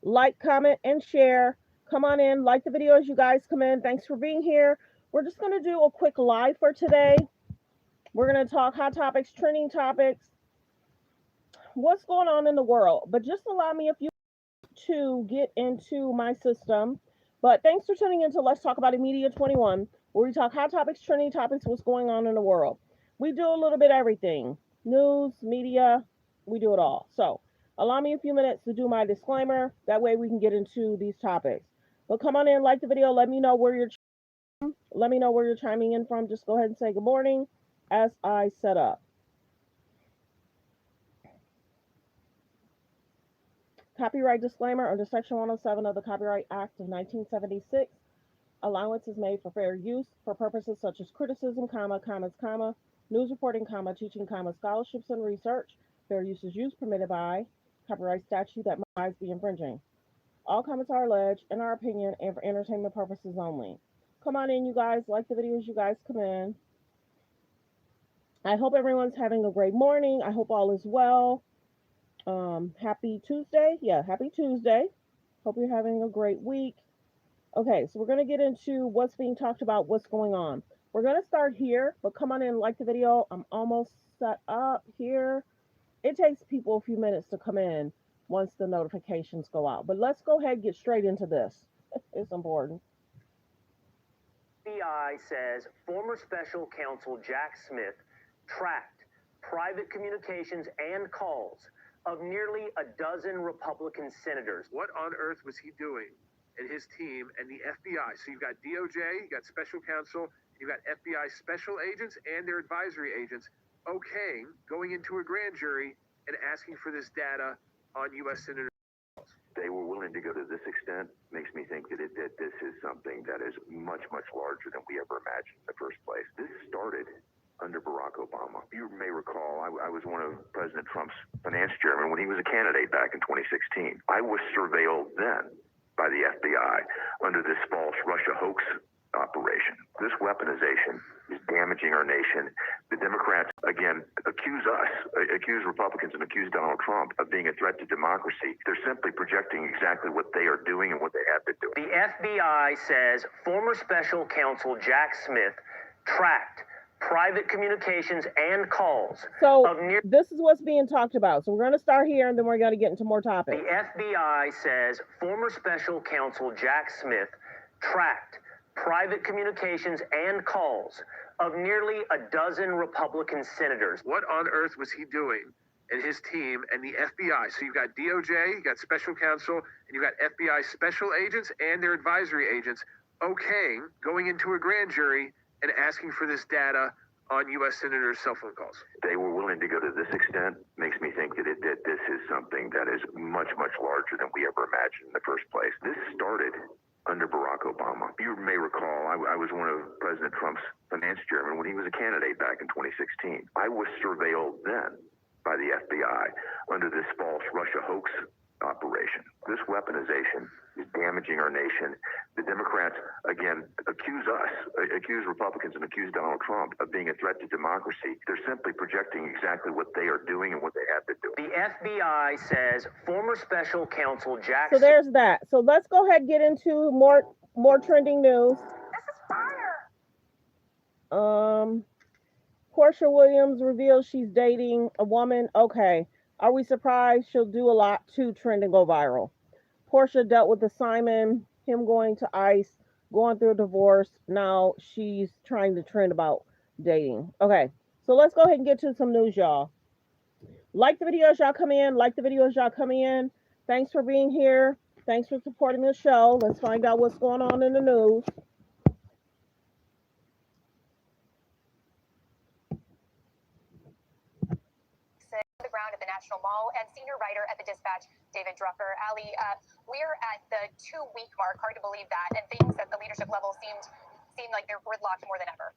like, comment, and share. Come on in, like the video as you guys come in. Thanks for being here. We're just going to do a quick live for today. We're going to talk hot topics, trending topics, what's going on in the world. But just allow me a few to get into my system. But thanks for tuning in to Let's Talk About It Media 21, where we talk hot topics, trending topics, what's going on in the world. We do a little bit of everything. News, media, we do it all. So allow me a few minutes to do my disclaimer. That way we can get into these topics. But come on in, like the video, let me know where you're chiming in from. Just go ahead and say good morning as I set up. Copyright disclaimer under Section 107 of the Copyright Act of 1976. Allowance is made for fair use for purposes such as criticism, comments, news reporting, teaching, scholarships and research. Fair use is used permitted by copyright statute that might be infringing. All comments are alleged, in our opinion, and for entertainment purposes only. Come on in, you guys. Like the videos, you guys come in. I hope everyone's having a great morning. I hope all is well. Happy Tuesday. Yeah, happy Tuesday. Hope you're having a great week. Okay, so we're going to get into what's being talked about, what's going on. We're going to start here, but come on in and like the video. I'm almost set up here. It takes people a few minutes to come in once the notifications go out. But let's go ahead and get straight into this. It's important. FBI says former special counsel Jack Smith tracked private communications and calls of nearly a dozen Republican senators. What on earth was he doing and his team and the FBI? So you've got DOJ, you got special counsel, you got FBI special agents and their advisory agents okaying going into a grand jury and asking for this data on U.S. senators. They were willing to go to this extent makes me think that this is something that is much, much larger than we ever imagined in the first place. This started under Barack Obama. You may recall, I was one of President Trump's finance chairman when he was a candidate back in 2016. I was surveilled then by the FBI under this false Russia hoax operation. This weaponization is damaging our nation. The Democrats, again, accuse Republicans and accuse Donald Trump of being a threat to democracy. They're simply projecting exactly what they are doing and what they have been doing. The FBI says former special counsel Jack Smith tracked private communications and calls. So this is what's being talked about. So we're going to start here and then we're going to get into more topics. The FBI says former special counsel Jack Smith tracked private communications and calls of nearly a dozen Republican senators. What on earth was he doing and his team and the FBI? So you've got DOJ, you got special counsel, and you've got FBI special agents and their advisory agents okaying going into a grand jury and asking for this data on U.S. senators' cell phone calls. They were willing to go to this extent makes me think that this is something that is much, much larger than we ever imagined in the first place. This started under Barack Obama. You may recall, I was one of President Trump's finance chairman when he was a candidate back in 2016. I was surveilled then by the FBI under this false Russia hoax operation. This weaponization is damaging our nation. The Democrats, again, accuse Republicans and accuse Donald Trump of being a threat to democracy. They're simply projecting exactly what they are doing and what they have been doing. The FBI says former special counsel Jack... So there's that. So let's go ahead and get into more trending news. This is fire. Portia Williams reveals she's dating a woman. Okay. Are we surprised? She'll do a lot to trend and go viral. Portia dealt with the Simon, him going to ICE, going through a divorce. Now she's trying to trend about dating. Okay, so let's go ahead and get to some news, y'all. Like the videos, y'all come in. Like the videos, y'all come in. Thanks for being here. Thanks for supporting the show. Let's find out what's going on in the news. At the National Mall and senior writer at the Dispatch, David Drucker. Ali, we're at the 2-week mark. Hard to believe that, and things at the leadership level seem like they're gridlocked more than ever.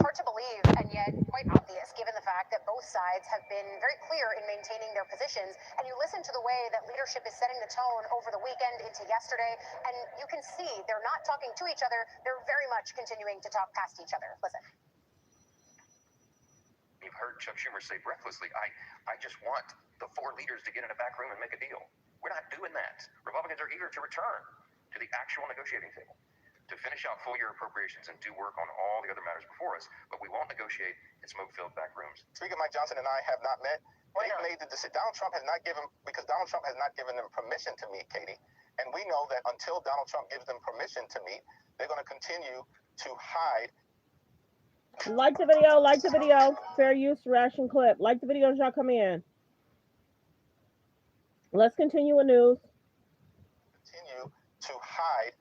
Hard to believe, and yet quite obvious, given the fact that both sides have been very clear in maintaining their positions. And you listen to the way that leadership is setting the tone over the weekend into yesterday, and you can see they're not talking to each other. They're very much continuing to talk past each other. Listen. You've heard Chuck Schumer say breathlessly, I just want the 4 leaders to get in a back room and make a deal. We're not doing that. Republicans are eager to return to the actual negotiating table, to finish out full-year appropriations and do work on all the other matters before us, but we won't negotiate in smoke-filled back rooms. Speaker Mike Johnson and I have not met. They've made the decision. Donald Trump has not given them permission to meet, Katie. And we know that until Donald Trump gives them permission to meet, they're going to continue to hide. Like the video, like the video. Fair use, ration clip. Like the video as y'all come in. Let's continue with news. Continue to hide.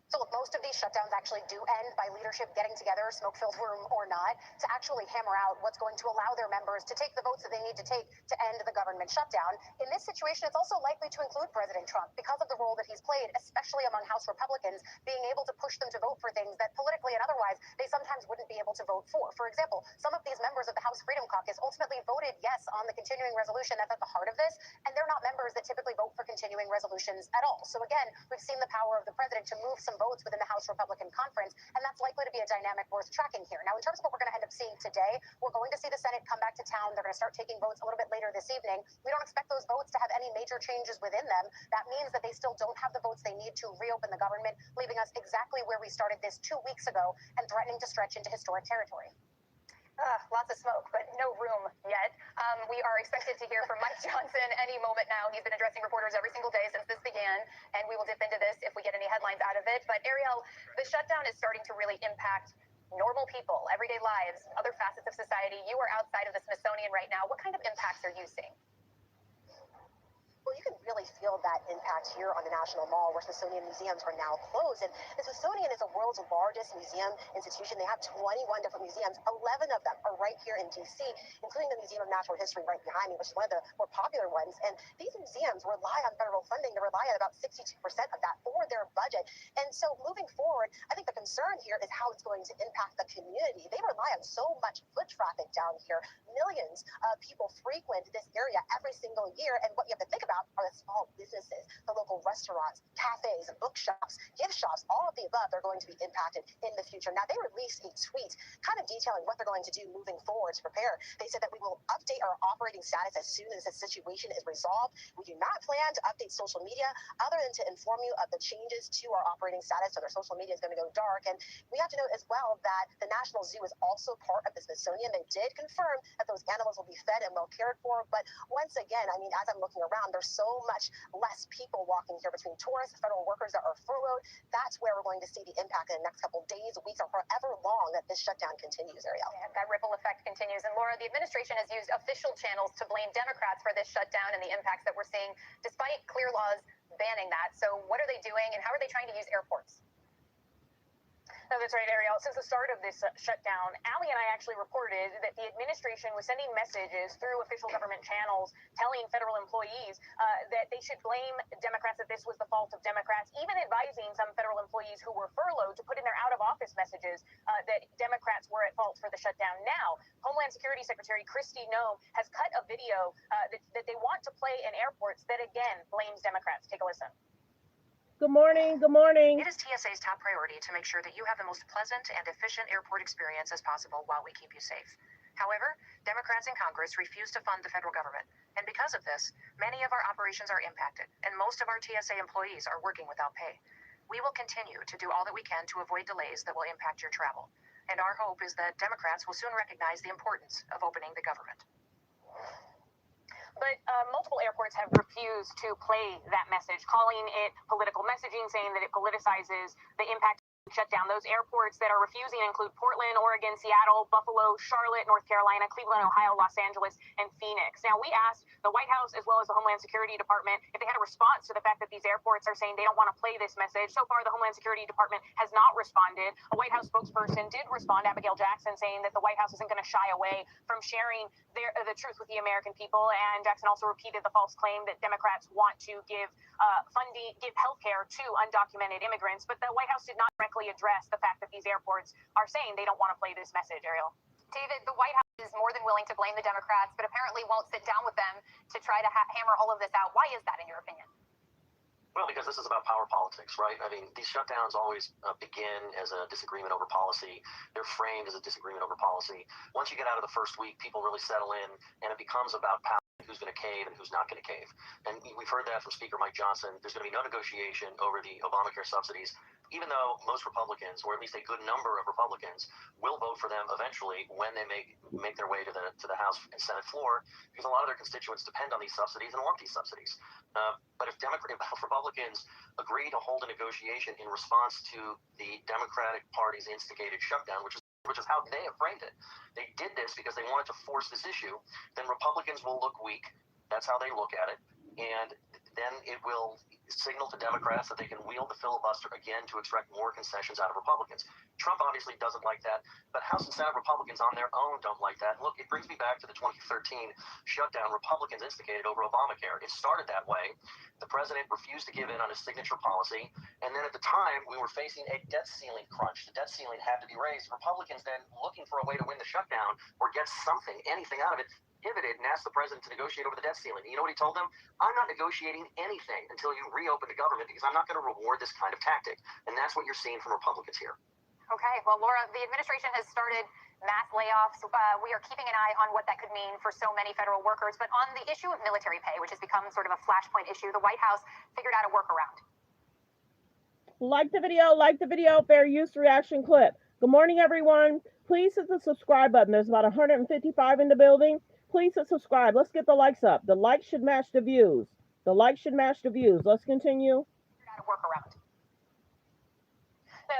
So look, most of these shutdowns actually do end by leadership getting together, smoke-filled room or not, to actually hammer out what's going to allow their members to take the votes that they need to take to end the government shutdown. In this situation, it's also likely to include President Trump because of the role that he's played, especially among House Republicans, being able to push them to vote for things that politically and otherwise they sometimes wouldn't be able to vote for. For example, some of these members of the House Freedom Caucus ultimately voted yes on the continuing resolution that's at the heart of this, and they're not members that typically vote for continuing resolutions at all. So again, we've seen the power of the president to move some votes within the House Republican Conference, and that's likely to be a dynamic worth tracking here. Now, in terms of what we're going to end up seeing today, we're going to see the Senate come back to town. They're going to start taking votes a little bit later this evening. We don't expect those votes to have any major changes within them. That means that they still don't have the votes they need to reopen the government, leaving us exactly where we started this 2 weeks ago and threatening to stretch into historic territory. Lots of smoke, but no room yet. We are expected to hear from Mike Johnson any moment now. He's been addressing reporters every single day since this began, and we will dip into this if we get any headlines out of it. But Ariel, the shutdown is starting to really impact normal people, everyday lives, other facets of society. You are outside of the Smithsonian right now. What kind of impacts are you seeing? Well, you can really feel that impact here on the National Mall, where Smithsonian museums are now closed. And the Smithsonian is the world's largest museum institution. They have 21 different museums. 11 of them are right here in D.C., including the Museum of Natural History right behind me, which is one of the more popular ones. And these museums rely on federal funding. They rely on about 62% of that for their budget. And so moving forward, I think the concern here is how it's going to impact the community. They rely on so much foot traffic down here. Millions of people frequent this area every single year. And what you have to think about are the small businesses, the local restaurants, cafes, bookshops, gift shops, all of the above. They're going to be impacted in the future. Now, they released a tweet kind of detailing what they're going to do moving forward to prepare. They said that we will update our operating status as soon as the situation is resolved. We do not plan to update social media other than to inform you of the changes to our operating status. So their social media is going to go dark. And we have to note as well that the National Zoo is also part of the Smithsonian. They did confirm that those animals will be fed and well cared for. But once again, I mean, as I'm looking around, there's so much less people walking here between tourists, federal workers that are furloughed. That's where we're going to see the impact in the next couple of days, weeks, or however long that this shutdown continues, Ariel. Yeah, that ripple effect continues. And Laura, the administration has used official channels to blame Democrats for this shutdown and the impacts that we're seeing, despite clear laws banning that. So what are they doing, and how are they trying to use airports? No, that's right, Ariel. Since the start of this shutdown, Allie and I actually reported that the administration was sending messages through official government channels telling federal employees that they should blame Democrats, that this was the fault of Democrats, even advising some federal employees who were furloughed to put in their out-of-office messages that Democrats were at fault for the shutdown. Now, Homeland Security Secretary Kristi Noem has cut a video that they want to play in airports that, again, blames Democrats. Take a listen. Good morning. Good morning. It is TSA's top priority to make sure that you have the most pleasant and efficient airport experience as possible while we keep you safe. However, Democrats in Congress refuse to fund the federal government. And because of this, many of our operations are impacted, and most of our TSA employees are working without pay. We will continue to do all that we can to avoid delays that will impact your travel. And our hope is that Democrats will soon recognize the importance of opening the government. But multiple airports have refused to play that message, calling it political messaging, saying that it politicizes the impact shutdown. Those airports that are refusing include Portland, Oregon, Seattle, Buffalo, Charlotte, North Carolina, Cleveland, Ohio, Los Angeles, and Phoenix. Now, we asked the White House as well as the Homeland Security Department if they had a response to the fact that these airports are saying they don't want to play this message. So far, the Homeland Security Department has not responded. A White House spokesperson did respond, Abigail Jackson, saying that the White House isn't going to shy away from sharing the truth with the American people. And Jackson also repeated the false claim that Democrats want to give funding, give health care to undocumented immigrants. But the White House did not directly address the fact that these airports are saying they don't want to play this message, Ariel. David, the White House is more than willing to blame the Democrats, but apparently won't sit down with them to try to hammer all of this out. Why is that, in your opinion? Well, because this is about power politics, right? I mean, these shutdowns always begin as a disagreement over policy. They're framed as a disagreement over policy. Once you get out of the first week, people really settle in, and it becomes about power. Who's going to cave and who's not going to cave. And we've heard that from Speaker Mike Johnson. There's going to be no negotiation over the Obamacare subsidies, even though most Republicans, or at least a good number of Republicans, will vote for them eventually when they make their way to the House and Senate floor, because a lot of their constituents depend on these subsidies and want these subsidies. But if Republicans agree to hold a negotiation in response to the Democratic Party's instigated shutdown, which is how they have framed it. They did this because they wanted to force this issue. Then Republicans will look weak. That's how they look at it. And then it will signal to Democrats that they can wield the filibuster again to extract more concessions out of Republicans. Trump obviously doesn't like that, but House and Senate Republicans on their own don't like that. And look, it brings me back to the 2013 shutdown Republicans instigated over Obamacare. It started that way. The president refused to give in on his signature policy. And then at the time, we were facing a debt ceiling crunch. The debt ceiling had to be raised. Republicans then, looking for a way to win the shutdown or get something, anything out of it, pivoted and asked the president to negotiate over the debt ceiling. You know what he told them? I'm not negotiating anything until you reopen the government because I'm not going to reward this kind of tactic. And that's what you're seeing from Republicans here. Okay, well, Laura, the administration has started mass layoffs. We are keeping an eye on what that could mean for so many federal workers. But on the issue of military pay, which has become sort of a flashpoint issue, the White House figured out a workaround. Like the video, fair use reaction clip. Good morning, everyone. Please hit the subscribe button. There's about 155 in the building. Please hit subscribe. Let's get the likes up. The likes should match the views. The likes should match the views. Let's continue. Figured out a workaround.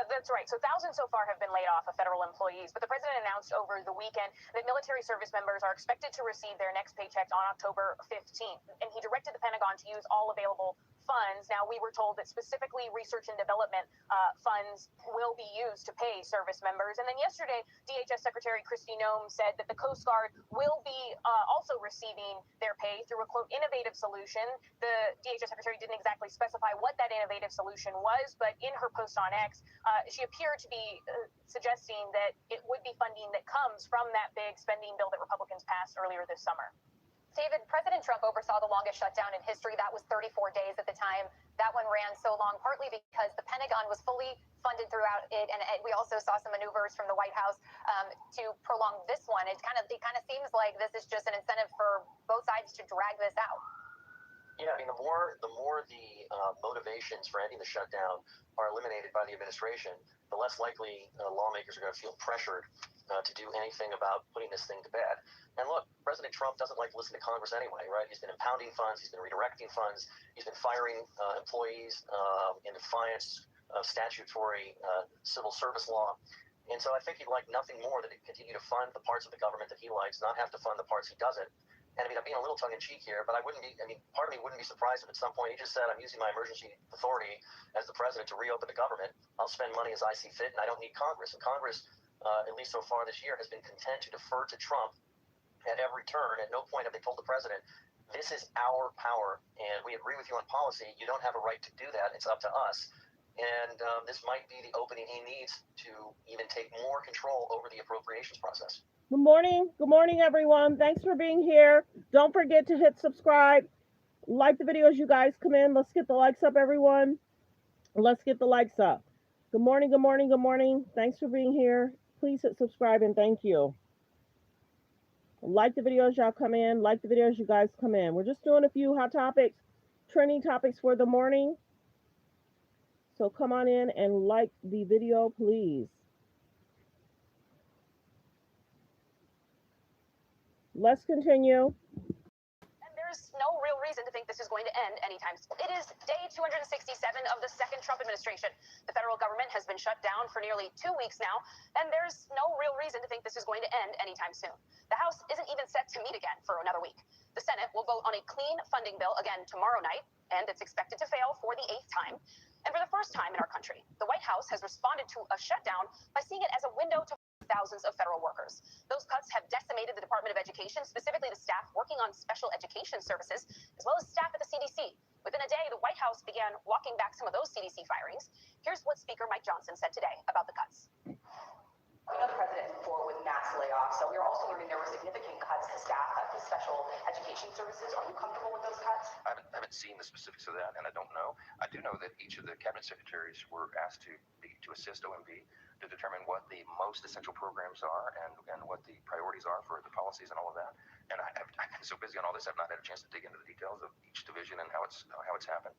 That's right. So thousands so far have been laid off of federal employees, but the president announced over the weekend that military service members are expected to receive their next paychecks on October 15th. And he directed the Pentagon to use all available funds. Now, we were told that specifically research and development funds will be used to pay service members. And then yesterday, DHS Secretary Kristi Noem said that the Coast Guard will be also receiving their pay through a, quote, innovative solution. The DHS Secretary didn't exactly specify what that innovative solution was, but in her post on X, she appeared to be suggesting that it would be funding that comes from that big spending bill that Republicans passed earlier this summer. David, President Trump oversaw the longest shutdown in history. That was 34 days at the time. That one ran so long, partly because the Pentagon was fully funded throughout it, and we also saw some maneuvers from the White House to prolong this one. It kind of seems like this is just an incentive for both sides to drag this out. Yeah, I mean, the more the motivations for ending the shutdown are eliminated by the administration, the less likely lawmakers are going to feel pressured to do anything about putting this thing to bed. And look, President Trump doesn't like to listen to Congress anyway, right? He's been impounding funds, he's been redirecting funds, he's been firing employees in defiance of statutory civil service law. And so I think he'd like nothing more than to continue to fund the parts of the government that he likes, not have to fund the parts he doesn't. And I mean, I'm being a little tongue-in-cheek here, but part of me wouldn't be surprised if at some point he just said, I'm using my emergency authority as the president to reopen the government. I'll spend money as I see fit, and I don't need Congress. And Congress, at least so far this year, has been content to defer to Trump at every turn. At no point have they told the president, this is our power, and we agree with you on policy. You don't have a right to do that. It's up to us. And this might be the opening he needs to even take more control over the appropriations process. Good morning, everyone. Thanks for being here. Don't forget to hit subscribe. Like the video as you guys come in. Let's get the likes up, everyone. Let's get the likes up. Good morning. Thanks for being here. Please hit subscribe and thank you. Like the video as y'all come in. Like the video as you guys come in. We're just doing a few hot topics, trending topics for the morning. So come on in and like the video, please. Let's continue. And there's no real reason to think this is going to end anytime soon. It is day 267 of the second Trump administration. The federal government has been shut down for nearly 2 weeks now, and there's no real reason to think this is going to end anytime soon. The House isn't even set to meet again for another week. The Senate will vote on a clean funding bill again tomorrow night, and it's expected to fail for the 8th time. And for the first time in our country, the White House has responded to a shutdown by seeing it as a window to thousands of federal workers. Those cuts have decimated the Department of Education, specifically the staff working on special education services, as well as staff at the CDC. Within a day, the White House began walking back some of those CDC firings. Here's what Speaker Mike Johnson said today about the cuts. We know the president is forward with mass layoffs, so we're also learning there were significant cuts to staff at the special education services. Are you comfortable with those cuts? haven't seen the specifics of that, and I don't know. I do know that each of the cabinet secretaries were asked to assist OMB to determine what the most essential programs are and what the priorities are for the policies and all of that. And I've been so busy on all this, I've not had a chance to dig into the details of each division and how it's happened.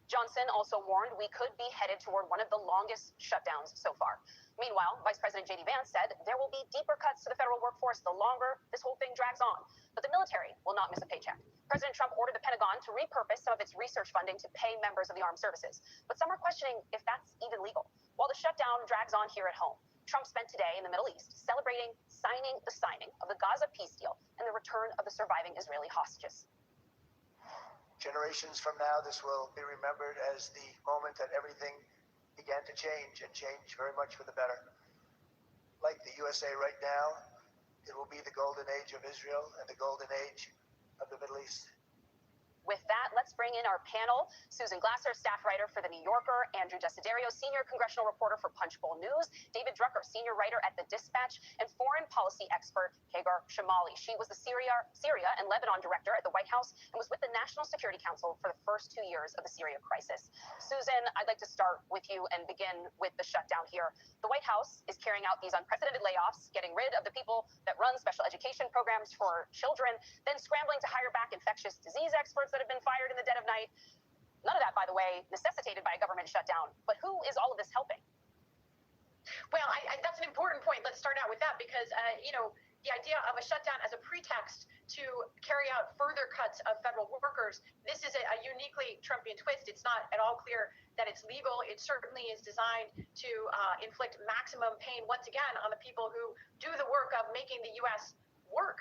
Johnson also warned we could be headed toward one of the longest shutdowns so far. Meanwhile, Vice President J.D. Vance said there will be deeper cuts to the federal workforce the longer this whole thing drags on. But the military will not miss a paycheck. President Trump ordered the Pentagon to repurpose some of its research funding to pay members of the armed services. But some are questioning if that's even legal. While the shutdown drags on here at home, Trump spent today in the Middle East celebrating the signing of the Gaza peace deal and the return of the surviving Israeli hostages. Generations from now, this will be remembered as the moment that everything began to change, and change very much for the better. Like the USA right now, it will be the golden age of Israel and the golden age of the Middle East. With that, let's bring in our panel. Susan Glasser, staff writer for The New Yorker, Andrew Desiderio, senior congressional reporter for Punchbowl News, David Drucker, senior writer at The Dispatch, and foreign policy expert Hagar Shamali. She was the Syria and Lebanon director at the White House and was with the National Security Council for the first 2 years of the Syria crisis. Susan, I'd like to start with you and begin with the shutdown here. The White House is carrying out these unprecedented layoffs, getting rid of the people that run special education programs for children, then scrambling to hire back infectious disease experts that have been fired in the dead of night. None of that, by the way, necessitated by a government shutdown. But who is all of this helping? Well, that's an important point. Let's start out with that because, the idea of a shutdown as a pretext to carry out further cuts of federal workers, this is a uniquely Trumpian twist. It's not at all clear that it's legal. It certainly is designed to inflict maximum pain, once again, on the people who do the work of making the U.S. work,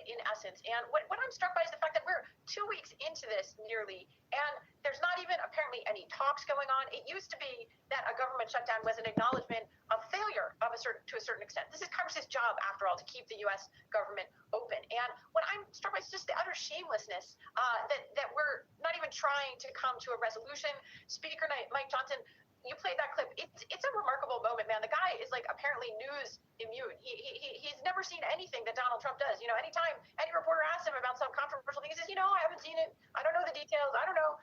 in essence. And what I'm struck by is the fact that we're 2 weeks into this nearly, and there's not even apparently any talks going on. It used to be that a government shutdown was an acknowledgement of failure to a certain extent. This is Congress's job, after all, to keep the U.S. government open. And what I'm struck by is just the utter shamelessness that we're not even trying to come to a resolution. Speaker Mike Johnson, you played that clip. It's a remarkable moment, man. The guy is like apparently news immune. He's never seen anything that Donald Trump does. Anytime any reporter asks him about some controversial thing, he says, I haven't seen it. I don't know the details. I don't know.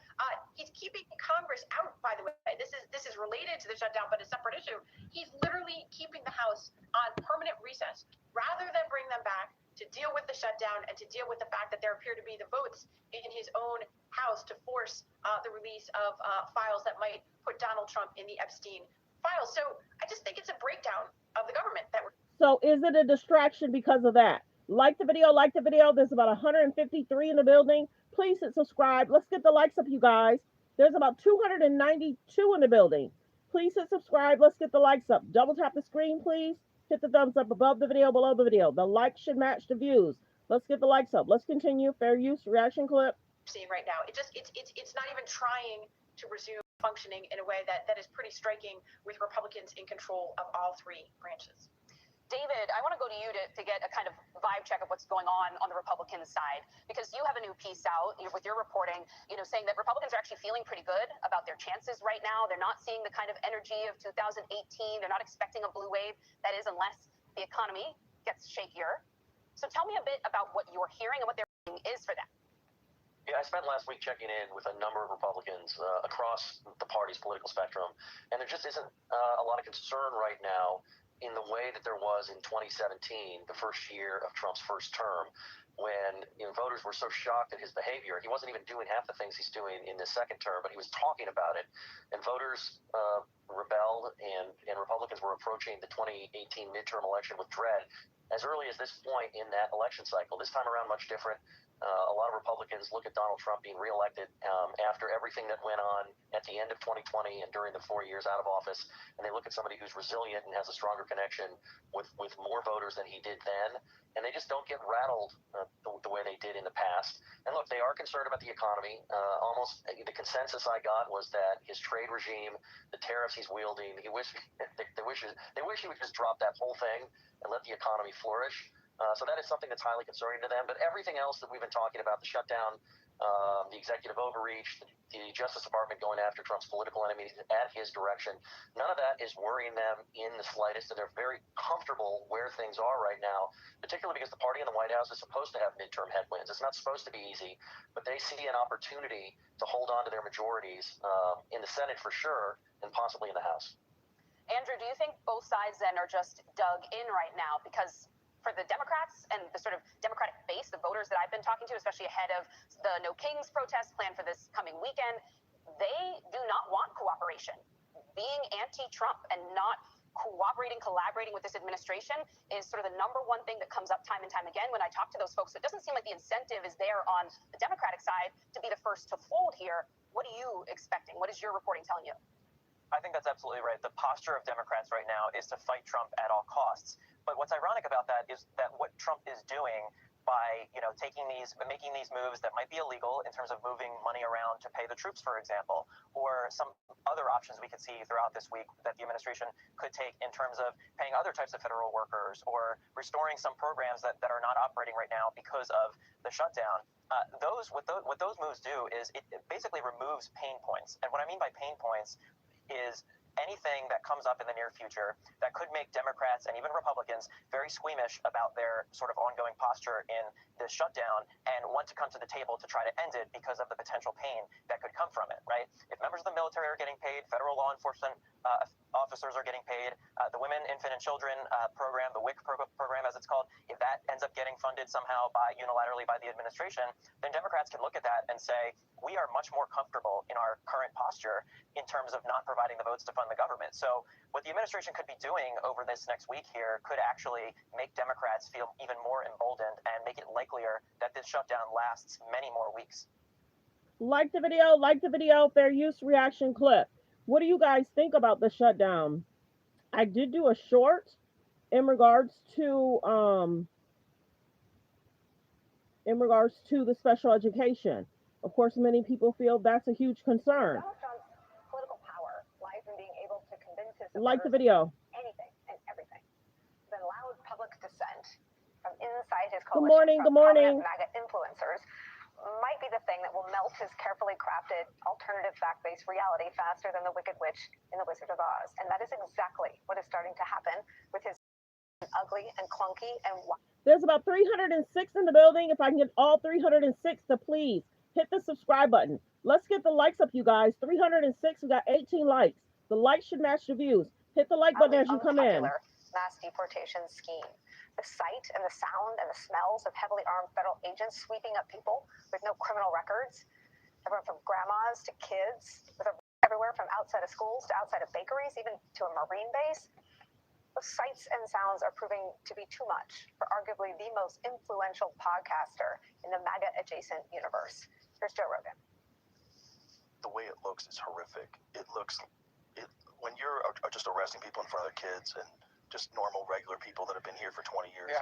He's keeping Congress out, by the way. This is related to the shutdown, but a separate issue. He's literally keeping the House on permanent recess rather than bring them back to deal with the shutdown and to deal with the fact that there appear to be the votes in his own House to force the release of files that might put Donald Trump in the Epstein files. So I just think it's a breakdown of the government that we're. So is it a distraction because of that? Like the video. There's about 153 in the building. Please hit subscribe. Let's get the likes up, you guys. There's about 292 in the building. Please hit subscribe. Let's get the likes up. Double tap the screen, please. Hit the thumbs up above the video, below the video. The likes should match the views. Let's get the likes up. Let's continue. Fair use reaction clip. Seeing right now, it's not even trying to resume functioning in a way that is pretty striking with Republicans in control of all three branches. David, I want to go to you to get a kind of vibe check of what's going on the Republican side, because you have a new piece out with your reporting, saying that Republicans are actually feeling pretty good about their chances right now. They're not seeing the kind of energy of 2018. They're not expecting a blue wave, that is, unless the economy gets shakier. So tell me a bit about what you're hearing and what their reading is for that. Yeah, I spent last week checking in with a number of Republicans across the party's political spectrum, and there just isn't a lot of concern right now in the way that there was in 2017, the first year of Trump's first term, when voters were so shocked at his behavior. He wasn't even doing half the things he's doing in this second term, but he was talking about it. And voters rebelled, and Republicans were approaching the 2018 midterm election with dread as early as this point in that election cycle. This time around, much different. A lot of Republicans look at Donald Trump being reelected after everything that went on at the end of 2020 and during the 4 years out of office, and they look at somebody who's resilient and has a stronger connection with more voters than he did then, and they just don't get rattled the way they did in the past. And look, they are concerned about the economy. Almost the consensus I got was that his trade regime, the tariffs he's wielding, they wish he would just drop that whole thing and let the economy flourish. So that is something that's highly concerning to them. But everything else that we've been talking about, the shutdown, the executive overreach, the Justice Department going after Trump's political enemies at his direction. None of that is worrying them in the slightest, and they're very comfortable where things are right now, particularly because the party in the White House is supposed to have midterm headwinds. It's not supposed to be easy, but they see an opportunity to hold on to their majorities in the Senate for sure, and possibly in the House. Andrew, do you think both sides then are just dug in right now? Because for the Democrats and the sort of Democratic base, the voters that I've been talking to, especially ahead of the No Kings protest planned for this coming weekend, they do not want cooperation. Being anti-Trump and not cooperating, collaborating with this administration is sort of the number one thing that comes up time and time again when I talk to those folks. So it doesn't seem like the incentive is there on the Democratic side to be the first to fold here. What are you expecting? What is your reporting telling you? I think that's absolutely right. The posture of Democrats right now is to fight Trump at all costs. But what's ironic about that is that what Trump is doing by, making these moves that might be illegal in terms of moving money around to pay the troops, for example, or some other options we could see throughout this week that the administration could take in terms of paying other types of federal workers or restoring some programs that are not operating right now because of the shutdown. What those moves do is it basically removes pain points. And what I mean by pain points is anything that comes up in the near future that could make Democrats and even Republicans very squeamish about their sort of ongoing posture in this shutdown and want to come to the table to try to end it because of the potential pain that could come from it, right? If members of the military are getting paid, federal law enforcement officers are getting paid, the Women, Infant, and Children program, the WIC program as it's called, if that ends up getting funded somehow unilaterally by the administration, then Democrats can look at that and say, we are much more comfortable in our current posture in terms of not providing the votes to fund the government. So what the administration could be doing over this next week here could actually make Democrats feel even more emboldened and make it likelier that this shutdown lasts many more weeks. Like the video, fair use reaction clip. What do you guys think about the shutdown? I did do a short in regards to the special education. Of course, many people feel that's a huge concern. Donald Trump's political power lies in being able to convince his Like the supporters video. of anything and everything. The loud public dissent from inside his Good coalition morning. from prominent MAGA influencers might be the thing that will melt his carefully crafted alternative fact-based reality faster than the Wicked Witch in The Wizard of Oz. And that is exactly what is starting to happen with his ugly and clunky and... There's about 306 in the building. If I can get all 306 to please hit the subscribe button. Let's get the likes up, you guys. 306, we got 18 likes. The likes should match the views. Hit the like button as you come in. Mass deportation scheme. The sight and the sound and the smells of heavily armed federal agents sweeping up people with no criminal records, everyone from grandmas to kids, everywhere from outside of schools to outside of bakeries, even to a Marine base. Those sights and sounds are proving to be too much for arguably the most influential podcaster in the MAGA-adjacent universe. Here's Joe Rogan. The way it looks is horrific. When you're just arresting people in front of their kids and just normal, regular people that have been here for 20 years,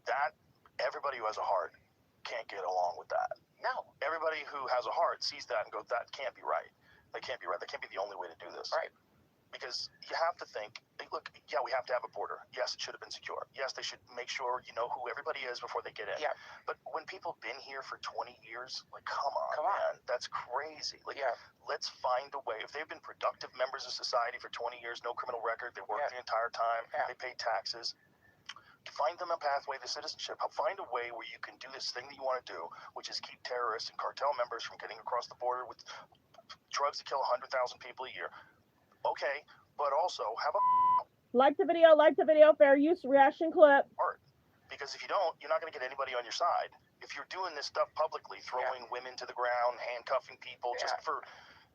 that everybody who has a heart can't get along with that. No. Everybody who has a heart sees that and goes, that can't be right. That can't be right. That can't be the only way to do this. Right. Because you have to think, look, yeah, we have to have a border. Yes, it should have been secure. Yes, they should make sure you know who everybody is before they get in. Yeah. But when people have been here for 20 years, like, come on, man. That's crazy. Like, let's find a way. If they've been productive members of society for 20 years, no criminal record, they worked the entire time, they pay taxes, find them a pathway to citizenship. Find a way where you can do this thing that you want to do, which is keep terrorists and cartel members from getting across the border with drugs that kill 100,000 people a year. Okay, but also have a... Like the video, fair use reaction clip. Because if you don't, you're not going to get anybody on your side. If you're doing this stuff publicly, throwing women to the ground, handcuffing people just for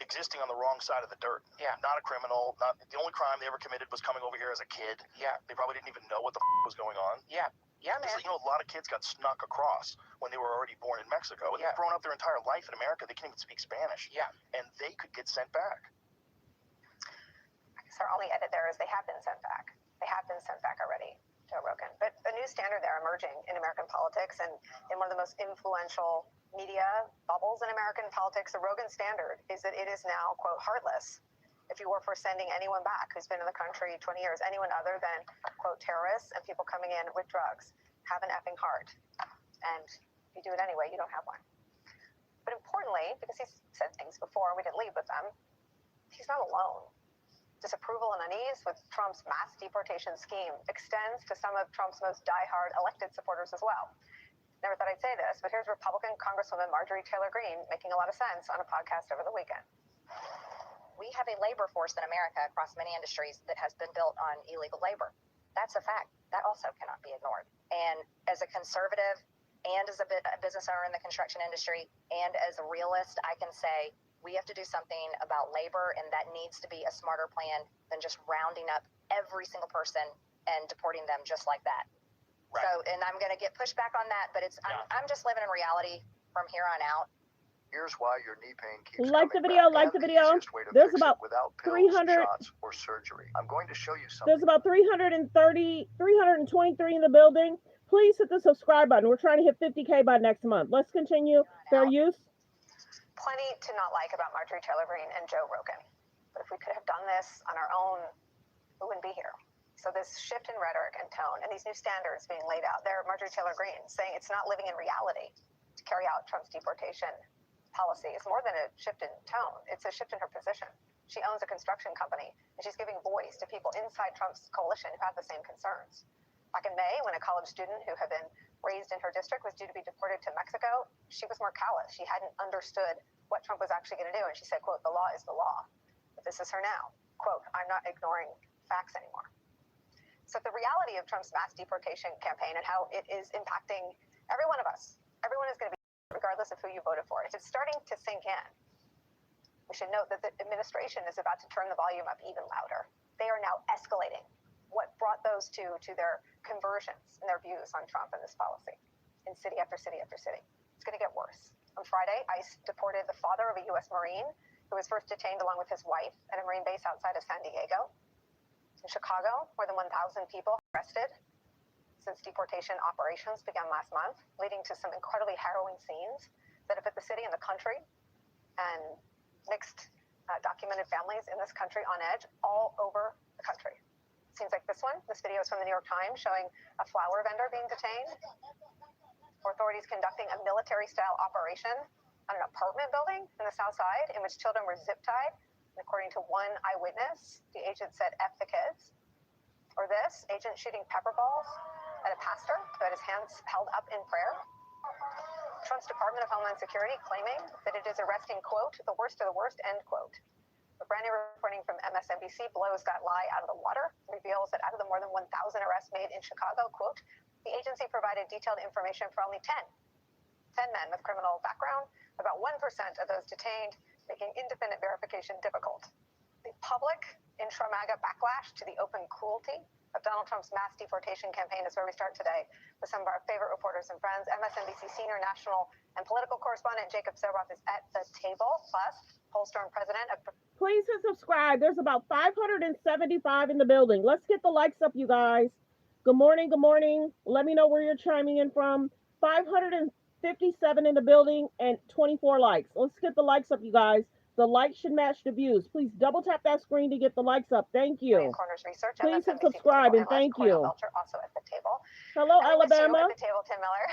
existing on the wrong side of the dirt. Not a criminal. The only crime they ever committed was coming over here as a kid. They probably didn't even know what the was going on. Man. You know, a lot of kids got snuck across when they were already born in Mexico. And they've grown up their entire life in America. They can't even speak Spanish. And they could get sent back. Our only edit there is they have been sent back. They have been sent back already, Joe Rogan. But a new standard there emerging in American politics and in one of the most influential media bubbles in American politics, the Rogan standard is that it is now, quote, heartless if you were for sending anyone back who's been in the country 20 years, anyone other than, quote, terrorists and people coming in with drugs, have an effing heart. And if you do it anyway, you don't have one. But importantly, me because he's said things before and we didn't lead with them. He's not alone. Disapproval and unease with Trump's mass deportation scheme extends to some of Trump's most diehard elected supporters as well. Never thought I'd say this, but here's Republican Congresswoman Marjorie Taylor Greene making a lot of sense on a podcast over the weekend. We have a labor force in America across many industries that has been built on illegal labor. That's a fact. That also cannot be ignored. And as a conservative and as a business owner in the construction industry and as a realist, I can say we have to do something about labor, and that needs to be a smarter plan than just rounding up every single person and deporting them just like that. Right. So, and I'm going to get pushback on that, but I'm just living in reality from here on out. Here's why your knee pain keeps like the video, like the video. There's about 300 or surgery. I'm going to show you something. There's about 323 in the building. Please hit the subscribe button. We're trying to hit 50K by next month. Let's continue. Fair use. Plenty to not like about Marjorie Taylor Greene and Joe Rogan. But if we could have done this on our own, we wouldn't be here. So this shift in rhetoric and tone and these new standards being laid out there, Marjorie Taylor Greene saying it's not living in reality to carry out Trump's deportation policy is more than a shift in tone. It's a shift in her position. She owns a construction company, and she's giving voice to people inside Trump's coalition who have the same concerns. Back in May, when a college student who had been raised in her district was due to be deported to Mexico, she was more callous. She hadn't understood what Trump was actually going to do, and she said, quote, "The law is the law." But this is her now. Quote, "I'm not ignoring facts anymore." So the reality of Trump's mass deportation campaign and how it is impacting every one of us, everyone is going to be regardless of who you voted for. If it's starting to sink in, we should note that the administration is about to turn the volume up even louder. They are now escalating what brought those two to their conversions and their views on Trump and this policy in city after city after city. It's going to get worse. On Friday, ICE deported the father of a U.S. Marine who was first detained along with his wife at a Marine base outside of San Diego. In Chicago, more than 1,000 people arrested since deportation operations began last month, leading to some incredibly harrowing scenes that have put the city and the country and mixed documented families in this country on edge all over the country. Seems like this one. This video is from the New York Times showing a flower vendor being detained. Or authorities conducting a military-style operation on an apartment building in the South Side in which children were zip-tied. And according to one eyewitness, the agent said, "F the kids." Or this, agent shooting pepper balls at a pastor who had his hands held up in prayer. Trump's Department of Homeland Security claiming that it is arresting, quote, "the worst of the worst," end quote. But brand new reporting from MSNBC blows that lie out of the water, reveals that out of the more than 1,000 arrests made in Chicago, quote, the agency provided detailed information for only 10 men with criminal background, about 1% of those detained, making independent verification difficult. The public intra-MAGA backlash to the open cruelty of Donald Trump's mass deportation campaign is where we start today with some of our favorite reporters and friends. MSNBC senior national and political correspondent Jacob Sobroff is at the table, plus Polestar president of... Please hit subscribe. There's about 575 in the building. Let's get the likes up, you guys. Good morning, good morning. Let me know where you're chiming in from. 557 in the building and 24 likes. Let's get the likes up, you guys. The likes should match the views. Please double tap that screen to get the likes up. Thank you. Please hit subscribe and thank you. Also at the table. Hello, Alabama. At the table, Tim Miller,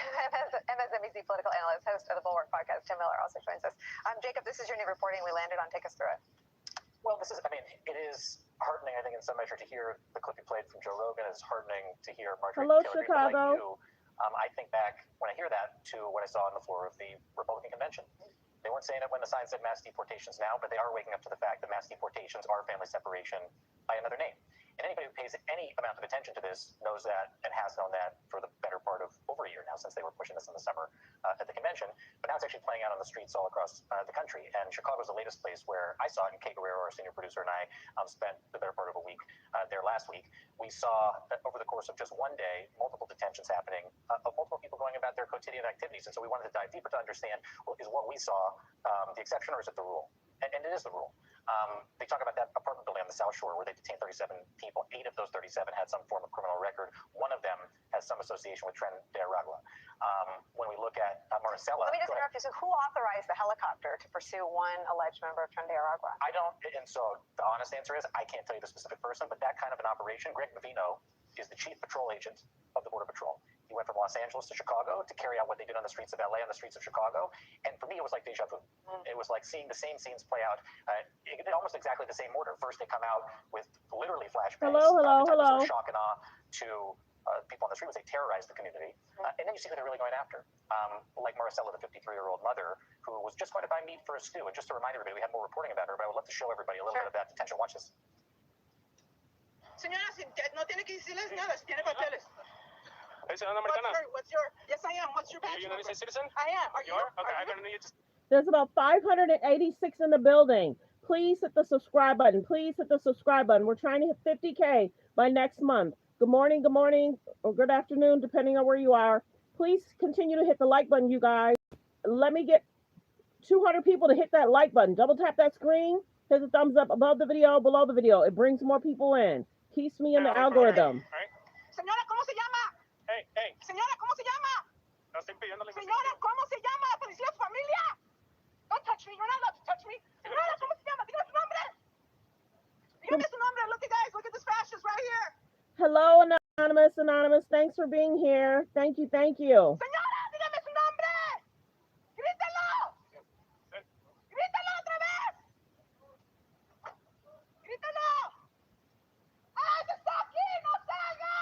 MSNBC political analyst, host of the Bulwark podcast. Tim Miller also joins us. Jacob, this is your new reporting we landed on. Take us through it. Well, it is heartening, I think, in some measure to hear the clip you played from Joe Rogan. It's heartening to hear Marjorie Taylor Greene. Chicago. Like you, I think back, when I hear that, to what I saw on the floor of the Republican convention. They weren't saying it when the sign said mass deportations now, but they are waking up to the fact that mass deportations are family separation by another name. And anybody who pays any amount of attention to this knows that and has known that for the better part of over a year now, since they were pushing this in the summer at the convention. But now it's actually playing out on the streets all across the country. And Chicago is the latest place where I saw it, and Kay Guerrero, our senior producer, and I spent the better part of a week there last week. We saw that over the course of just one day, multiple detentions happening of multiple people going about their quotidian activities. And so we wanted to dive deeper to understand, well, is what we saw the exception or is it the rule? And it is the rule. They talk about that apartment building on the South Shore where they detained 37 people. 8 of those 37 had some form of criminal record. One of them has some association with Tren de Aragua. When we look at Maricela... Let me just interrupt you. So who authorized the helicopter to pursue one alleged member of Tren de Aragua? I don't, and so the honest answer is I can't tell you the specific person, but that kind of an operation, Greg Mavino is the chief patrol agent of the Border Patrol. He went from Los Angeles to Chicago to carry out what they did on the streets of LA, on the streets of Chicago. And for me, it was like deja vu. It was like seeing the same scenes play out in almost exactly the same order. First, they come out with literally flashbangs. Hello. Shock and awe to people on the street as they terrorize the community. And then you see who they're really going after. Like Maricela, the 53-year-old mother, who was just going to buy meat for a stew. And just to remind everybody, we have more reporting about her, but I would love to show everybody a little bit of that detention. Watch this. Señora, no tiene que decirles nada, si tiene papeles. Hey, ciudadana americana. Yes, I am. What's your badge? Are you a United States citizen? I am. Are you? Okay, I'm going to need you to... There's about 586 in the building. Please hit the subscribe button. Please hit the subscribe button. We're trying to hit 50K by next month. Good morning, or good afternoon, depending on where you are. Please continue to hit the like button, you guys. Let me get 200 people to hit that like button. Double tap that screen. Hit the thumbs up above the video, below the video. It brings more people in. Keeps me in the algorithm. Señora, ¿cómo se llama? Hey. Señora, ¿cómo se llama? No estoy pidiéndole... Señora, ¿cómo se llama? Policía de familia. Don't touch me. You're not allowed to touch me. Señora, ¿cómo se llama? Dígame su nombre. Dígame su nombre. Look at guys. Look at this fascist right here. Hello, Anonymous. Thanks for being here. Thank you. Señora, dígame su nombre. Grítelo. Grítelo otra vez. Grítelo. ¡Ay, está aquí! ¡No salga!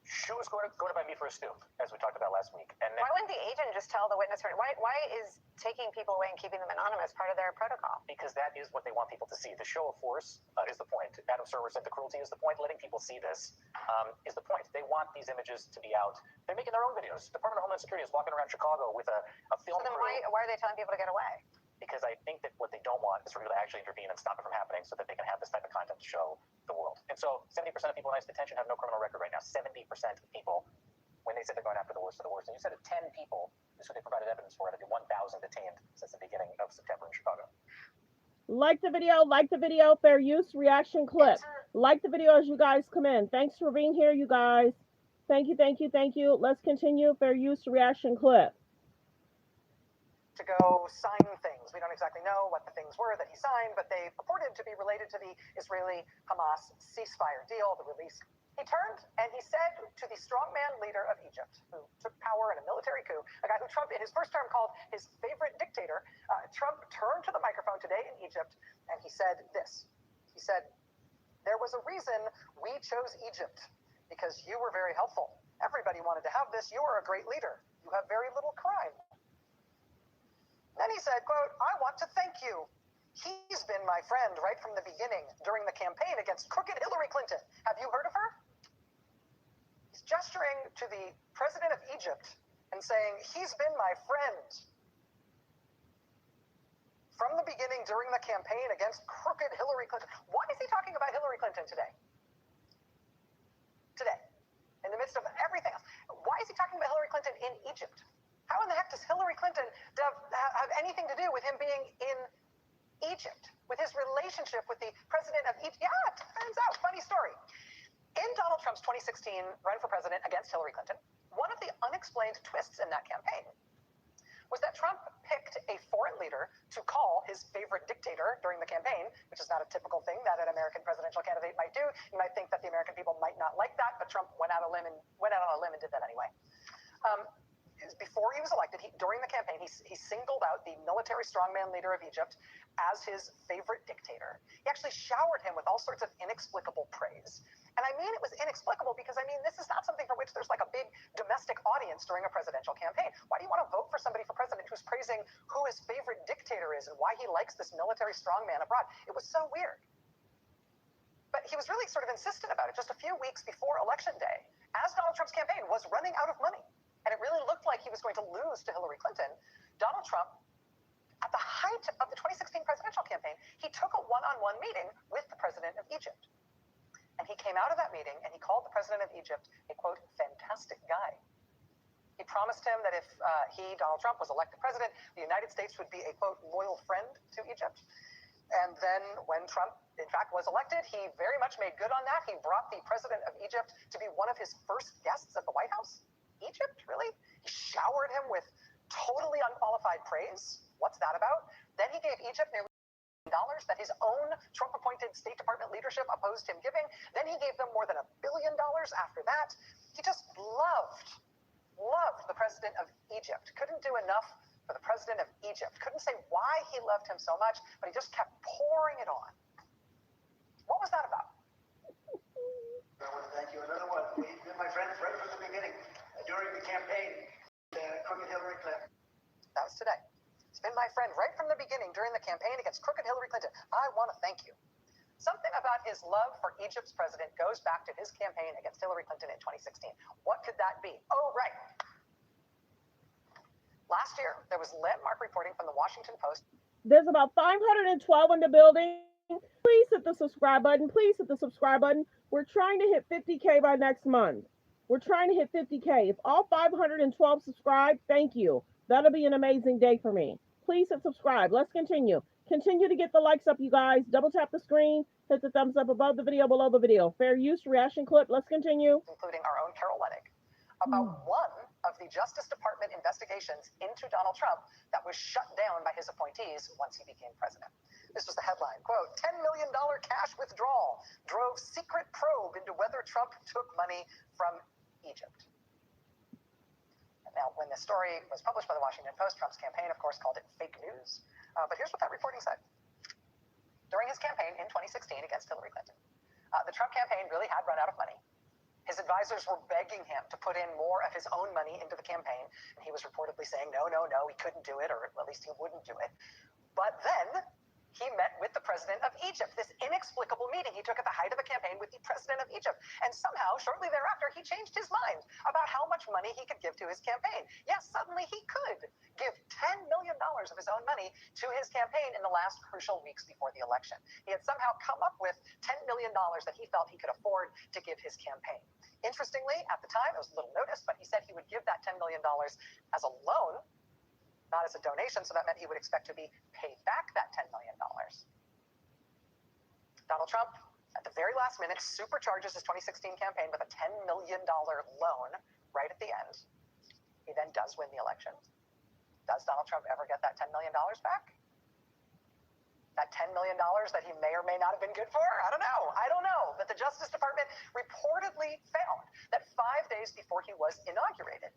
She was going to buy meat for a stew, as we talked about last week. And why wouldn't the agent just tell the witness? Why is taking people away and keeping them anonymous part of their protocol? Because that is what they want people to see. The show of force is the point. Adam Serwer said the cruelty is the point. Letting people see this is the point. They want these images to be out. They're making their own videos. Department of Homeland Security is walking around Chicago with a film crew. So then why are they telling people to get away? Because I think that what they don't want is for people to actually intervene and stop it from happening so that they can have this type of content to show the world. And so 70% of people in ICE detention have no criminal record right now. 70% of people, when they said they're going after the worst of the worst. And you said that 10 people is who they provided evidence for out of the 1,000 detained since the beginning of September in Chicago. Like the video, fair use reaction clip. Like the video as you guys come in. Thanks for being here, you guys. Thank you. Let's continue. Fair use reaction clip. To go sign things. We don't exactly know what the things were that he signed, but they purported to be related to the Israeli-Hamas ceasefire deal, the release. He turned and he said to the strongman leader of Egypt, who took power in a military coup, a guy who Trump in his first term called his favorite dictator, Trump turned to the microphone today in Egypt and he said this. He said, "There was a reason we chose Egypt, because you were very helpful. Everybody wanted to have this. You are a great leader. You have very little crime." Then he said, quote, "I want to thank you. He's been my friend right from the beginning during the campaign against crooked Hillary Clinton. Have you heard of her?" He's gesturing to the president of Egypt and saying, "He's been my friend from the beginning during the campaign against crooked Hillary Clinton." Why is he talking about Hillary Clinton today? In the midst of everything else. Why is he talking about Hillary Clinton in Egypt? How in the heck does Hillary Clinton have anything to do with him being in Egypt, with his relationship with the president of Egypt? Yeah, it turns out, funny story. In Donald Trump's 2016 run for president against Hillary Clinton, one of the unexplained twists in that campaign was that Trump picked a foreign leader to call his favorite dictator during the campaign, which is not a typical thing that an American presidential candidate might do. You might think that the American people might not like that, but Trump went out on a limb and did that anyway. Before he was elected, during the campaign, he singled out the military strongman leader of Egypt as his favorite dictator. He actually showered him with all sorts of inexplicable praise. And I mean it was inexplicable because, this is not something for which there's like a big domestic audience during a presidential campaign. Why do you want to vote for somebody for president who's praising who his favorite dictator is and why he likes this military strongman abroad? It was so weird. But he was really sort of insistent about it just a few weeks before Election Day, as Donald Trump's campaign was running out of money. And it really looked like he was going to lose to Hillary Clinton. Donald Trump, at the height of the 2016 presidential campaign, he took a one-on-one meeting with the president of Egypt. And he came out of that meeting and he called the president of Egypt a, quote, fantastic guy. He promised him that if Donald Trump, was elected president, the United States would be a, quote, loyal friend to Egypt. And then when Trump, in fact, was elected, he very much made good on that. He brought the president of Egypt to be one of his first guests at the White House. Egypt, really? He showered him with totally unqualified praise. What's that about? Then he gave Egypt nearly that his own Trump-appointed State Department leadership opposed him giving. Then he gave them more than $1 billion after that. He just loved the president of Egypt. Couldn't do enough for the president of Egypt. Couldn't say why he loved him so much, but he just kept pouring it on. What was that about? I want to thank you. Another one. He's been my friend right from the beginning. During the campaign, crooked Hillary Clinton. That was today. He's been my friend right from the beginning during the campaign against crooked Hillary Clinton. I want to thank you. Something about his love for Egypt's president goes back to his campaign against Hillary Clinton in 2016. What could that be? Oh, right. Last year, there was landmark reporting from the Washington Post. There's about 512 in the building. Please hit the subscribe button. Please hit the subscribe button. We're trying to hit 50K by next month. We're trying to hit 50K. If all 512 subscribe, thank you. That'll be an amazing day for me. Please hit subscribe. Let's continue. Continue to get the likes up, you guys. Double tap the screen. Hit the thumbs up above the video, below the video. Fair use reaction clip. Let's continue. Including our own Carol Leonnig, about one of the Justice Department investigations into Donald Trump that was shut down by his appointees once he became president. This was the headline, quote, $10 million cash withdrawal drove secret probe into whether Trump took money from Egypt. Now, when this story was published by the Washington Post, Trump's campaign, of course, called it fake news. But here's what that reporting said. During his campaign in 2016 against Hillary Clinton, the Trump campaign really had run out of money. His advisors were begging him to put in more of his own money into the campaign, and he was reportedly saying, no, he couldn't do it, or at least he wouldn't do it. But then he met with the president of Egypt, this inexplicable meeting he took at the height of the campaign with the president of Egypt. And somehow, shortly thereafter, he changed his mind about how much money he could give to his campaign. Yes, suddenly he could give $10 million of his own money to his campaign in the last crucial weeks before the election. He had somehow come up with $10 million that he felt he could afford to give his campaign. Interestingly, at the time, it was little notice, but he said he would give that $10 million as a loan, not as a donation, so that meant he would expect to be paid back that $10 million. Donald Trump, at the very last minute, supercharges his 2016 campaign with a $10 million loan right at the end. He then does win the election. Does Donald Trump ever get that $10 million back? That $10 million that he may or may not have been good for? I don't know. But the Justice Department reportedly found that 5 days before he was inaugurated,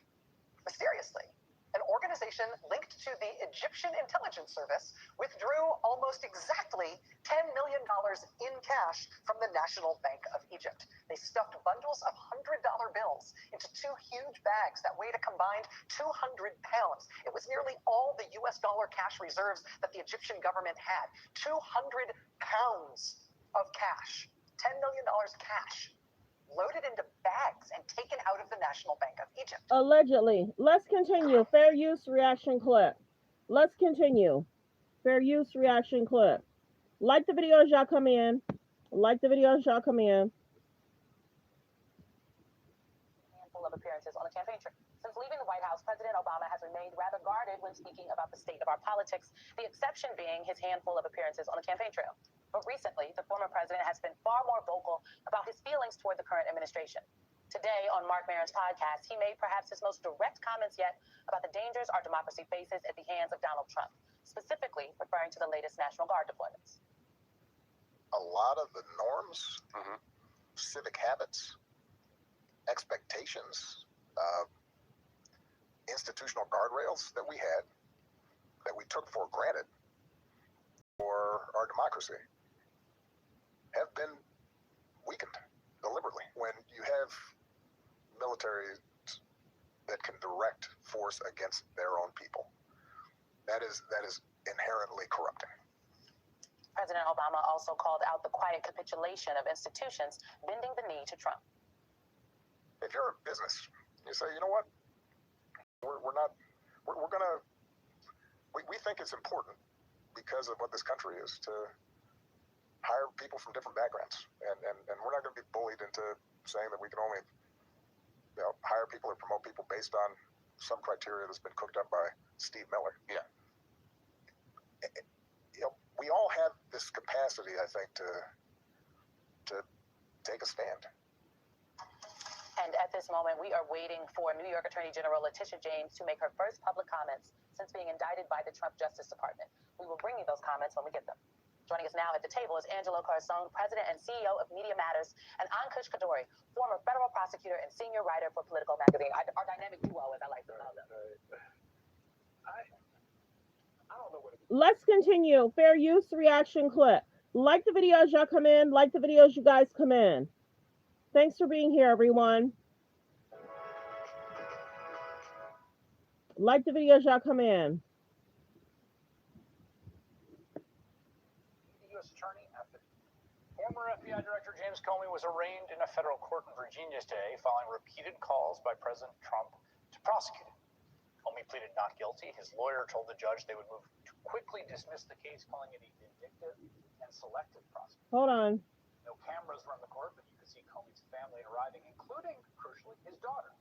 mysteriously, an organization linked to the Egyptian intelligence service withdrew almost exactly $10 million in cash from the National Bank of Egypt. They stuffed bundles of $100 bills into two huge bags that weighed a combined 200 pounds. It was nearly all the US dollar cash reserves that the Egyptian government had. 200 pounds of cash, $10 million cash, loaded into bags and taken out of the National Bank of Egypt. Allegedly. Let's continue. Fair use reaction clip. Let's continue. Fair use reaction clip. Like the video as y'all come in. Like the video as y'all come in. Handful of appearances on the campaign trail. Since leaving the White House, President Obama has remained rather guarded when speaking about the state of our politics, the exception being his handful of appearances on the campaign trail. But recently, the former president has been far more vocal about his feelings toward the current administration. Today, on Mark Maron's podcast, he made perhaps his most direct comments yet about the dangers our democracy faces at the hands of Donald Trump, specifically referring to the latest National Guard deployments. A lot of the norms, civic habits, expectations, institutional guardrails that we had, that we took for granted for our democracy, have been weakened deliberately. When you have military that can direct force against their own people, that is inherently corrupting. President Obama also called out the quiet capitulation of institutions bending the knee to Trump. If you're a business, you say, you know what, we think it's important because of what this country is to hire people from different backgrounds, and we're not going to be bullied into saying that we can only hire people or promote people based on some criteria that's been cooked up by Steve Miller. Yeah. We all have this capacity, I think, to take a stand. And at this moment, we are waiting for New York Attorney General Letitia James to make her first public comments since being indicted by the Trump Justice Department. We will bring you those comments when we get them. Joining us now at the table is Angelo Carson, President and CEO of Media Matters, and Ankush Kaduri, former federal prosecutor and senior writer for Politico magazine. Our dynamic duo, as I like to call them. I don't know what it is. Let's continue. Fair use reaction clip. Like the videos y'all come in. Like the videos you guys come in. Thanks for being here, everyone. Like the videos y'all come in. The U.S. Attorney after former FBI Director James Comey was arraigned in a federal court in Virginia today following repeated calls by President Trump to prosecute him. Comey pleaded not guilty. His lawyer told the judge they would move to quickly dismiss the case, calling it a vindictive and selective prosecution. Hold on. No cameras were in the court, but you could see Comey's family arriving, including, crucially, his daughter.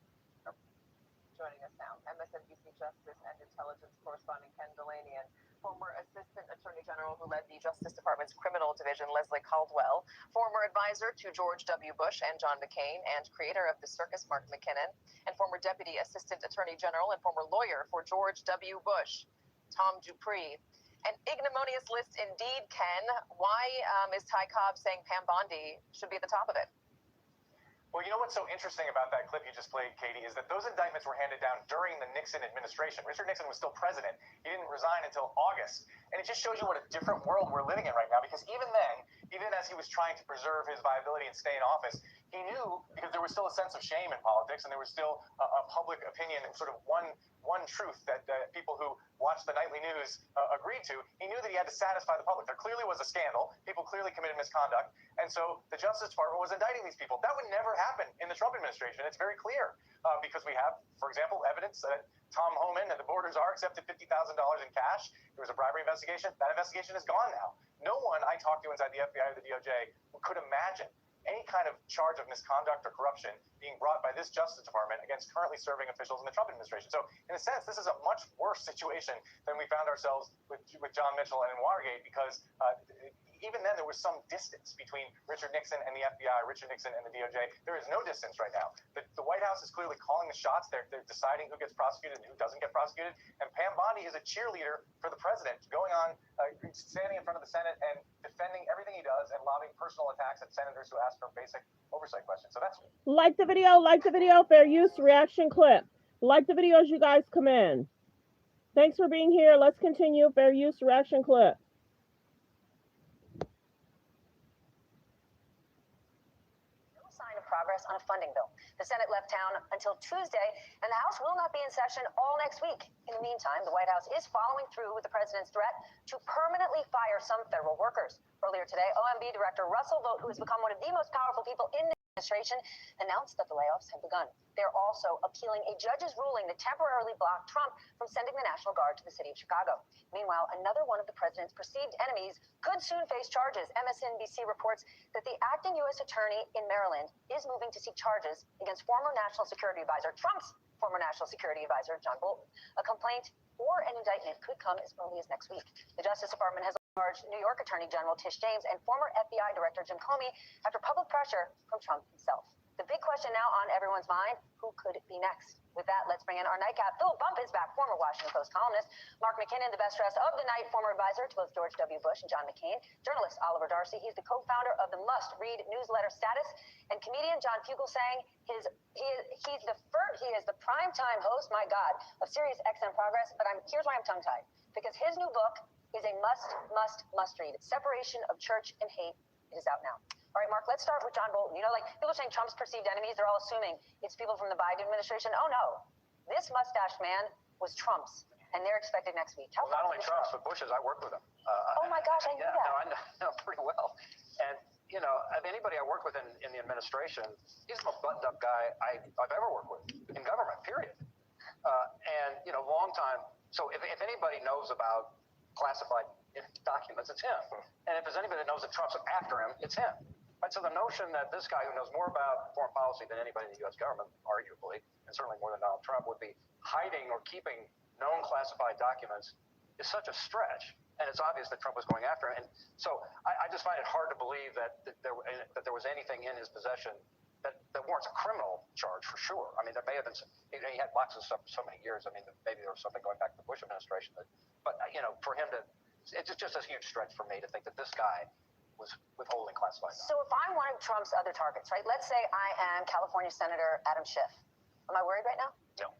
Joining us now, MSNBC Justice and Intelligence correspondent Ken Delaney and former Assistant Attorney General who led the Justice Department's Criminal Division, Leslie Caldwell, former advisor to George W. Bush and John McCain, and creator of the circus, Mark McKinnon, and former Deputy Assistant Attorney General and former lawyer for George W. Bush, Tom Dupree. An ignominious list indeed, Ken. Why is Ty Cobb saying Pam Bondi should be at the top of it? Well, you know what's so interesting about that clip you just played, Katie, is that those indictments were handed down during the Nixon administration. Richard Nixon was still president. He didn't resign until August. And it just shows you what a different world we're living in right now, because even then, even as he was trying to preserve his viability and stay in office, he knew, because there was still a sense of shame in politics, and there was still a public opinion and sort of one truth that people who watched the nightly news agreed to, he knew that he had to satisfy the public. There clearly was a scandal. People clearly committed misconduct. And so the Justice Department was indicting these people. That would never happen in the Trump administration. It's very clear because we have, for example, evidence that Tom Homan and the Borders are accepted $50,000 in cash. There was a bribery investigation. That investigation is gone now. No one I talked to inside the FBI or the DOJ could imagine any kind of charge of misconduct or corruption being brought by this Justice Department against currently serving officials in the Trump administration. So in a sense, this is a much worse situation than we found ourselves with John Mitchell and in Watergate, because even then there was some distance between Richard Nixon and the FBI, Richard Nixon and the DOJ. There is no distance right now. The White House is clearly calling the shots. They're deciding who gets prosecuted and who doesn't get prosecuted. And Pam Bondi is a cheerleader for the president, going on, standing in front of the Senate and defending everything he does and lobbing personal attacks at senators who ask for basic oversight questions. So that's... Like the video, fair use reaction clip. Like the videos you guys come in. Thanks for being here. Let's continue. Fair use reaction clip. No sign of progress on a funding bill. The Senate left town until Tuesday, and the House will not be in session all next week. In the meantime, the White House is following through with the president's threat to permanently fire some federal workers. Earlier today, OMB Director Russell Vought, who has become one of the most powerful people in the administration, announced that the layoffs have begun. They're also appealing a judge's ruling that temporarily blocked Trump from sending the National Guard to the city of Chicago. Meanwhile, another one of the president's perceived enemies could soon face charges. MSNBC reports that the acting U.S. attorney in Maryland is moving to seek charges against former National Security Advisor, Trump's former National Security Advisor, John Bolton. A complaint or an indictment could come as early as next week. The Justice Department has charged New York Attorney General Tish James and former FBI Director Jim Comey after public pressure from Trump himself. The big question now on everyone's mind, who could it be next? With that, let's bring in our nightcap. Philip Bump is back, former Washington Post columnist. Mark McKinnon, the best dressed of the night, former advisor to both George W. Bush and John McCain. Journalist Oliver Darcy, he's the co-founder of the must-read newsletter Status. And comedian John Fugelsang, he is the primetime host, my God, of Sirius XM Progress. But here's why I'm tongue-tied. Because his new book is a must read. Separation of Church and Hate. It is out now. All right, Mark, let's start with John Bolton. You know, like people are saying Trump's perceived enemies, they're all assuming it's people from the Biden administration. Oh, no. This mustache man was Trump's, and they're expected next week. Well, not only Trump's, but Bush's. I worked with him. Oh, my gosh, I knew that. No, I know pretty well. And, you know, anybody I worked with in the administration, he's the most buttoned-up guy I've ever worked with in government, period. And, you know, long time. So if anybody knows about classified documents, it's him. And if there's anybody that knows that Trump's after him, it's him. Right? So the notion that this guy who knows more about foreign policy than anybody in the U.S. government, arguably, and certainly more than Donald Trump, would be hiding or keeping known classified documents is such a stretch. And it's obvious that Trump was going after him. And so I just find it hard to believe that there was anything in his possession that warrants a criminal charge, for sure. I mean, there may have been he had lots of stuff for so many years. I mean, maybe there was something going back to the Bush administration. But you know, for him to it's just a huge stretch for me to think that this guy was withholding classified documents. So if I'm one of Trump's other targets, right? Let's say I am California Senator Adam Schiff. Am I worried right now? No.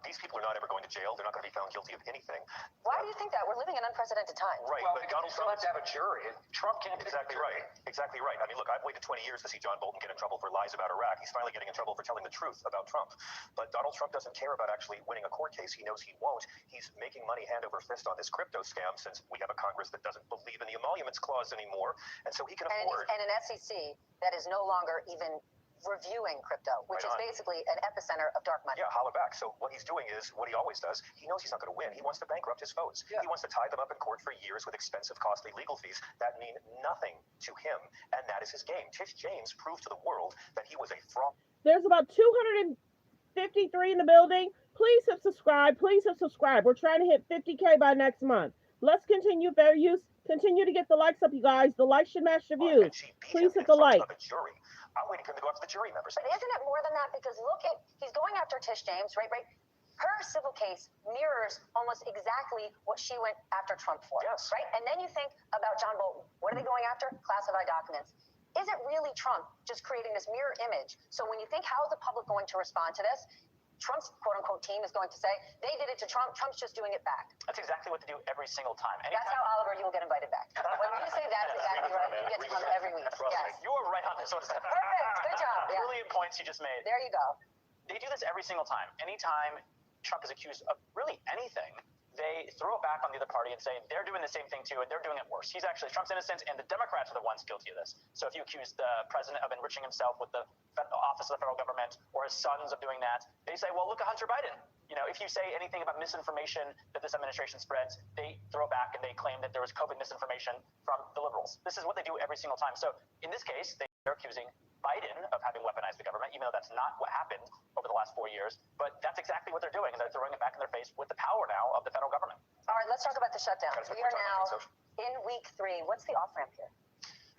These people are not ever going to jail. They're not going to be found guilty of anything. Why do you think that? We're living in unprecedented times. Right, well, but Donald Trump has to have a jury. Trump can't exactly right. Exactly right. I mean, look, I've waited 20 years to see John Bolton get in trouble for lies about Iraq. He's finally getting in trouble for telling the truth about Trump. But Donald Trump doesn't care about actually winning a court case. He knows he won't. He's making money hand over fist on this crypto scam since we have a Congress that doesn't believe in the emoluments clause anymore, and so he can afford. And an SEC that is no longer even reviewing crypto, which is basically an epicenter of dark money. Yeah, holler back. So what he's doing is what he always does. He knows he's not going to win. He wants to bankrupt his foes. Yeah. He wants to tie them up in court for years with expensive, costly legal fees that mean nothing to him, and that is his game. Tish James proved to the world that he was a fraud. There's about 253 in the building. Please hit subscribe. Please hit subscribe. We're trying to hit 50K by next month. Let's continue fair use. Continue to get the likes up, you guys. The likes should match the views. Please hit the like. I'm waiting for him to go after the jury members. But isn't it more than that? Because look at, he's going after Tish James, right? Her civil case mirrors almost exactly what she went after Trump for, right? And then you think about John Bolton. What are they going after? Classified documents. Is it really Trump just creating this mirror image? So when you think, how is the public going to respond to this? Trump's quote-unquote team is going to say, they did it to Trump, Trump's just doing it back. That's exactly what they do every single time. That's how, Oliver, you will get invited back. When you say that's exactly right, you get to come every week. Yes. You were right on this one. Perfect, good job. Yeah. Brilliant points you just made. There you go. They do this every single time. Anytime Trump is accused of really anything, they throw it back on the other party and say they're doing the same thing too, and they're doing it worse. Trump's innocent, and the Democrats are the ones guilty of this. So if you accuse the president of enriching himself with the office of the federal government or his sons of doing that, they say, well, look at Hunter Biden. If you say anything about misinformation that this administration spreads, they throw it back and they claim that there was COVID misinformation from the liberals. This is what they do every single time. So in this case, they're accusing Biden of having weaponized the government, even though that's not what happened over the last 4 years. But that's exactly what they're doing, and they're throwing it back in their face with the power now of the federal government. All right, let's talk about the shutdown. We are now in week 3. What's the off-ramp here?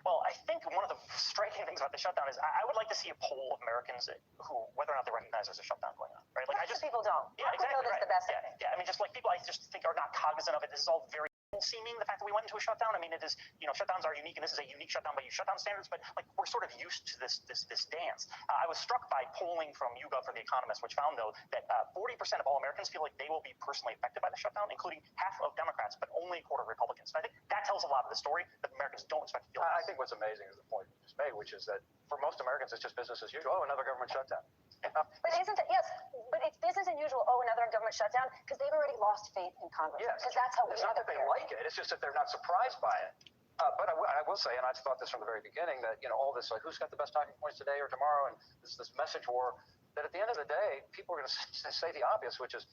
Well, I think one of the striking things about the shutdown is I would like to see a poll of Americans who, whether or not they recognize there's a shutdown going on, right? People don't. Yeah, exactly. That's the best thing. Yeah, I mean, just like people I just think are not cognizant of it. This is all very seeming, the fact that we went into a shutdown. I mean, it is, shutdowns are unique, and this is a unique shutdown by shutdown standards, but like we're sort of used to this dance. I was struck by polling from YouGov for The Economist, which found, though, that 40% of all Americans feel like they will be personally affected by the shutdown, including half of Democrats, but only a quarter of Republicans. And I think that tells a lot of the story that Americans don't expect to feel. I think what's amazing is the point you just made, which is that for most Americans, it's just business as usual. Oh, another government shutdown. But isn't it? Yes, but it's business as usual. Oh, another government shutdown, because they've already lost faith in Congress. Yes, because that's how we it's not that they like it. It's just that they're not surprised by it. But I will say, and I've thought this from the very beginning, that all this like who's got the best talking points today or tomorrow, and this message war. That at the end of the day, people are going to say the obvious, which is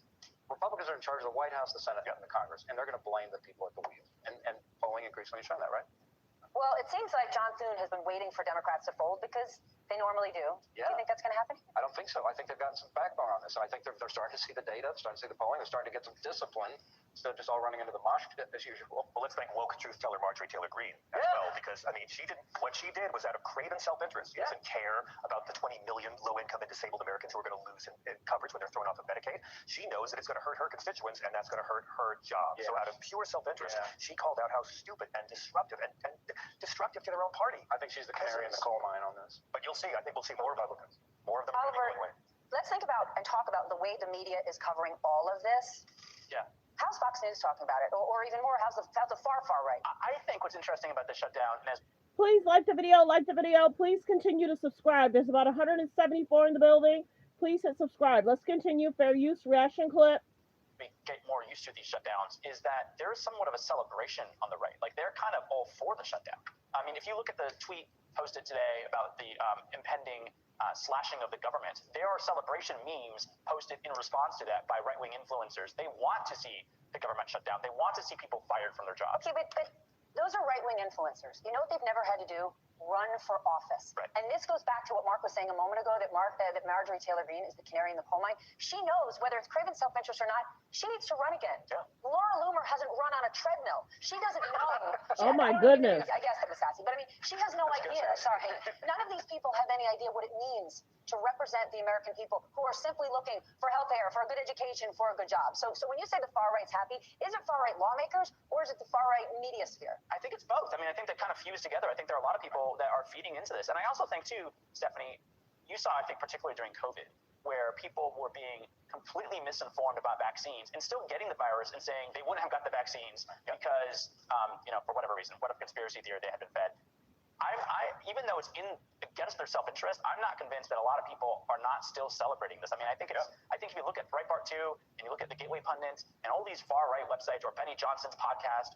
Republicans are in charge of the White House, the Senate, and the Congress, and they're going to blame the people at the wheel. And polling increasingly showing that, right? Well, it seems like John Thune has been waiting for Democrats to fold because they normally do. Yeah. Do you think that's going to happen? I don't think so. I think they've gotten some backbone on this. And I think they're starting to see the data, starting to see the polling, they're starting to get some discipline instead of just all running into the mosh pit as usual. Well, let's thank woke truth teller Marjorie Taylor Greene as well, because I mean, what she did was out of craven self-interest. She doesn't care about the 20 million low-income and disabled Americans who are going to lose in coverage when they're thrown off of Medicaid. She knows that it's going to hurt her constituents, and that's going to hurt her job. So out of pure self-interest, she called out how stupid and disruptive and destructive to their own party. I think she's the canary in the coal mine on this. But you'll see. I think we'll see more Republicans. More of them Oliver, going away. Let's think about and talk about the way the media is covering all of this. Yeah. How's Fox News talking about it? Or even more, how's the far right? I think what's interesting about the shutdown, and as please like the video. Please continue to subscribe. There's about 174 in the building. Please hit subscribe. Let's continue. Fair use reaction clip. We get more used to these shutdowns is that there is somewhat of a celebration on the right. Like they're kind of all for the shutdown. I mean, if you look at the tweet posted today about the impending slashing of the government, there are celebration memes posted in response to that by right-wing influencers. They want to see the government shut down. They want to see people fired from their jobs. Okay, but those are right-wing influencers. You know what they've never had to do? Run for office. Right. And this goes back to what Mark was saying a moment ago, that Marjorie Taylor Greene is the canary in the coal mine. She knows whether it's craven self-interest or not, she needs to run again. Yeah. Look Laura Loomer hasn't run on a treadmill. She doesn't know. Oh my goodness. I guess that was sassy, but I mean, she has no idea. Sorry. None of these people have any idea what it means to represent the American people who are simply looking for health care, for a good education, for a good job. So when you say the far right's happy, is it far right lawmakers or is it the far right media sphere? I think it's both. I mean, I think they kind of fuse together. I think there are a lot of people that are feeding into this. And I also think too, Stephanie, you saw, I think, particularly during COVID, where people were being completely misinformed about vaccines and still getting the virus and saying they wouldn't have got the vaccines because, for whatever reason, what a conspiracy theory they had been fed. Even though it's against their self-interest, I'm not convinced that a lot of people are not still celebrating this. I mean, I think if you look at Breitbart 2 and you look at the Gateway Pundits and all these far-right websites or Benny Johnson's podcast,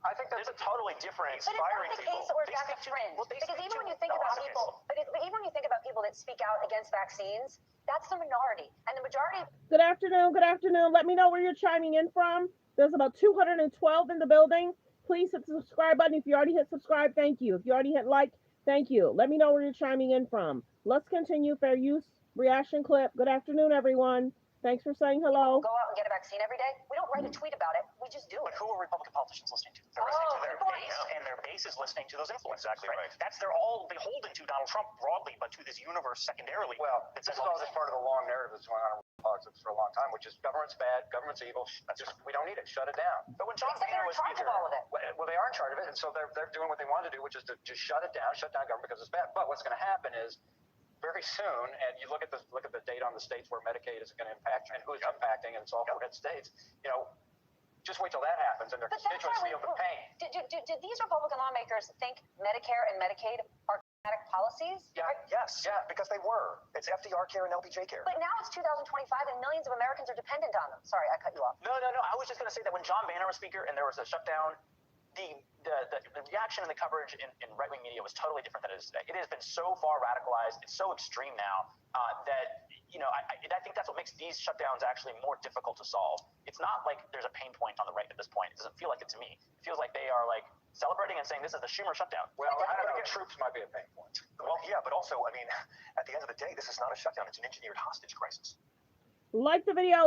I think there's a totally different inspiring people. But it's not the case, or is that the fringe? Because even when you think about people, but even when you think about people that speak out against vaccines, that's the minority, and the majority. Good afternoon. Good afternoon. Let me know where you're chiming in from. There's about 212 in the building. Please hit the subscribe button. If you already hit subscribe, thank you. If you already hit like, thank you. Let me know where you're chiming in from. Let's continue. Fair use reaction clip. Good afternoon, everyone. Thanks for saying hello. Go out and get a vaccine every day. We don't write a tweet about it. We just do it. But who are Republican politicians listening to? They're listening to their base, and their base is listening to those influencers. Exactly right. They're all beholden to Donald Trump broadly, but to this universe secondarily. Well, this is all just part of the long narrative that's going on in politics for a long time, which is government's bad, government's evil. We don't need it. Shut it down. But when John Boehner was speaker, well, they are in charge of it, and so they're doing what they want to do, which is to just shut it down, shut down government because it's bad. But what's going to happen is, very soon, and you look at the data on the states where Medicaid is going to impact and who it's impacting, and it's all red states. Just wait till that happens, and their constituents feel the pain. Did these Republican lawmakers think Medicare and Medicaid are democratic policies? Yeah. Yes. Yeah. Because they were. It's FDR care and LBJ care. But now it's 2025, and millions of Americans are dependent on them. Sorry, I cut you off. No. I was just going to say that when John Boehner was speaker and there was a shutdown, the reaction and the coverage in right-wing media was totally different than it is today. It has been so far radicalized, it's so extreme now that I think that's what makes these shutdowns actually more difficult to solve. It's not like there's a pain point on the right at this point. It doesn't feel like it to me. It feels like they are like celebrating and saying this is the Schumer shutdown. Well, I don't know. Troops might be a pain point. Well, yeah, but also, I mean, at the end of the day, this is not a shutdown. It's an engineered hostage crisis. Like the video,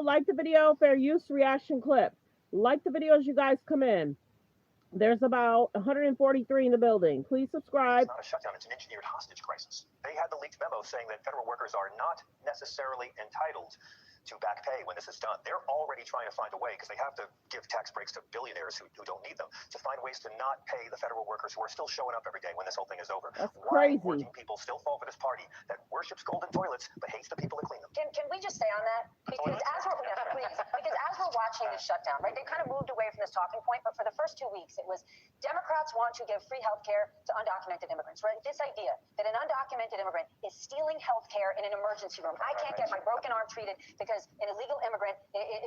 fair use reaction clip. Like the video as you guys come in. There's about 143 in the building. Please subscribe. It's not a shutdown. It's an engineered hostage crisis. They had the leaked memo saying that federal workers are not necessarily entitled to back pay when this is done. They're already trying to find a way, because they have to give tax breaks to billionaires who don't need them, to find ways to not pay the federal workers who are still showing up every day when this whole thing is over. That's Why crazy. Working people still fall for this party that worships golden toilets but hates the people that clean them. Can we just stay on that? Because as we're watching this shutdown, right, they kind of moved away from this talking point, but for the first 2 weeks, it was Democrats want to give free health care to undocumented immigrants, right? This idea that an undocumented immigrant is stealing health care in an emergency room. I can't get my broken arm treated because an illegal immigrant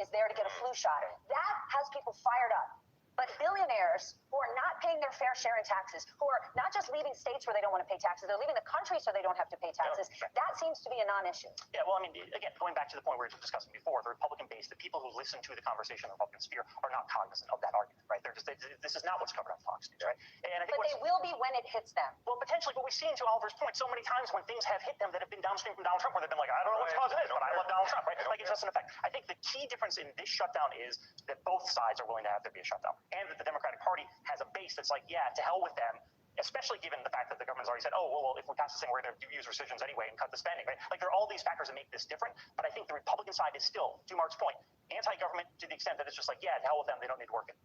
is there to get a flu shot. That has people fired up. But billionaires who are not paying their fair share in taxes, who are not just leaving states where they don't want to pay taxes, they're leaving the country so they don't have to pay taxes, that seems to be a non-issue. Yeah, well, I mean, again, going back to the point we were discussing before, the Republican base, the people who listen to the conversation in the Republican sphere are not cognizant of that argument, right? This is not what's covered on Fox News, right? And I think they will be when it hits them. Well, potentially, but we've seen, to Oliver's point, so many times when things have hit them that have been downstream from Donald Trump, where they've been like, I don't know what's causing this, but I love Donald Trump, right? Like, it's just an effect. I think the key difference in this shutdown is that both sides are willing to have there be a shutdown, and that the Democratic Party has a base that's like, yeah, to hell with them, especially given the fact that the government's already said, oh, well, if we pass this thing, we're going to use rescissions anyway and cut the spending, right? Like, there are all these factors that make this different, but I think the Republican side is still, to Mark's point, anti-government to the extent that it's just like, yeah, to hell with them, they don't need to work it.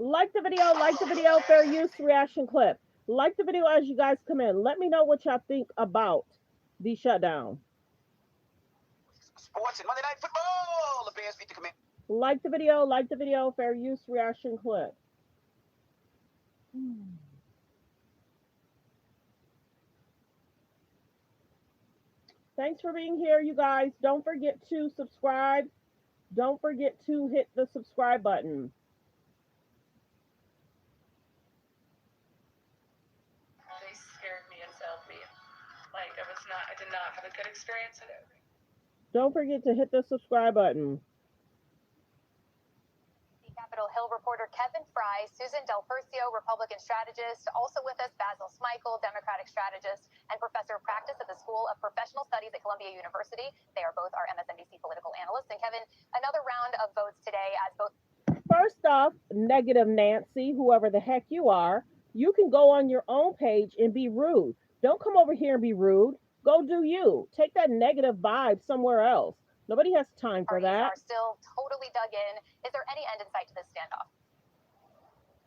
Like the video, fair use reaction clip. Like the video as you guys come in. Let me know what y'all think about the shutdown. Sports and Monday Night Football, the Bears beat the Commanders. Like the video, fair use reaction clip. Thanks for being here, you guys. Don't forget to subscribe. Don't forget to hit the subscribe button. They scared me and failed me. Like, I did not have a good experience at it. Don't forget to hit the subscribe button. Capitol Hill reporter Kevin Fry, Susan Del Percio, Republican strategist, also with us Basil Smikle, Democratic strategist, and professor of practice at the School of Professional Studies at Columbia University. They are both our MSNBC political analysts. And Kevin, another round of votes today as both. first off, negative Nancy, whoever the heck you are, you can go on your own page and be rude. Don't come over here and be rude. Go do you. Take that negative vibe somewhere else. Nobody has time for Parties that. are still totally dug in. Is there any end in sight to this standoff?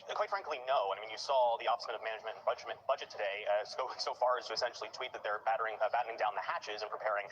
Quite frankly, no. I mean, you saw the Office of Management and Budget today so far as to essentially tweet that they're battening down the hatches and preparing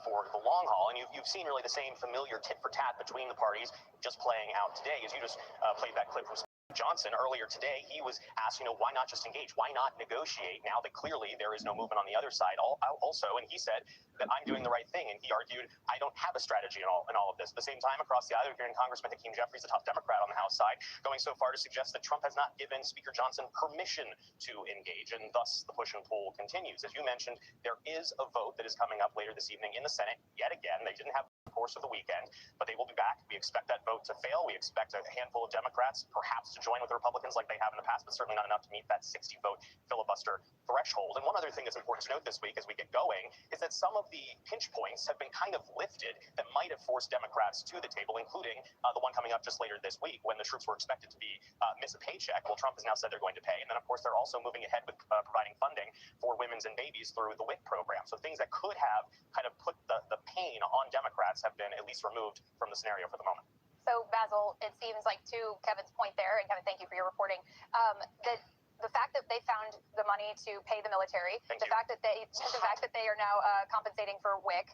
for the long haul. And you've seen really the same familiar tit for tat between the parties just playing out today, as you just played that clip from Johnson earlier today. He was asked, why not just engage? Why not negotiate now that clearly there is no movement on the other side also? And he said that I'm doing the right thing. And he argued, I don't have a strategy in all of this. At the same time, across the aisle, you're hearing Congressman Hakeem Jeffries, a tough Democrat on the House side, going so far to suggest that Trump has not given Speaker Johnson permission to engage. And thus the push and pull continues. As you mentioned, there is a vote that is coming up later this evening in the Senate. Yet again, they didn't have the course of the weekend, but they will be back. We expect that vote to fail. We expect a handful of Democrats perhaps to join with the Republicans like they have in the past, but certainly not enough to meet that 60-vote filibuster threshold. And one other thing that's important to note this week as we get going is that some of the pinch points have been kind of lifted that might have forced Democrats to the table, including the one coming up just later this week when the troops were expected to be miss a paycheck. Well, Trump has now said they're going to pay. And then, of course, they're also moving ahead with providing funding for women's and babies through the WIC program. So things that could have kind of put the pain on Democrats have been at least removed from the scenario for the moment. So, Basil, it seems like, to Kevin's point there, and Kevin, thank you for your reporting, that the fact that they found the money to pay the military, the fact that they are now compensating for WIC,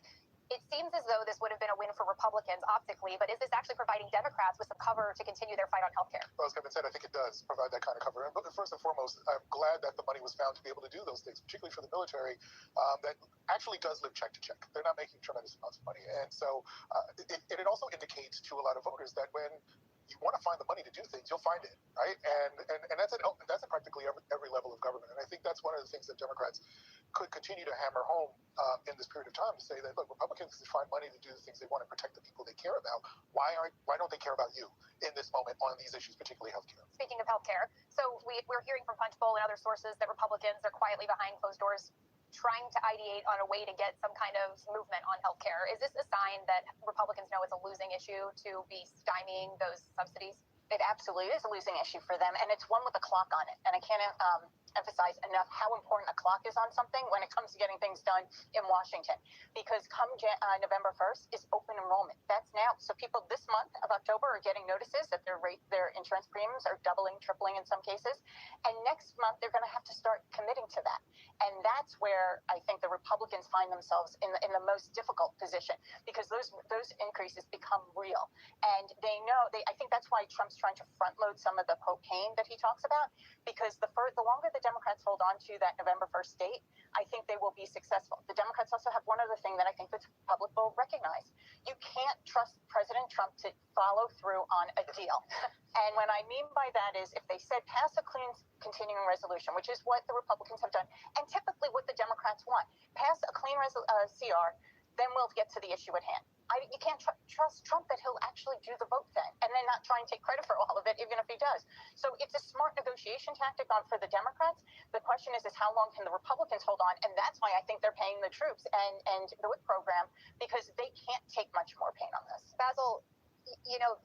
it seems as though this would have been a win for Republicans optically, but is this actually providing Democrats with some cover to continue their fight on healthcare? Well, as Kevin said, I think it does provide that kind of cover. But first and foremost, I'm glad that the money was found to be able to do those things, particularly for the military, that actually does live check to check. They're not making tremendous amounts of money. And so it also indicates to a lot of voters that when you want to find the money to do things, you'll find it, right? And that's at practically every level of government. And I think that's one of the things that Democrats could continue to hammer home in this period of time, to say that, look, Republicans can find money to do the things they want to protect the people they care about. Why don't they care about you in this moment on these issues, particularly healthcare? Speaking of healthcare, so we're hearing from Punchbowl and other sources that Republicans are quietly behind closed doors trying to ideate on a way to get some kind of movement on healthcare. Is this a sign that Republicans know it's a losing issue to be stymieing those subsidies? It absolutely is a losing issue for them, and it's one with a clock on it. And I can't emphasize enough how important a clock is on something when it comes to getting things done in Washington. Because come November 1st is open enrollment. That's now. So people this month of October are getting notices that their insurance premiums are doubling, tripling in some cases. And next month, they're going to have to start committing to that. And that's where I think the Republicans find themselves in the most difficult position, because those increases become real. And they know, I think that's why Trump's trying to front load some of the cocaine that he talks about, because the longer the Democrats hold on to that November 1st date, I think they will be successful. The Democrats also have one other thing that I think the public will recognize. You can't trust President Trump to follow through on a deal. And what I mean by that is if they said pass a clean continuing resolution, which is what the Republicans have done, and typically what the Democrats want, pass a clean CR, then we'll get to the issue at hand. You can't trust Trump that he'll actually do the vote thing and then not try and take credit for all of it, even if he does. So it's a smart negotiation tactic for the Democrats. The question is how long can the Republicans hold on? And that's why I think they're paying the troops and the WIC program, because they can't take much more pain on this. Basil,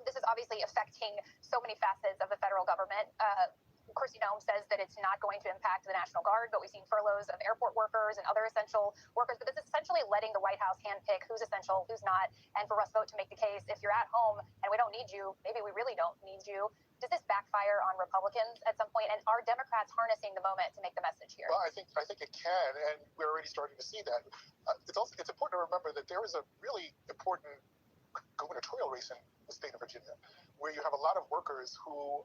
this is obviously affecting so many facets of the federal government. Kristi Noem says that it's not going to impact the National Guard, but we've seen furloughs of airport workers and other essential workers. But this is essentially letting the White House handpick who's essential, who's not, and for Russ Vought to make the case, if you're at home and we don't need you, maybe we really don't need you. Does this backfire on Republicans at some point? And are Democrats harnessing the moment to make the message here? Well, I think it can, and we're already starting to see that. It's important to remember that there is a really important gubernatorial race in the state of Virginia, where you have a lot of workers who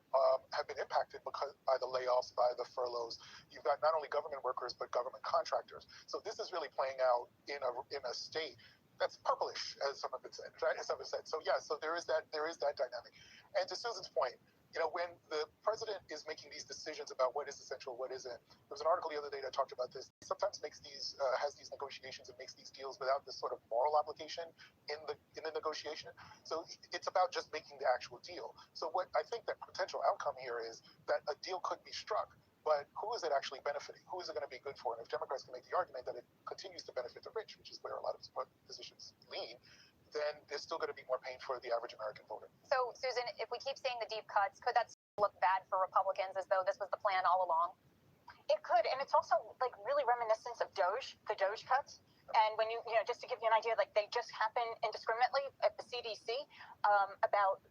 have been impacted by the layoffs, by the furloughs. You've got not only government workers, but government contractors. So this is really playing out in a state that's purplish, as some have said. So yeah, so there is that dynamic. And to Susan's point, when the president is making these decisions about what is essential, what isn't, there was an article the other day that talked about this. He sometimes has these negotiations and makes these deals without this sort of moral obligation in the negotiation. So it's about just making the actual deal. So what I think that potential outcome here is that a deal could be struck, but who is it actually benefiting? Who is it going to be good for? And if Democrats can make the argument that it continues to benefit the rich, which is where a lot of his positions lean, then there's still going to be more pain for the average American voter. So, Susan, if we keep seeing the deep cuts, could that look bad for Republicans as though this was the plan all along? It could, and it's also like really reminiscent of the Doge cuts. And when you know, just to give you an idea, like they just happen indiscriminately at the CDC. About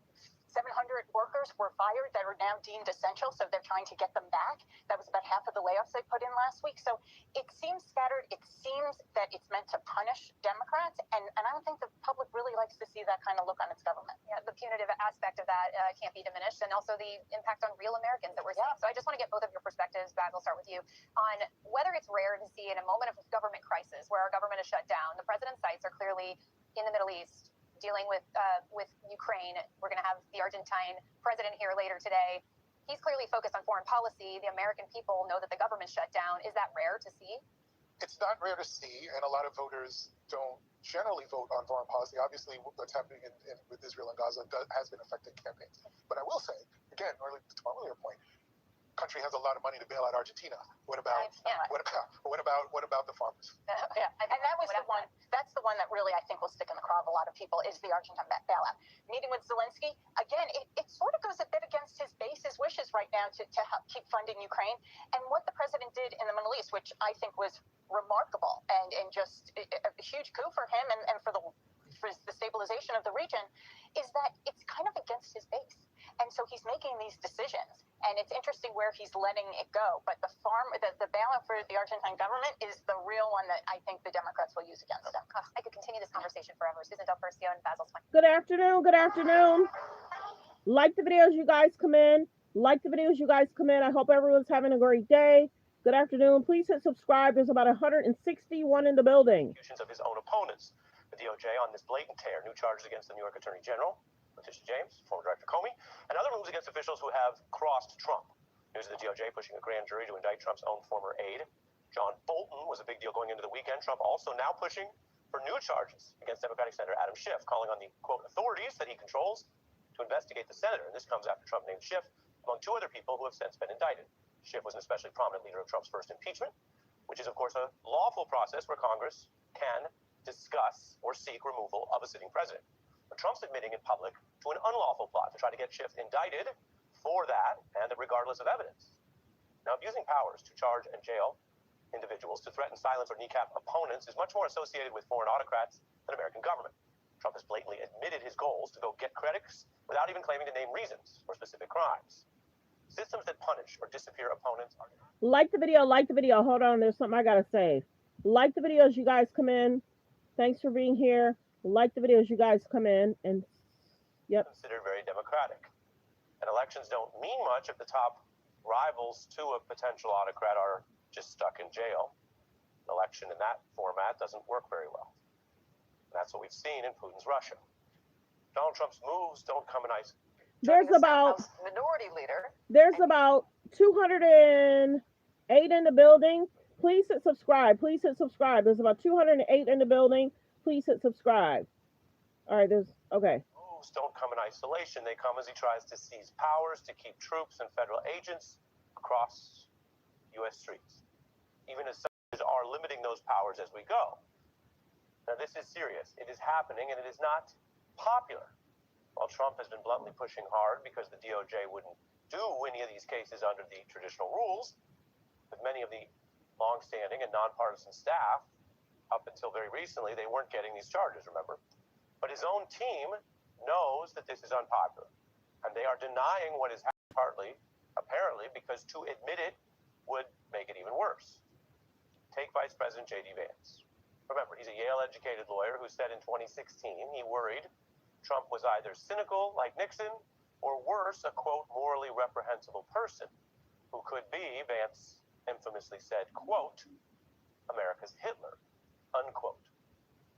700 workers were fired that are now deemed essential, so they're trying to get them back. That was about half of the layoffs they put in last week. So it seems scattered. It seems that it's meant to punish Democrats, and I don't think the public really likes to see that kind of look on its government. Yeah, the punitive aspect of that can't be diminished, and also the impact on real Americans that we're seeing. So I just want to get both of your perspectives, Baz, I'll start with you, on whether it's rare to see in a moment of government crisis where our government is shut down. The president's sights are clearly in the Middle East, dealing with Ukraine. We're going to have the Argentine president here later today. He's clearly focused on foreign policy. The American people know that the government's shut down. Is that rare to see? It's not rare to see, and a lot of voters don't generally vote on foreign policy. Obviously, what's happening with Israel and Gaza has been affecting campaigns. But I will say, again, to my earlier point, country has a lot of money to bail out Argentina. What about the farmers? Yeah, and that was the one. That's the one that really I think will stick in the craw of a lot of people is the Argentine bailout. Meeting with Zelensky again, it sort of goes a bit against his base's wishes right now to help keep funding Ukraine. And what the president did in the Middle East, which I think was remarkable and just a huge coup for him and for the stabilization of the region, is that it's kind of against his base. And so he's making these decisions, and it's interesting where he's letting it go. But the bailout for the Argentine government is the real one that I think the Democrats will use against them. I could continue this conversation forever. Susan Del Percio and Basil Smith. Good afternoon. Good afternoon. Like the videos, you guys come in. Like the videos, you guys come in. I hope everyone's having a great day. Good afternoon. Please hit subscribe. There's about 161 in the building. Of his own opponents. The DOJ on this blatant tear, new charges against the New York Attorney General, Letitia James, former Director Comey, and other moves against officials who have crossed Trump. News of the DOJ pushing a grand jury to indict Trump's own former aide. John Bolton was a big deal going into the weekend. Trump also now pushing for new charges against Democratic Senator Adam Schiff, calling on the, quote, authorities that he controls to investigate the senator. And this comes after Trump named Schiff among two other people who have since been indicted. Schiff was an especially prominent leader of Trump's first impeachment, which is, of course, a lawful process where Congress can discuss or seek removal of a sitting president. But Trump's admitting in public to an unlawful plot to try to get Schiff indicted for that, and regardless of evidence. Now, abusing powers to charge and jail individuals, to threaten, silence, or kneecap opponents is much more associated with foreign autocrats than American government. Trump has blatantly admitted his goals to go get critics without even claiming to name reasons for specific crimes. Systems that punish or disappear opponents are... Like the video, like the video. Hold on, there's something I gotta say. Like the videos, you guys come in. Thanks for being here. Like the videos, you guys come in, and considered very democratic. And elections don't mean much if the top rivals to a potential autocrat are just stuck in jail. An election in that format doesn't work very well. And that's what we've seen in Putin's Russia. Donald Trump's moves don't come in isolation. There's about minority leader. There's about 208 in the building. Please hit subscribe. Please hit subscribe. There's about 208 in the building. Please hit subscribe. All right, okay. Moves don't come in isolation. They come as he tries to seize powers to keep troops and federal agents across U.S. streets. Even as some are limiting those powers as we go. Now, this is serious. It is happening, and it is not popular. While Trump has been bluntly pushing hard because the DOJ wouldn't do any of these cases under the traditional rules, with many of the long-standing and nonpartisan staff, up until very recently, they weren't getting these charges, remember? But his own team knows that this is unpopular, and they are denying what is happening partly, apparently, because to admit it would make it even worse. Take Vice President J.D. Vance. Remember, he's a Yale-educated lawyer who said in 2016 he worried Trump was either cynical, like Nixon, or worse, a, quote, morally reprehensible person who could be, Vance infamously said, quote, America's Hitler, unquote.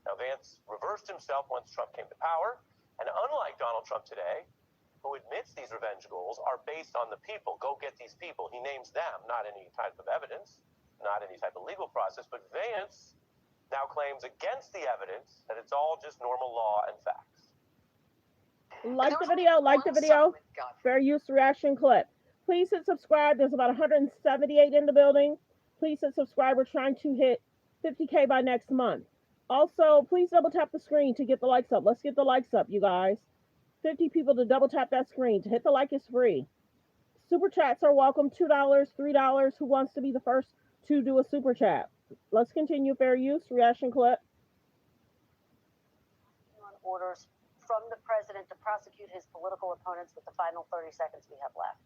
Now, Vance reversed himself once Trump came to power, and unlike Donald Trump today, who admits these revenge goals are based on the people, go get these people, he names them, not any type of evidence, not any type of legal process, but Vance now claims against the evidence that it's all just normal law and facts. Like the video, like the video. Fair use reaction clip. Please hit subscribe. There's about 178 in the building. Please hit subscribe. We're trying to hit 50K by next month. Also, please double tap the screen to get the likes up. Let's get the likes up, you guys. 50 people to double tap that screen. To hit the like is free. Super chats are welcome. $2, $3. Who wants to be the first to do a super chat? Let's continue. Fair use. Reaction clip. Orders from the president to prosecute his political opponents with the final 30 seconds we have left.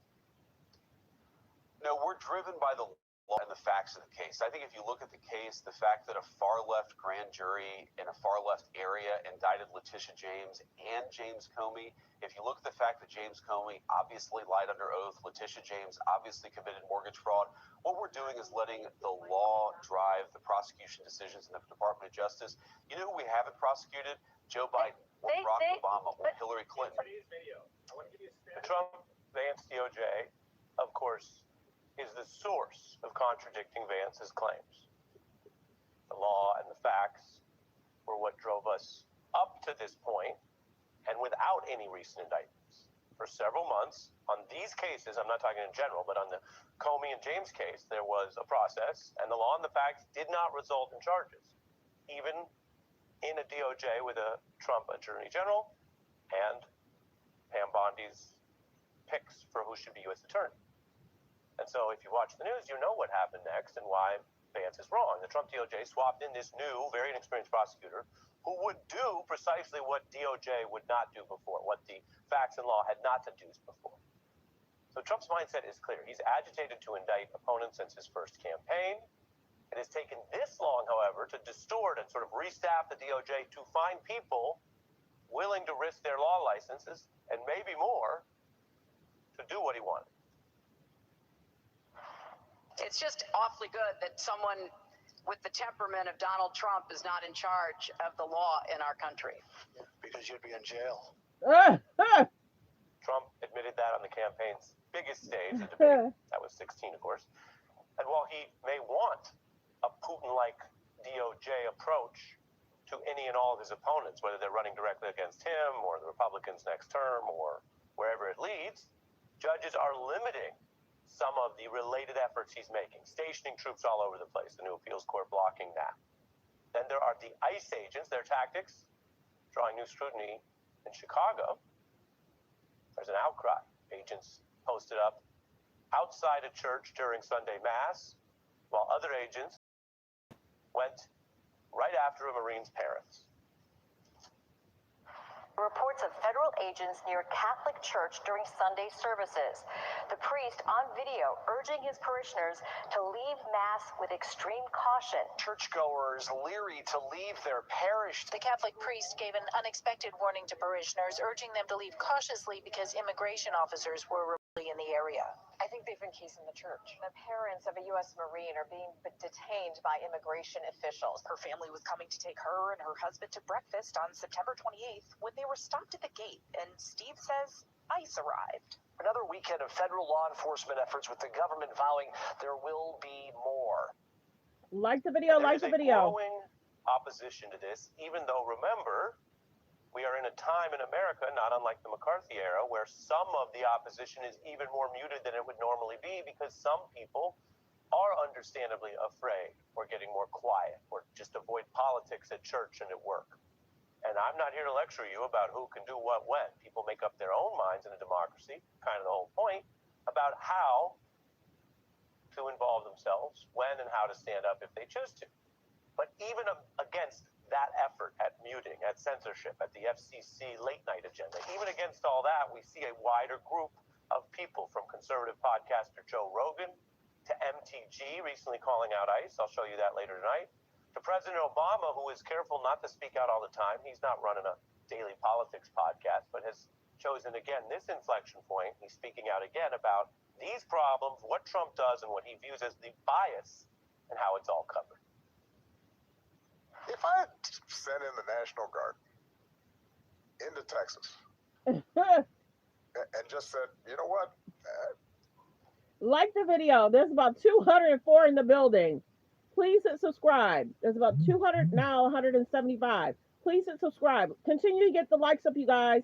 No, we're driven by the law and the facts of the case. I think if you look at the case, the fact that a far-left grand jury in a far-left area indicted Letitia James and James Comey, if you look at the fact that James Comey obviously lied under oath, Letitia James obviously committed mortgage fraud, what we're doing is letting the law drive the prosecution decisions in the Department of Justice. You know who we haven't prosecuted? Joe Biden, or Barack Obama, or Hillary Clinton. The Trump-Vance DOJ, of course, is the source of contradicting Vance's claims. The law and the facts were what drove us up to this point, and without any recent indictments. For several months, on these cases, I'm not talking in general, but on the Comey and James case, there was a process, and the law and the facts did not result in charges, even in a DOJ with a Trump attorney general and Pam Bondi's picks for who should be U.S. attorney. And so if you watch the news, you know what happened next and why Vance is wrong. The Trump DOJ swapped in this new, very inexperienced prosecutor who would do precisely what DOJ would not do before, what the facts and law had not deduced before. So Trump's mindset is clear. He's agitated to indict opponents since his first campaign. It has taken this long, however, to distort and sort of restaff the DOJ to find people willing to risk their law licenses and maybe more to do what he wanted. It's just awfully good that someone with the temperament of Donald Trump is not in charge of the law in our country. Because you'd be in jail. Trump admitted that on the campaign's biggest stage, the debate. That was 16, of course. And while he may want a Putin-like DOJ approach to any and all of his opponents, whether they're running directly against him or the Republicans next term or wherever it leads, judges are limiting some of the related efforts he's making, stationing troops all over the place, the new appeals court blocking that. Then there are the ICE agents, their tactics, drawing new scrutiny in Chicago. There's an outcry. Agents posted up outside a church during Sunday Mass, while other agents went right after a Marine's parents. Reports of federal agents near Catholic Church during Sunday services. The priest on video urging his parishioners to leave Mass with extreme caution. Churchgoers leery to leave their parish. The Catholic priest gave an unexpected warning to parishioners, urging them to leave cautiously because immigration officers were in the area. I think they've been casing the church. The parents of a U.S. Marine are being detained by immigration officials. Her family was coming to take her and her husband to breakfast on September 28th when they were stopped at the gate, and Steve says ICE arrived. Another weekend of federal law enforcement efforts with the government vowing there will be more. Like the video, like the video. Growing opposition to this, even though, remember, we are in a time in America, not unlike the McCarthy era, where some of the opposition is even more muted than it would normally be because some people are understandably afraid or getting more quiet or just avoid politics at church and at work. And I'm not here to lecture you about who can do what when. People make up their own minds in a democracy, kind of the whole point, about how to involve themselves, when and how to stand up if they choose to. But even against that effort at muting, at censorship, at the FCC late night agenda, even against all that, we see a wider group of people, from conservative podcaster Joe Rogan to MTG recently calling out ICE, I'll show you that later tonight, to President Obama, who is careful not to speak out all the time. He's not running a daily politics podcast, but has chosen again this inflection point. He's speaking out again about these problems, what Trump does, and what he views as the bias, and how it's all covered. If I had sent in the National Guard into Texas and just said, you know what? Like the video. There's about 204 in the building. Please hit subscribe. There's about 200 now, 175. Please hit subscribe. Continue to get the likes up, you guys.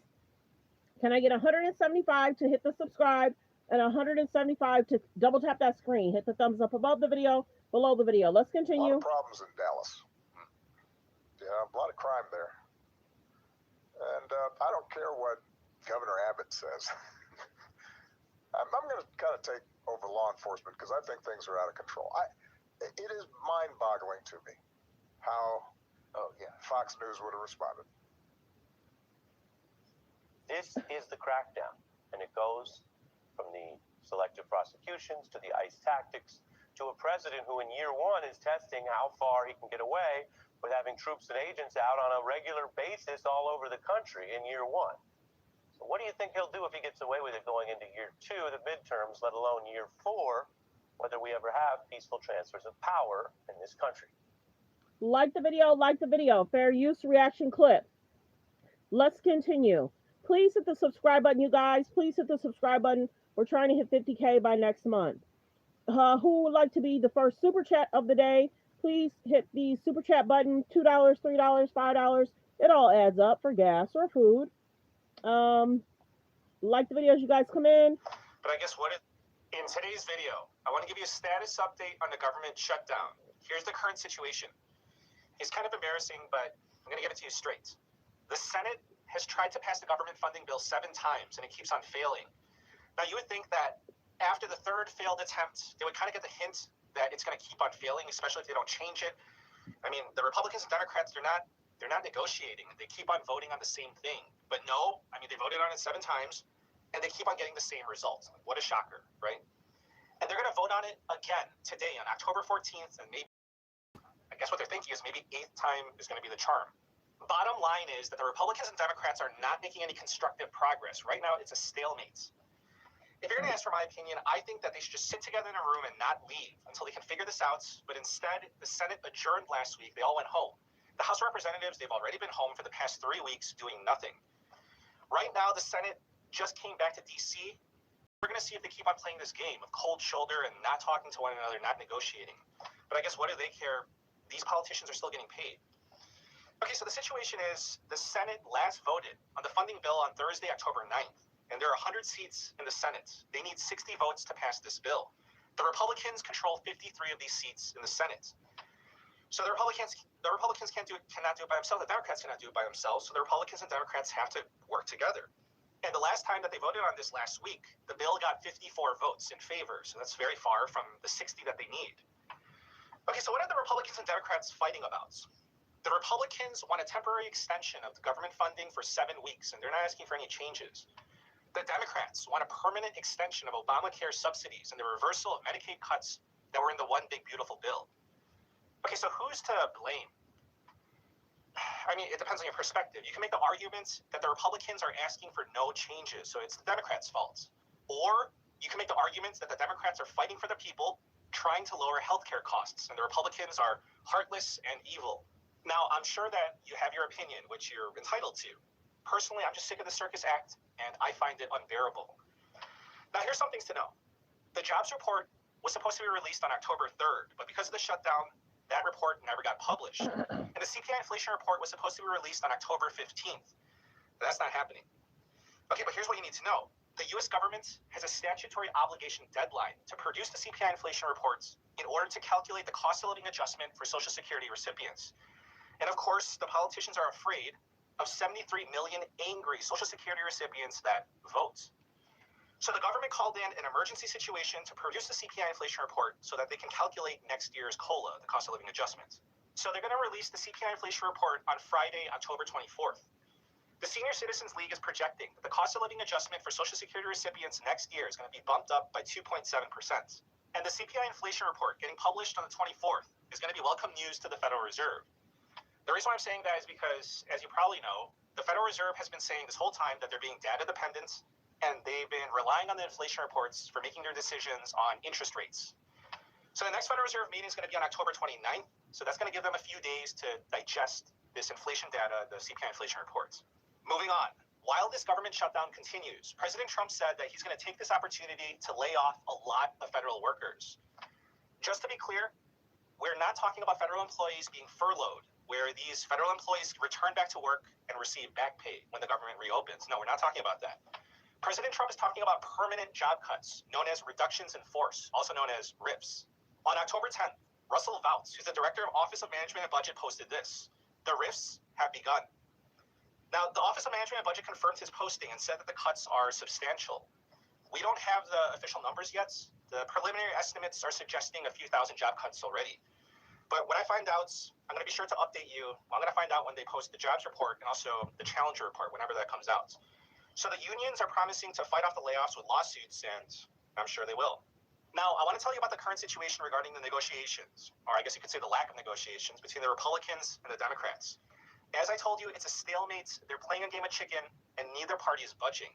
Can I get 175 to hit the subscribe and 175 to double tap that screen? Hit the thumbs up above the video, below the video. Let's continue. A lot of problems in Dallas. Yeah, a lot of crime there. And I don't care what Governor Abbott says. I'm going to kind of take over law enforcement because I think things are out of control. It is mind-boggling to me how Fox News would have responded. This is the crackdown, and it goes from the selective prosecutions to the ICE tactics to a president who in year one is testing how far he can get away with having troops and agents out on a regular basis all over the country in year one. So what do you think he'll do if he gets away with it going into year two, the midterms, let alone year four, whether we ever have peaceful transfers of power in this country? Like the video, fair use reaction clip. Let's continue. Please hit the subscribe button, you guys. Please hit the subscribe button. We're trying to hit 50K by next month. Who would like to be the first super chat of the day? Please hit the super chat button. $2, $3, $5. It all adds up for gas or food. Like the video as you guys come in. But I guess in today's video, I want to give you a status update on the government shutdown. Here's the current situation. It's kind of embarrassing, but I'm going to give it to you straight. The Senate has tried to pass the government funding bill 7 times, and it keeps on failing. Now, you would think that after the third failed attempt, they would kind of get the hint that it's going to keep on failing, especially if they don't change it. I mean, the Republicans and Democrats, they're not negotiating. They keep on voting on the same thing. But no, I mean, they voted on it 7 times, and they keep on getting the same result. What a shocker, right? And they're going to vote on it again today on October 14th, and maybe, I guess what they're thinking is maybe 8th time is going to be the charm. Bottom line is that the Republicans and Democrats are not making any constructive progress. Right now, it's a stalemate. If you're going to ask for my opinion, I think that they should just sit together in a room and not leave until they can figure this out. But instead, the Senate adjourned last week. They all went home. The House of Representatives, they've already been home for the past 3 weeks doing nothing. Right now, the Senate just came back to D.C. We're going to see if they keep on playing this game of cold shoulder and not talking to one another, not negotiating. But I guess what do they care? These politicians are still getting paid. Okay, so the situation is the Senate last voted on the funding bill on Thursday, October 9th. And there are 100 seats in the Senate. They need 60 votes to pass this bill. The Republicans control 53 of these seats in the Senate. So the Republicans cannot do it by themselves. The Democrats cannot do it by themselves. So the Republicans and Democrats have to work together. And the last time that they voted on this last week, the bill got 54 votes in favor. So that's very far from the 60 that they need. Okay, so what are the Republicans and Democrats fighting about? The Republicans want a temporary extension of the government funding for 7 weeks, and they're not asking for any changes. The Democrats want a permanent extension of Obamacare subsidies and the reversal of Medicaid cuts that were in the One Big Beautiful Bill. Okay, so who's to blame? I mean, it depends on your perspective. You can make the argument that the Republicans are asking for no changes, so it's the Democrats' fault. Or you can make the argument that the Democrats are fighting for the people, trying to lower healthcare costs, and the Republicans are heartless and evil. Now, I'm sure that you have your opinion, which you're entitled to. Personally, I'm just sick of the circus act, and I find it unbearable. Now, here's some things to know. The jobs report was supposed to be released on October 3rd, but because of the shutdown, that report never got published. And the CPI inflation report was supposed to be released on October 15th. But that's not happening. Okay, but here's what you need to know. The U.S. government has a statutory obligation deadline to produce the CPI inflation reports in order to calculate the cost of living adjustment for Social Security recipients. And of course, the politicians are afraid of 73 million angry Social Security recipients that vote. So the government called in an emergency situation to produce the CPI inflation report so that they can calculate next year's COLA, the cost of living adjustment. So they're going to release the CPI inflation report on Friday, October 24th. The Senior Citizens League is projecting that the cost of living adjustment for Social Security recipients next year is going to be bumped up by 2.7%. And the CPI inflation report getting published on the 24th is going to be welcome news to the Federal Reserve. The reason why I'm saying that is because, as you probably know, the Federal Reserve has been saying this whole time that they're being data dependent, and they've been relying on the inflation reports for making their decisions on interest rates. So the next Federal Reserve meeting is going to be on October 29th, so that's going to give them a few days to digest this inflation data, the CPI inflation reports. Moving on, while this government shutdown continues, President Trump said that he's going to take this opportunity to lay off a lot of federal workers. Just to be clear, we're not talking about federal employees being furloughed, where these federal employees return back to work and receive back pay when the government reopens. No, we're not talking about that. President Trump is talking about permanent job cuts, known as reductions in force, also known as RIFs. On October 10th, Russell Vought, who's the director of Office of Management and Budget, posted this. The rifts have begun. Now, the Office of Management and Budget confirmed his posting and said that the cuts are substantial. We don't have the official numbers yet. The preliminary estimates are suggesting a few thousand job cuts already. But when I find out, I'm going to be sure to update you. I'm going to find out when they post the jobs report and also the Challenger report whenever that comes out. So the unions are promising to fight off the layoffs with lawsuits, and I'm sure they will. Now, I want to tell you about the current situation regarding the negotiations, or I guess you could say the lack of negotiations, between the Republicans and the Democrats. As I told you, it's a stalemate. They're playing a game of chicken, and neither party is budging.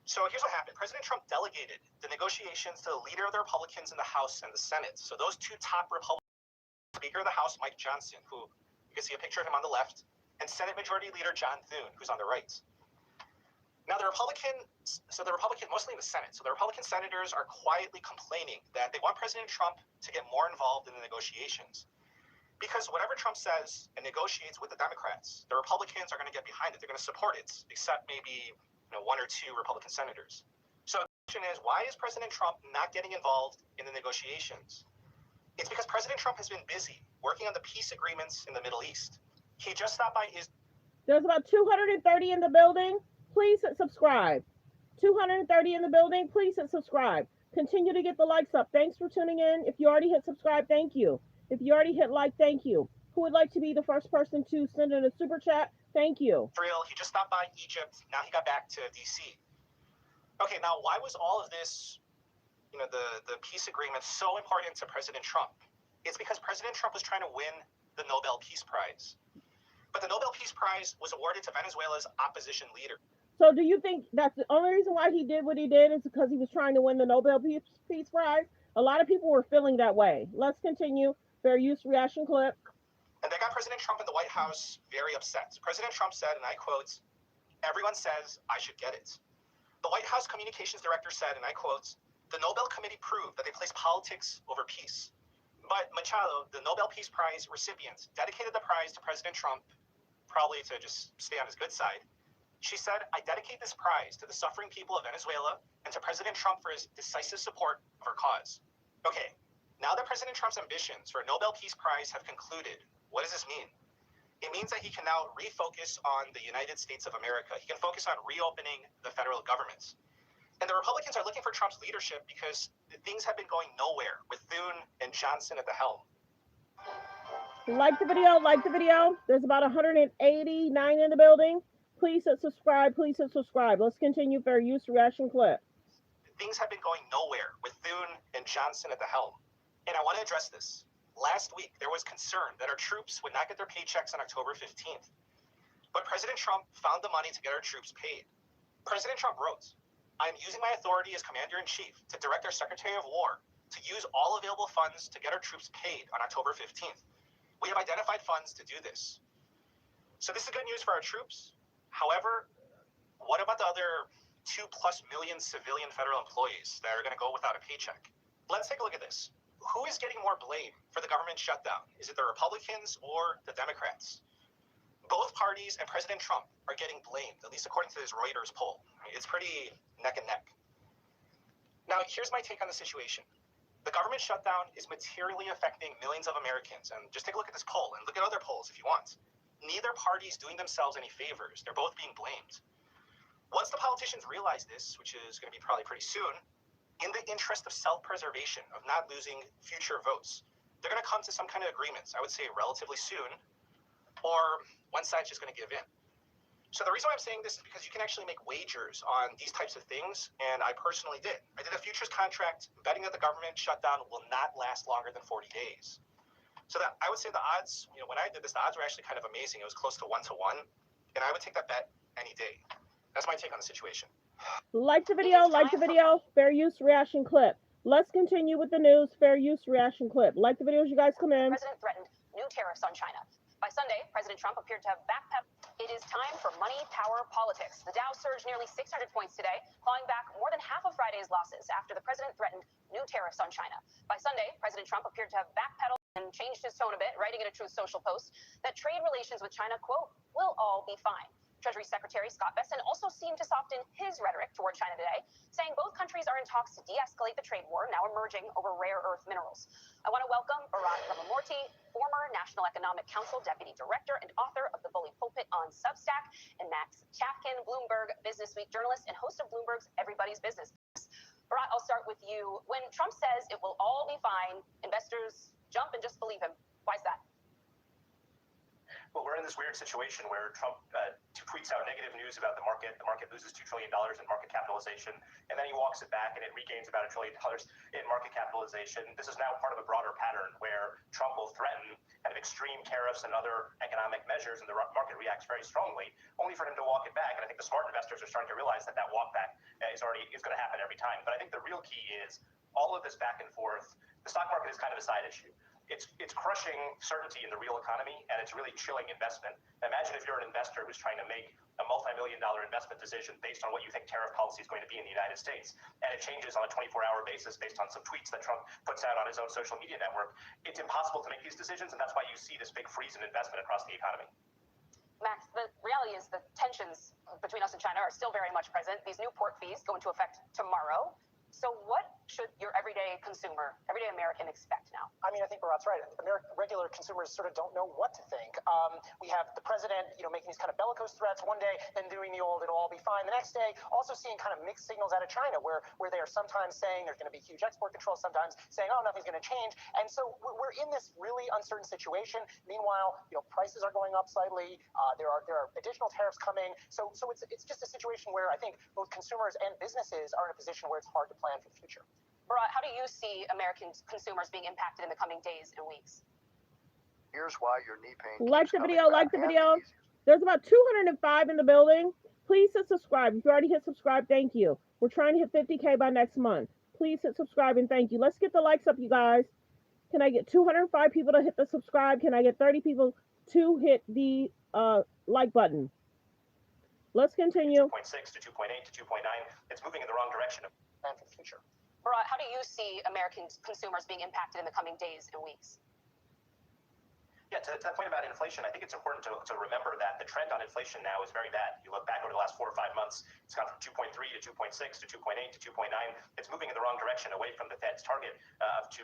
So here's what happened. President Trump delegated the negotiations to the leader of the Republicans in the House and the Senate. So those two top Republicans, Speaker of the House, Mike Johnson, who you can see a picture of him on the left, and Senate Majority Leader John Thune, who's on the right. Now, mostly in the Senate, so the Republican senators are quietly complaining that they want President Trump to get more involved in the negotiations. Because whatever Trump says and negotiates with the Democrats, the Republicans are going to get behind it. They're going to support it, except maybe one or two Republican senators. So the question is, why is President Trump not getting involved in the negotiations? It's because President Trump has been busy working on the peace agreements in the Middle East. He just stopped by Israel. There's about 230 in the building. Please hit subscribe. 230 in the building. Please hit subscribe. Continue to get the likes up. Thanks for tuning in. If you already hit subscribe, thank you. If you already hit like, thank you. Who would like to be the first person to send in a super chat? Thank you. He just stopped by Egypt. Now he got back to D.C. Okay, now why was all of this, the peace agreement so important to President Trump? It's because President Trump was trying to win the Nobel Peace Prize. But the Nobel Peace Prize was awarded to Venezuela's opposition leader. So do you think that's the only reason why he did what he did is because he was trying to win the Nobel Peace Prize? A lot of people were feeling that way. Let's continue. Fair use reaction clip. And that got President Trump in the White House very upset. President Trump said, and I quote, "Everyone says I should get it." The White House communications director said, and I quote, "The Nobel Committee proved that they place politics over peace." But Machado, the Nobel Peace Prize recipient, dedicated the prize to President Trump, probably to just stay on his good side. She said, "I dedicate this prize to the suffering people of Venezuela and to President Trump for his decisive support of our cause." Okay, now that President Trump's ambitions for a Nobel Peace Prize have concluded, what does this mean? It means that he can now refocus on the United States of America. He can focus on reopening the federal government. And the Republicans are looking for Trump's leadership because things have been going nowhere with Thune and Johnson at the helm. Like the video, like the video. There's about 189 in the building. Please hit subscribe, please hit subscribe. Let's continue fair use reaction clip. Things have been going nowhere with Thune and Johnson at the helm. And I want to address this. Last week, there was concern that our troops would not get their paychecks on October 15th. But President Trump found the money to get our troops paid. President Trump wrote, "I am using my authority as Commander-in-Chief to direct our Secretary of War to use all available funds to get our troops paid on October 15th. We have identified funds to do this." So this is good news for our troops. However, what about the other 2+ million civilian federal employees that are going to go without a paycheck? Let's take a look at this. Who is getting more blame for the government shutdown? Is it the Republicans or the Democrats? Both parties and President Trump are getting blamed, at least according to this Reuters poll. It's pretty neck and neck. Now, here's my take on the situation. The government shutdown is materially affecting millions of Americans. And just take a look at this poll and look at other polls if you want. Neither party is doing themselves any favors. They're both being blamed. Once the politicians realize this, which is going to be probably pretty soon, in the interest of self-preservation, of not losing future votes, they're going to come to some kind of agreements, I would say relatively soon, or one side's just going to give in. So the reason why I'm saying this is because you can actually make wagers on these types of things, and I personally did. I did a futures contract betting that the government shutdown will not last longer than 40 days. So that I would say the odds, when I did this, the odds were actually kind of amazing. It was close to 1-to-1, and I would take that bet any day. That's my take on the situation. Like the video, fair use reaction clip. Let's continue with the news, fair use reaction clip. Like the videos, you guys come in. President threatened new tariffs on China. By Sunday, President Trump appeared to have backpedaled. It is time for money, power, politics. The Dow surged nearly 600 points today, clawing back more than half of Friday's losses after the president threatened new tariffs on China. By Sunday, President Trump appeared to have backpedaled and changed his tone a bit, writing in a Truth Social post that trade relations with China, quote, will all be fine. Treasury Secretary Scott Bessent also seemed to soften his rhetoric toward China today, saying both countries are in talks to de-escalate the trade war now emerging over rare earth minerals. I want to welcome Bharat Ramamurthy, former National Economic Council Deputy Director and author of The Bully Pulpit on Substack, and Max Chafkin, Bloomberg Businessweek journalist and host of Bloomberg's Everybody's Business. Bharat, I'll start with you. When Trump says it will all be fine, investors jump and just believe him. Why is that? Well, we're in this weird situation where Trump tweets out negative news about the market loses $2 trillion in market capitalization, and then he walks it back and it regains about $1 trillion in market capitalization. This is now part of a broader pattern where Trump will threaten kind of extreme tariffs and other economic measures, and the market reacts very strongly, only for him to walk it back. And I think the smart investors are starting to realize that walk back is going to happen every time. But I think the real key is all of this back and forth. The stock market is kind of a side issue. It's crushing certainty in the real economy, and it's really chilling investment. Imagine if you're an investor who's trying to make a multi-million-dollar investment decision based on what you think tariff policy is going to be in the United States, and it changes on a 24-hour basis based on some tweets that Trump puts out on his own social media network. It's impossible to make these decisions, and that's why you see this big freeze in investment across the economy. Max, the reality is the tensions between us and China are still very much present. These new port fees go into effect tomorrow. So what should your everyday consumer, everyday American expect now? I mean, I think Bharat's right. Regular consumers sort of don't know what to think. We have the president, making these kind of bellicose threats one day, then doing the old, it'll all be fine the next day. Also seeing kind of mixed signals out of China where they are sometimes saying there's going to be huge export control, sometimes saying, oh, nothing's going to change. And so we're in this really uncertain situation. Meanwhile, prices are going up slightly. There are additional tariffs coming. So it's just a situation where I think both consumers and businesses are in a position where it's hard to plan for the future. Bharat, how do you see American consumers being impacted in the coming days and weeks? Here's why your knee pain. Like the video. There's about 205 in the building. Please hit subscribe. If you already hit subscribe, thank you. We're trying to hit 50K by next month. Please hit subscribe and thank you. Let's get the likes up, you guys. Can I get 205 people to hit the subscribe? Can I get 30 people to hit the like button? Let's continue. 2.6 to 2.8 to 2.9. It's moving in the wrong direction. Plan for the future. Bharat, how do you see American consumers being impacted in the coming days and weeks? Yeah, to that point about inflation, I think it's important to remember that the trend on inflation now is very bad. You look back over the last 4 or 5 months, it's gone from 2.3 to 2.6 to 2.8 to 2.9. It's moving in the wrong direction, away from the Fed's target of 2%.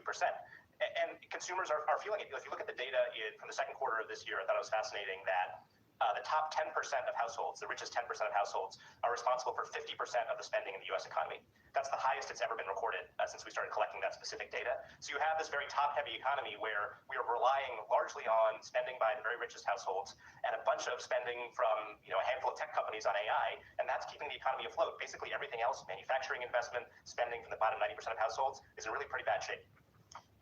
And consumers are feeling it. If you look at the data from the second quarter of this year, I thought it was fascinating that the top 10% of households, the richest 10% of households, are responsible for 50% of the spending in the U.S. economy. That's the highest it's ever been recorded since we started collecting that specific data. So you have this very top-heavy economy where we are relying largely on spending by the very richest households and a bunch of spending from a handful of tech companies on AI, and that's keeping the economy afloat. Basically everything else, manufacturing investment, spending from the bottom 90% of households, is in really pretty bad shape.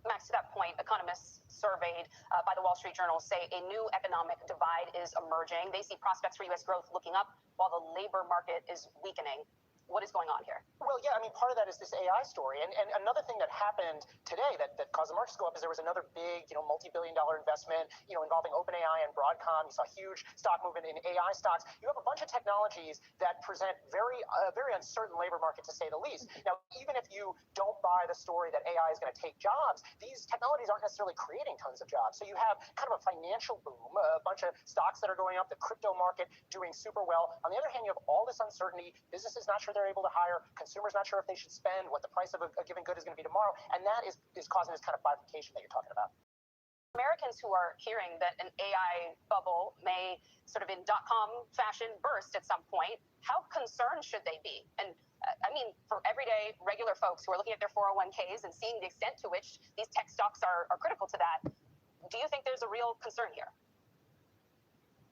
Max, to that point, economists surveyed by the Wall Street Journal say a new economic divide is emerging. They see prospects for U.S. growth looking up while the labor market is weakening. What is going on here? Well, yeah, I mean, part of that is this AI story. And another thing that happened today that caused the markets to go up is there was another big, multi-billion-dollar investment, involving OpenAI and Broadcom. You saw huge stock movement in AI stocks. You have a bunch of technologies that present very uncertain labor market, to say the least. Now, even if you don't buy the story that AI is going to take jobs, these technologies aren't necessarily creating tons of jobs. So you have kind of a financial boom, a bunch of stocks that are going up, the crypto market doing super well. On the other hand, you have all this uncertainty. Businesses not sure they're able to hire, consumers not sure if they should spend, what the price of a given good is going to be tomorrow, and that is causing this kind of bifurcation that you're talking about. Americans who are hearing that an AI bubble may sort of in .com fashion burst at some point, how concerned should they be? And I mean, for everyday regular folks who are looking at their 401ks and seeing the extent to which these tech stocks are critical to that, do you think there's a real concern here?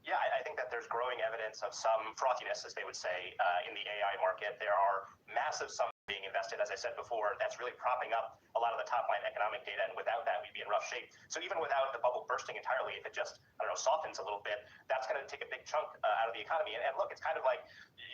Yeah, I think that there's growing evidence of some frothiness, as they would say, in the AI market. There are massive sums being invested, as I said before. That's really propping up a lot of the top-line economic data, and without that, we'd be in rough shape. So even without the bubble bursting entirely, if it just, softens a little bit, that's going to take a big chunk out of the economy. And look, it's kind of like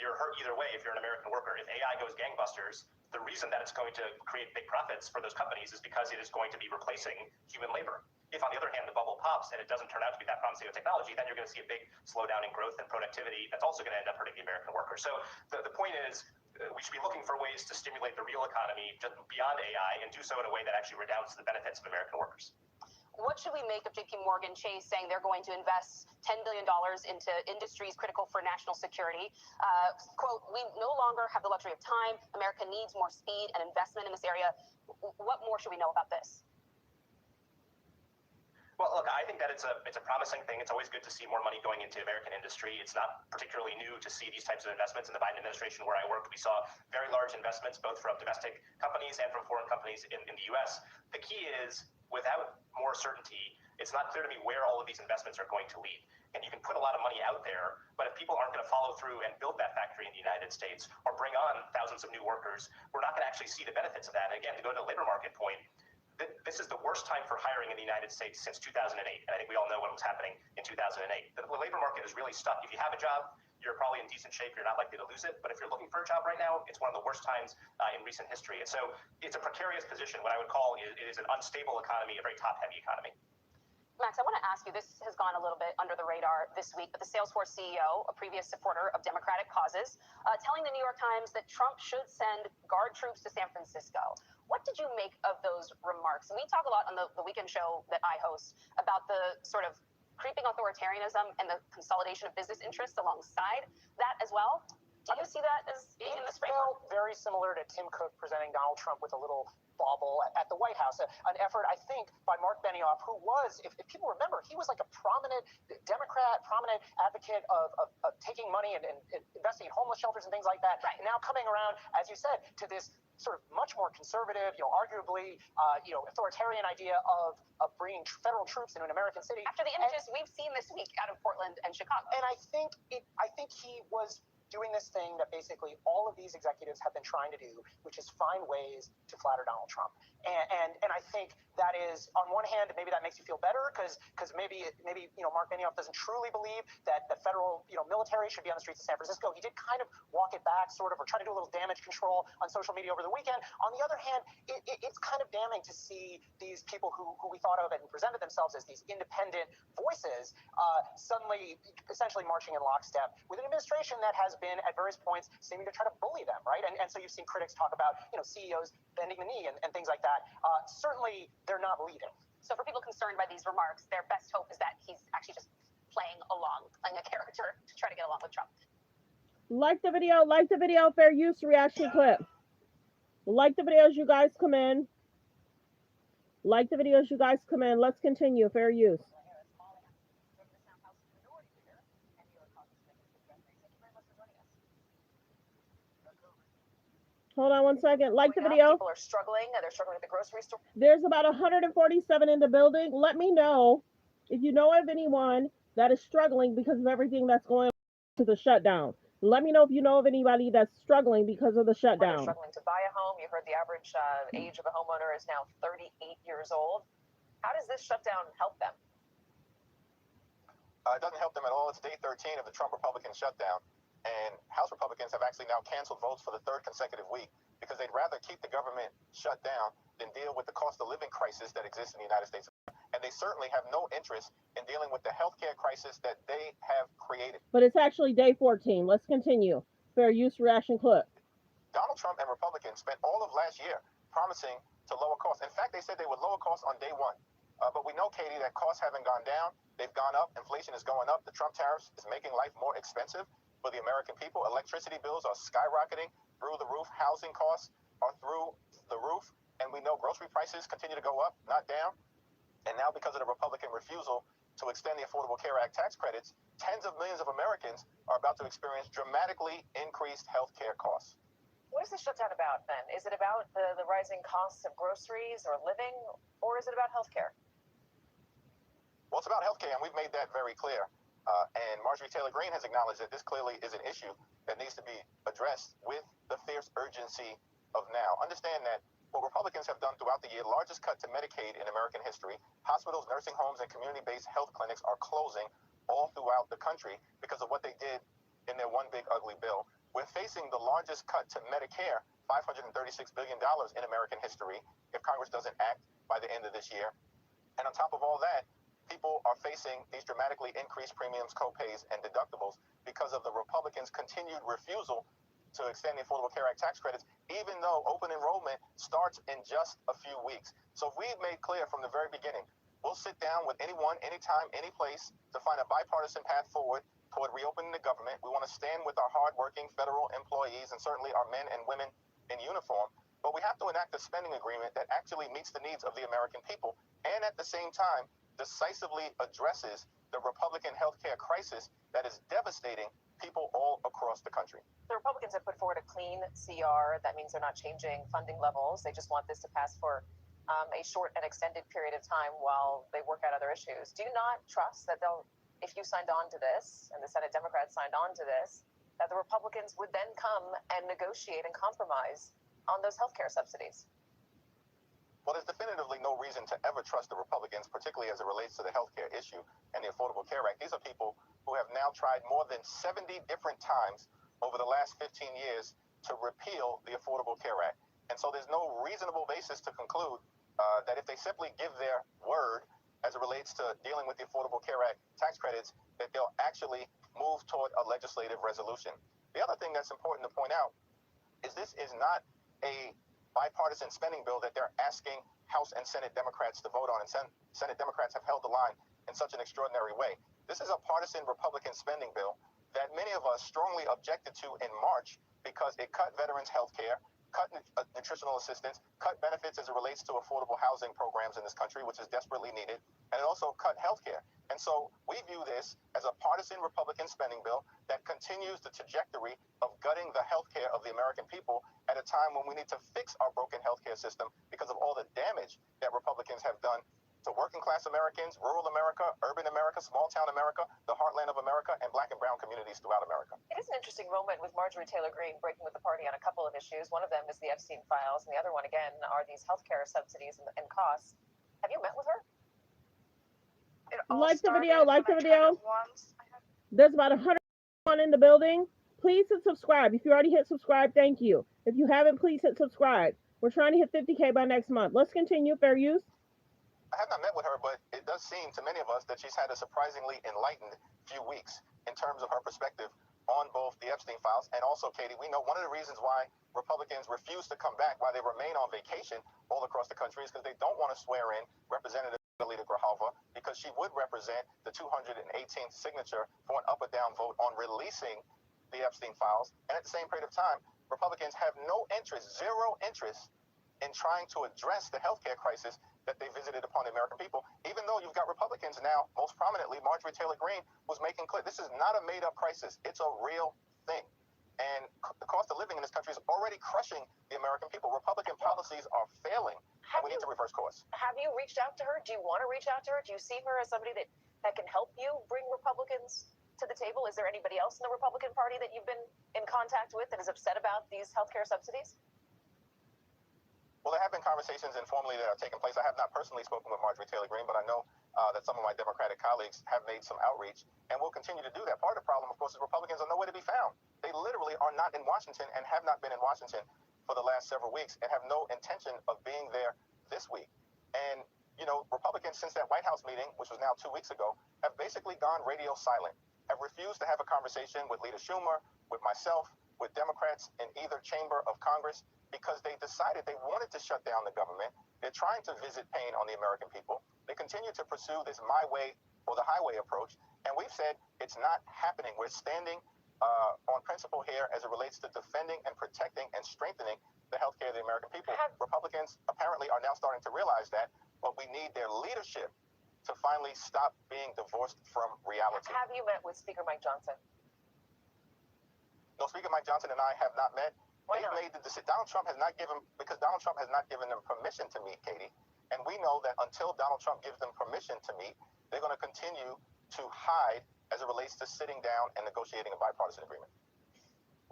you're hurt either way if you're an American worker. If AI goes gangbusters, the reason that it's going to create big profits for those companies is because it is going to be replacing human labor. If, on the other hand, the bubble pops and it doesn't turn out to be that promising of technology, then you're going to see a big slowdown in growth and productivity that's also going to end up hurting the American worker. So the point is, we should be looking for ways to stimulate the real economy just beyond AI and do so in a way that actually redounds to the benefits of American workers. what should we make of JP Morgan Chase saying they're going to invest $10 billion into industries critical for national security? Quote, we no longer have the luxury of time. America needs more speed and investment in this area. What more should we know about this? Well, look, I think that it's a promising thing. It's always good to see more money going into American industry. It's not particularly new to see these types of investments. In the Biden administration where I worked, we saw very large investments both from domestic companies and from foreign companies in the U.S. The key is, without more certainty, it's not clear to me where all of these investments are going to lead. And you can put a lot of money out there, but if people aren't going to follow through and build that factory in the United States or bring on thousands of new workers, we're not going to actually see the benefits of that. And again, to go to the labor market point, this is the worst time for hiring in the United States since 2008. And I think we all know what was happening in 2008. The labor market is really stuck. If you have a job, you're probably in decent shape. You're not likely to lose it. But if you're looking for a job right now, it's one of the worst times in recent history. And so it's a precarious position. What I would call it is an unstable economy, a very top-heavy economy. Max, I want to ask you, this has gone a little bit under the radar this week, but the Salesforce CEO, a previous supporter of Democratic causes, telling the New York Times that Trump should send guard troops to San Francisco. What did you make of those remarks? And we talk a lot on the weekend show that I host about the sort of creeping authoritarianism and the consolidation of business interests alongside that as well. Do you see that as being in this framework? It felt very similar to Tim Cook presenting Donald Trump with a little bauble at the White House, an effort, I think, by Mark Benioff, who was, if people remember, he was like a prominent Democrat, prominent advocate of taking money and investing in homeless shelters and things like that. Right. Now coming around, as you said, to this sort of much more conservative, arguably, authoritarian idea of bringing federal troops into an American city. After the images we've seen this week out of Portland and Chicago. And I think he was doing this thing that basically all of these executives have been trying to do, which is find ways to flatter Donald Trump. And I think that is, on one hand, maybe that makes you feel better because maybe Mark Benioff doesn't truly believe that the federal military should be on the streets of San Francisco. He did kind of walk it back, sort of, or try to do a little damage control on social media over the weekend. On the other hand, it's kind of damning to see these people who we thought of and presented themselves as these independent voices suddenly essentially marching in lockstep with an administration that has been at various points seeming to try to bully them, right? And so you've seen critics talk about CEOs bending the knee and things like that. Certainly, they're not leading. So for people concerned by these remarks, their best hope is that he's actually just playing a character to try to get along with Trump. Like the video, fair use reaction clip. Like the video as you guys come in. Like the video as you guys come in. Let's continue, fair use. Hold on one second. Like the video. People are struggling. They're struggling at the grocery store. There's about 147 in the building. Let me know if you know of anyone that is struggling because of everything that's going on to the shutdown. Let me know if you know of anybody that's struggling because of the shutdown. They're struggling to buy a home. You heard the average age of a homeowner is now 38 years old. How does this shutdown help them? It doesn't help them at all. It's day 13 of the Trump Republican shutdown. And House Republicans have actually now canceled votes for the third consecutive week because they'd rather keep the government shut down than deal with the cost of living crisis that exists in the United States. And they certainly have no interest in dealing with the healthcare crisis that they have created. But it's actually day 14. Let's continue. Fair use reaction clip. Donald Trump and Republicans spent all of last year promising to lower costs. In fact, they said they would lower costs on day one. But we know, Katie, that costs haven't gone down. They've gone up. Inflation is going up. The Trump tariffs is making life more expensive for the American people. Electricity bills are skyrocketing through the roof. Housing costs are through the roof. And we know grocery prices continue to go up, not down. And now because of the Republican refusal to extend the Affordable Care Act tax credits, tens of millions of Americans are about to experience dramatically increased health care costs. What is the shutdown about then? Is it about the rising costs of groceries or living, or is it about health care? Well, it's about health care, and we've made that very clear. And Marjorie Taylor Greene has acknowledged that this clearly is an issue that needs to be addressed with the fierce urgency of now. Understand that what Republicans have done throughout the year, largest cut to Medicaid in American history, hospitals, nursing homes, and community-based health clinics are closing all throughout the country because of what they did in their one big ugly bill. We're facing the largest cut to Medicare, $536 billion in American history, if Congress doesn't act by the end of this year. And on top of all that, people are facing these dramatically increased premiums, co-pays, and deductibles because of the Republicans' continued refusal to extend the Affordable Care Act tax credits, even though open enrollment starts in just a few weeks. So we've made clear from the very beginning, We'll sit down with anyone, anytime, any place to find a bipartisan path forward toward reopening the government. We want to stand with our hardworking federal employees and certainly our men and women in uniform. But we have to enact a spending agreement that actually meets the needs of the American people and at the same time decisively addresses the Republican healthcare crisis that is devastating people all across the country. The Republicans have put forward a clean CR. That means they're not changing funding levels. They just want this to pass for a short and extended period of time while they work out other issues. Do you not trust that they'll, if you signed on to this and the Senate Democrats signed on to this, that the Republicans would then come and negotiate and compromise on those healthcare subsidies? Well, there's definitively no reason to ever trust the Republicans, particularly as it relates to the healthcare issue and the Affordable Care Act. These are people who have now tried more than 70 different times over the last 15 years to repeal the Affordable Care Act. And so there's no reasonable basis to conclude that if they simply give their word as it relates to dealing with the Affordable Care Act tax credits, that they'll actually move toward a legislative resolution. The other thing that's important to point out is this is not a bipartisan spending bill that they're asking House and Senate Democrats to vote on, and Senate Democrats have held the line in such an extraordinary way. This is a partisan Republican spending bill that many of us strongly objected to in March because it cut veterans' health care, cut nutritional assistance, cut benefits as it relates to affordable housing programs in this country, which is desperately needed, and it also cut health care. And so we view this as a partisan Republican spending bill that continues the trajectory of gutting the health care of the American people at a time when we need to fix our broken health care system because of all the damage that Republicans have done to working class Americans, rural America, urban America, small town America, the heartland of America, and black and brown communities throughout America. It is an interesting moment with Marjorie Taylor Greene breaking with the party on a couple of issues. One of them is the Epstein files, and the other one, again, are these healthcare subsidies and costs. Have you met with her? Like the video, like the video. There's about 101 in the building. Please hit subscribe. If you already hit subscribe, thank you. If you haven't, please hit subscribe. We're trying to hit 50K by next month. Let's continue. Fair use. I have not met with her, but it does seem to many of us that she's had a surprisingly enlightened few weeks in terms of her perspective on both the Epstein files and also, Katie, we know one of the reasons why Republicans refuse to come back, why they remain on vacation all across the country, is because they don't want to swear in Representative Alita Grijalva, because she would represent the 218th signature for an up or down vote on releasing the Epstein files. And at the same period of time, Republicans have no interest, zero interest, in trying to address the healthcare crisis that they visited upon the American people, even though you've got Republicans now, most prominently, Marjorie Taylor Greene, was making clear this is not a made-up crisis. It's a real thing. And the cost of living in this country is already crushing the American people. Republican policies are failing, and we need to reverse course. Have you reached out to her? Do you want to reach out to her? Do you see her as somebody that can help you bring Republicans to the table? Is there anybody else in the Republican Party that you've been in contact with that is upset about these healthcare subsidies? Well, there have been conversations informally that are taking place. I have not personally spoken with Marjorie Taylor Greene, but I know that some of my Democratic colleagues have made some outreach, and will continue to do that. Part of the problem, of course, is Republicans are nowhere to be found. They literally are not in Washington and have not been in Washington for the last several weeks and have no intention of being there this week. And, you know, Republicans, since that White House meeting, which was now 2 weeks ago, have basically gone radio silent, have refused to have a conversation with Leader Schumer, with myself, with Democrats in either chamber of Congress, because they decided they wanted to shut down the government. They're trying to visit pain on the American people. They continue to pursue this my way or the highway approach. And we've said it's not happening. We're standing on principle here as it relates to defending and protecting and strengthening the healthcare of the American people. Republicans apparently are now starting to realize that, but we need their leadership to finally stop being divorced from reality. Have you met with Speaker Mike Johnson? No, Speaker Mike Johnson and I have not met. They've made the decision. Donald Trump has not given them permission to meet, Katie. And we know that until Donald Trump gives them permission to meet, they're going to continue to hide as it relates to sitting down and negotiating a bipartisan agreement.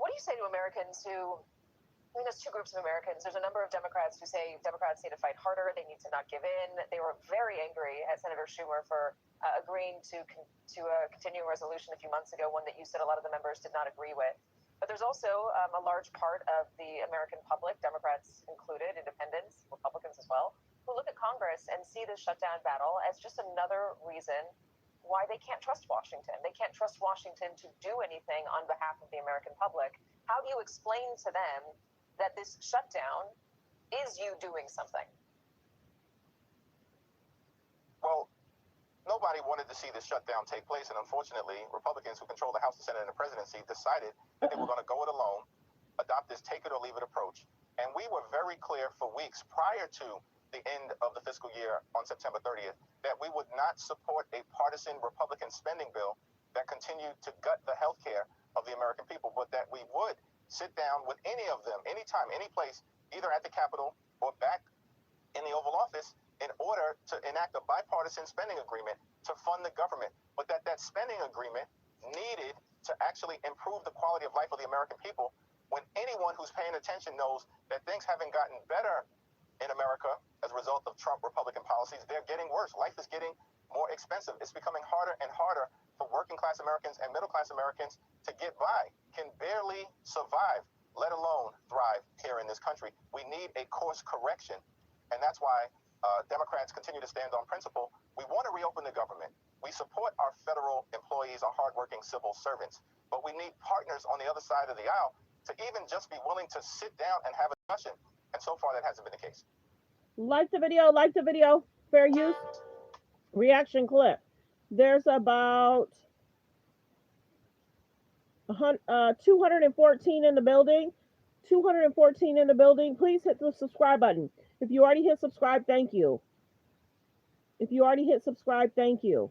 What do you say to Americans who, I mean, there's two groups of Americans. There's a number of Democrats who say Democrats need to fight harder. They need to not give in. They were very angry at Senator Schumer for agreeing to continue a resolution a few months ago, one that you said a lot of the members did not agree with. But there's also a large part of the American public, Democrats included, independents, Republicans as well, who look at Congress and see the shutdown battle as just another reason why they can't trust Washington. They can't trust Washington to do anything on behalf of the American public. How do you explain to them that this shutdown is you doing something? Well, nobody wanted to see this shutdown take place, and unfortunately, Republicans who control the House, the Senate, and the presidency decided that they were going to go it alone, adopt this take-it-or-leave-it approach. And we were very clear for weeks prior to the end of the fiscal year on September 30th that we would not support a partisan Republican spending bill that continued to gut the health care of the American people, but that we would sit down with any of them, anytime, any place, either at the Capitol or back in the Oval Office, in order to enact a bipartisan spending agreement to fund the government, but that spending agreement needed to actually improve the quality of life of the American people, when anyone who's paying attention knows that things haven't gotten better in America as a result of Trump Republican policies. They're getting worse. Life is getting more expensive. It's becoming harder and harder for working class Americans and middle class Americans to get by, can barely survive, let alone thrive here in this country. We need a course correction. And that's why Democrats continue to stand on principle. We want to reopen the government. We support our federal employees, our hardworking civil servants, but we need partners on the other side of the aisle to even just be willing to sit down and have a discussion. And so far, that hasn't been the case. Like the video, fair use. Reaction clip. There's about 214 in the building. 214 in the building. Please hit the subscribe button. If you already hit subscribe, thank you. If you already hit subscribe, thank you.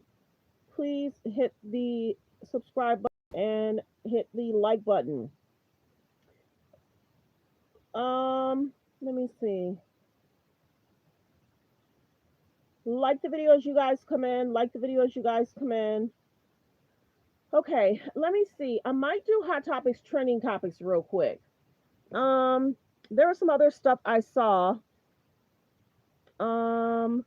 Please hit the subscribe button and hit the like button. Let me see. Like the video as you guys come in. Like the video as you guys come in. Okay, let me see. I might do hot topics, trending topics real quick. There was some other stuff I saw. I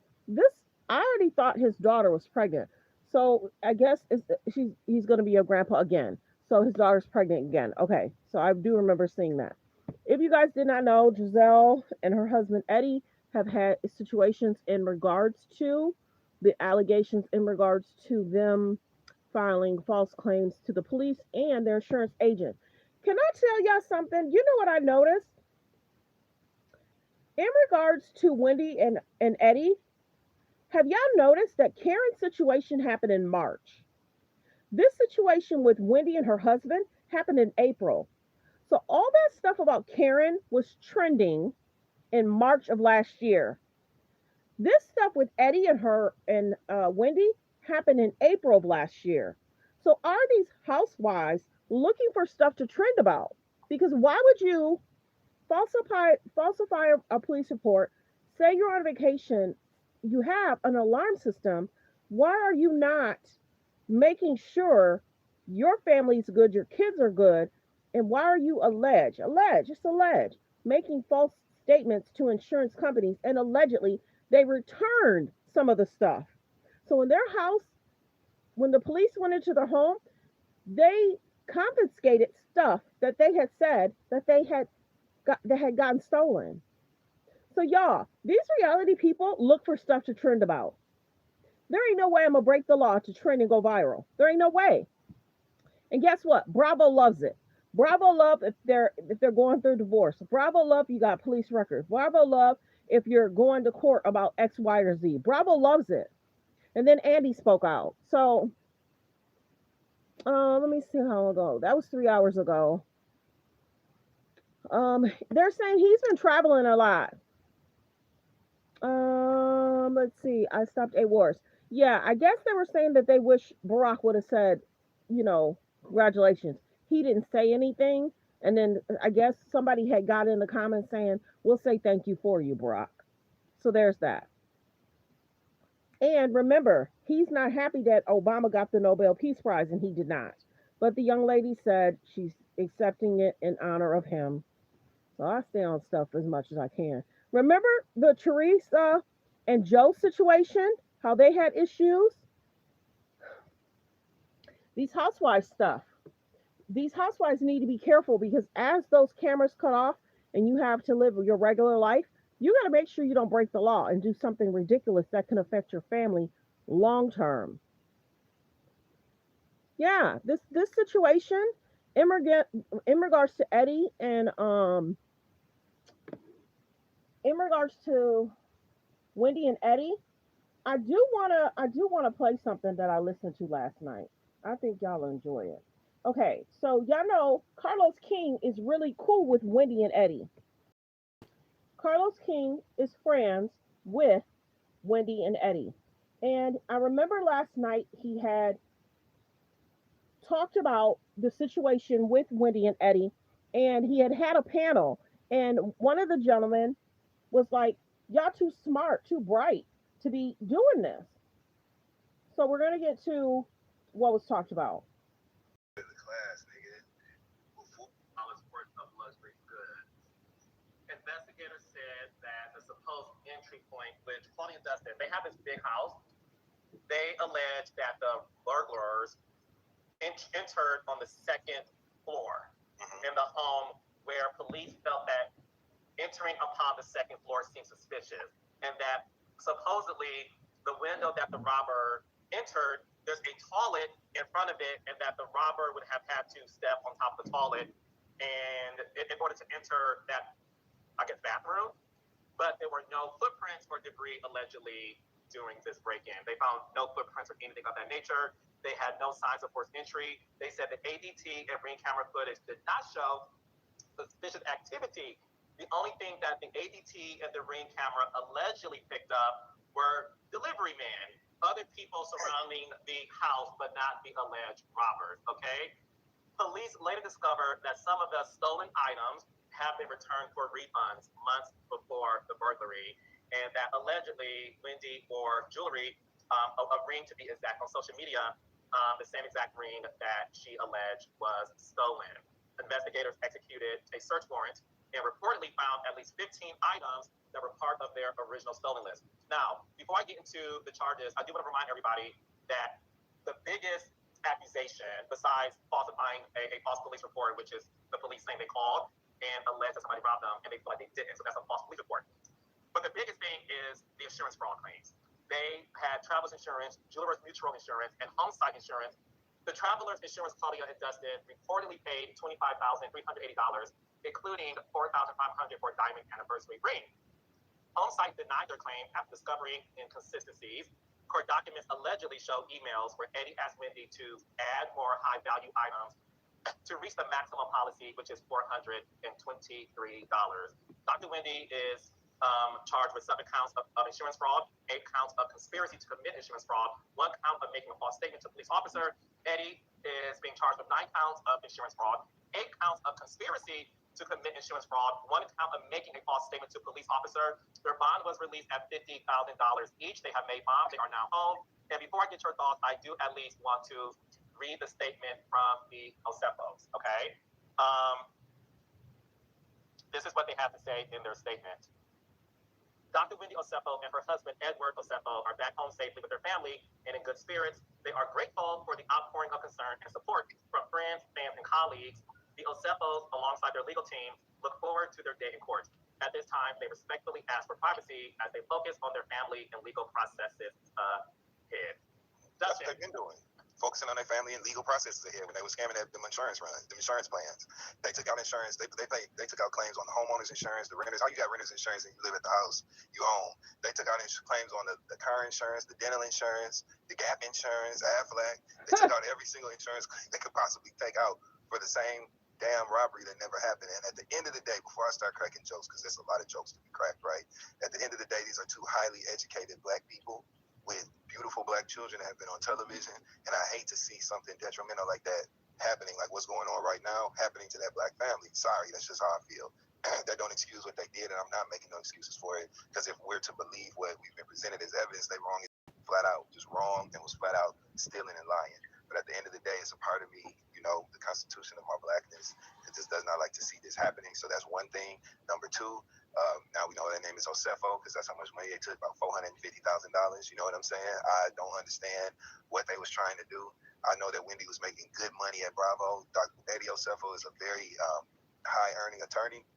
already thought his daughter was pregnant. So I guess he's going to be a grandpa again. So his daughter's pregnant again. Okay, so I do remember seeing that. If you guys did not know, Giselle and her husband Eddie have had situations in regards to the allegations in regards to them filing false claims to the police and their insurance agent. Can I tell y'all something? You know what I noticed? In regards to Wendy and Eddie, have y'all noticed that Karen's situation happened in March? This situation with Wendy and her husband happened in April. So all that stuff about Karen was trending in March of last year. This stuff with Eddie and her and Wendy happened in April of last year. So are these housewives looking for stuff to trend about? Because why would you falsify a police report, say you're on vacation, you have an alarm system, why are you not making sure your family's good, your kids are good, and why are you just allege, making false statements to insurance companies, and allegedly they returned some of the stuff. So in their house, when the police went into their home, they confiscated stuff that they had said that had gotten stolen. So y'all, these reality people look for stuff to trend about. There ain't no way I'm gonna break the law to trend and go viral. There ain't no way. And guess what? Bravo loves it. Bravo love if they're going through divorce. Bravo love you got police records. Bravo love if you're going to court about X, Y, or Z. Bravo loves it. And then Andy spoke out. So let me see how long ago. That was 3 hours ago. They're saying he's been traveling a lot. Let's see. I stopped a wars. Yeah, I guess they were saying that they wish Barack would have said, congratulations. He didn't say anything. And then I guess somebody had got in the comments saying, we'll say thank you for you, Barack. So there's that. And remember, he's not happy that Obama got the Nobel Peace Prize and he did not. But the young lady said she's accepting it in honor of him. So I stay on stuff as much as I can. Remember the Teresa and Joe situation? How they had issues? These housewives stuff. These housewives need to be careful because as those cameras cut off and you have to live your regular life, you got to make sure you don't break the law and do something ridiculous that can affect your family long term. Yeah, this situation in regards to Eddie and in regards to Wendy and Eddie, I do wanna play something that I listened to last night. I think y'all will enjoy it. Okay, so y'all know Carlos King is really cool with Wendy and Eddie. Carlos King is friends with Wendy and Eddie. And I remember last night he had talked about the situation with Wendy and Eddie, and he had a panel. And one of the gentlemen was like, y'all too smart, too bright to be doing this. So we're going to get to what was talked about. Investigators said that the supposed entry point, which Claudia and Dustin, they have this big house. They allege that the burglars entered on the second floor in the home, where police felt that entering upon the second floor seemed suspicious, and that supposedly the window that the robber entered, there's a toilet in front of it, and that the robber would have had to step on top of the toilet and in order to enter that, I guess, bathroom. But there were no footprints or debris allegedly during this break-in. They found no footprints or anything of that nature. They had no signs of forced entry. They said the ADT and Ring camera footage did not show suspicious activity. The only thing that the ADT and the Ring camera allegedly picked up were delivery men, other people surrounding the house, but not the alleged robbers, okay? Police later discovered that some of the stolen items have been returned for refunds months before the burglary, and that allegedly Wendy wore jewelry, a ring to be exact, on social media, the same exact ring that she alleged was stolen. Investigators executed a search warrant and reportedly found at least 15 items that were part of their original stolen list. Now, before I get into the charges, I do want to remind everybody that the biggest accusation, besides falsifying a false police report, which is the police saying they called and alleged that somebody robbed them and they feel like they didn't, so that's a false police report. But the biggest thing is the insurance fraud claims. They had Travelers Insurance, Jewelers Mutual Insurance, and Homesite Insurance. The Travelers Insurance, Claudia and Dustin, reportedly paid $25,380, including $4,500 for a diamond anniversary ring. Homesite denied their claim after discovering inconsistencies. Court documents allegedly show emails where Eddie asked Wendy to add more high-value items to reach the maximum policy, which is $423. Dr. Wendy is charged with 7 counts of insurance fraud, 8 counts of conspiracy to commit insurance fraud, 1 count of making a false statement to a police officer. Eddie is being charged with 9 counts of insurance fraud, 8 counts of conspiracy to commit insurance fraud, 1 count of making a false statement to a police officer. Their bond was released at $50,000 each. They have made bonds. They are now home. And before I get your thoughts, I do at least want to read the statement from the Osefos, okay? This is what they have to say in their statement. Dr. Wendy Osefo and her husband, Edward Osefo, are back home safely with their family and in good spirits. They are grateful for the outpouring of concern and support from friends, fans, and colleagues. The Osefos, alongside their legal team, look forward to their day in court. At this time, they respectfully ask for privacy as they focus on their family and legal processes ahead. That's what they've been doing. Focusing on their family and legal processes ahead when they were scamming them insurance runs, them insurance plans. They took out insurance. They took out claims on the homeowners insurance, the renters. How you got renters insurance and you live at the house you own? They took out claims on the car insurance, the dental insurance, the Gap insurance, Aflac. They took out every single insurance claim they could possibly take out for the same damn robbery that never happened. And at the end of the day, before I start cracking jokes, because there's a lot of jokes to be cracked, right? At the end of the day, these are 2 highly educated black people with beautiful black children that have been on television, and I hate to see something detrimental like that happening, like what's going on right now, happening to that black family. Sorry, that's just how I feel. That don't excuse what they did, and I'm not making no excuses for it, because if we're to believe what we've been presented as evidence, they wrong is flat out just wrong and was flat out stealing and lying. But at the end of the day, it's a part of me, you know, the constitution of my blackness. It just does not like to see this happening. So that's one thing. Number 2, now we know their name is Osefo, because that's how much money they took, about $450,000. You know what I'm saying? I don't understand what they was trying to do. I know that Wendy was making good money at Bravo. Dr. Eddie Osefo is a very high-earning attorney.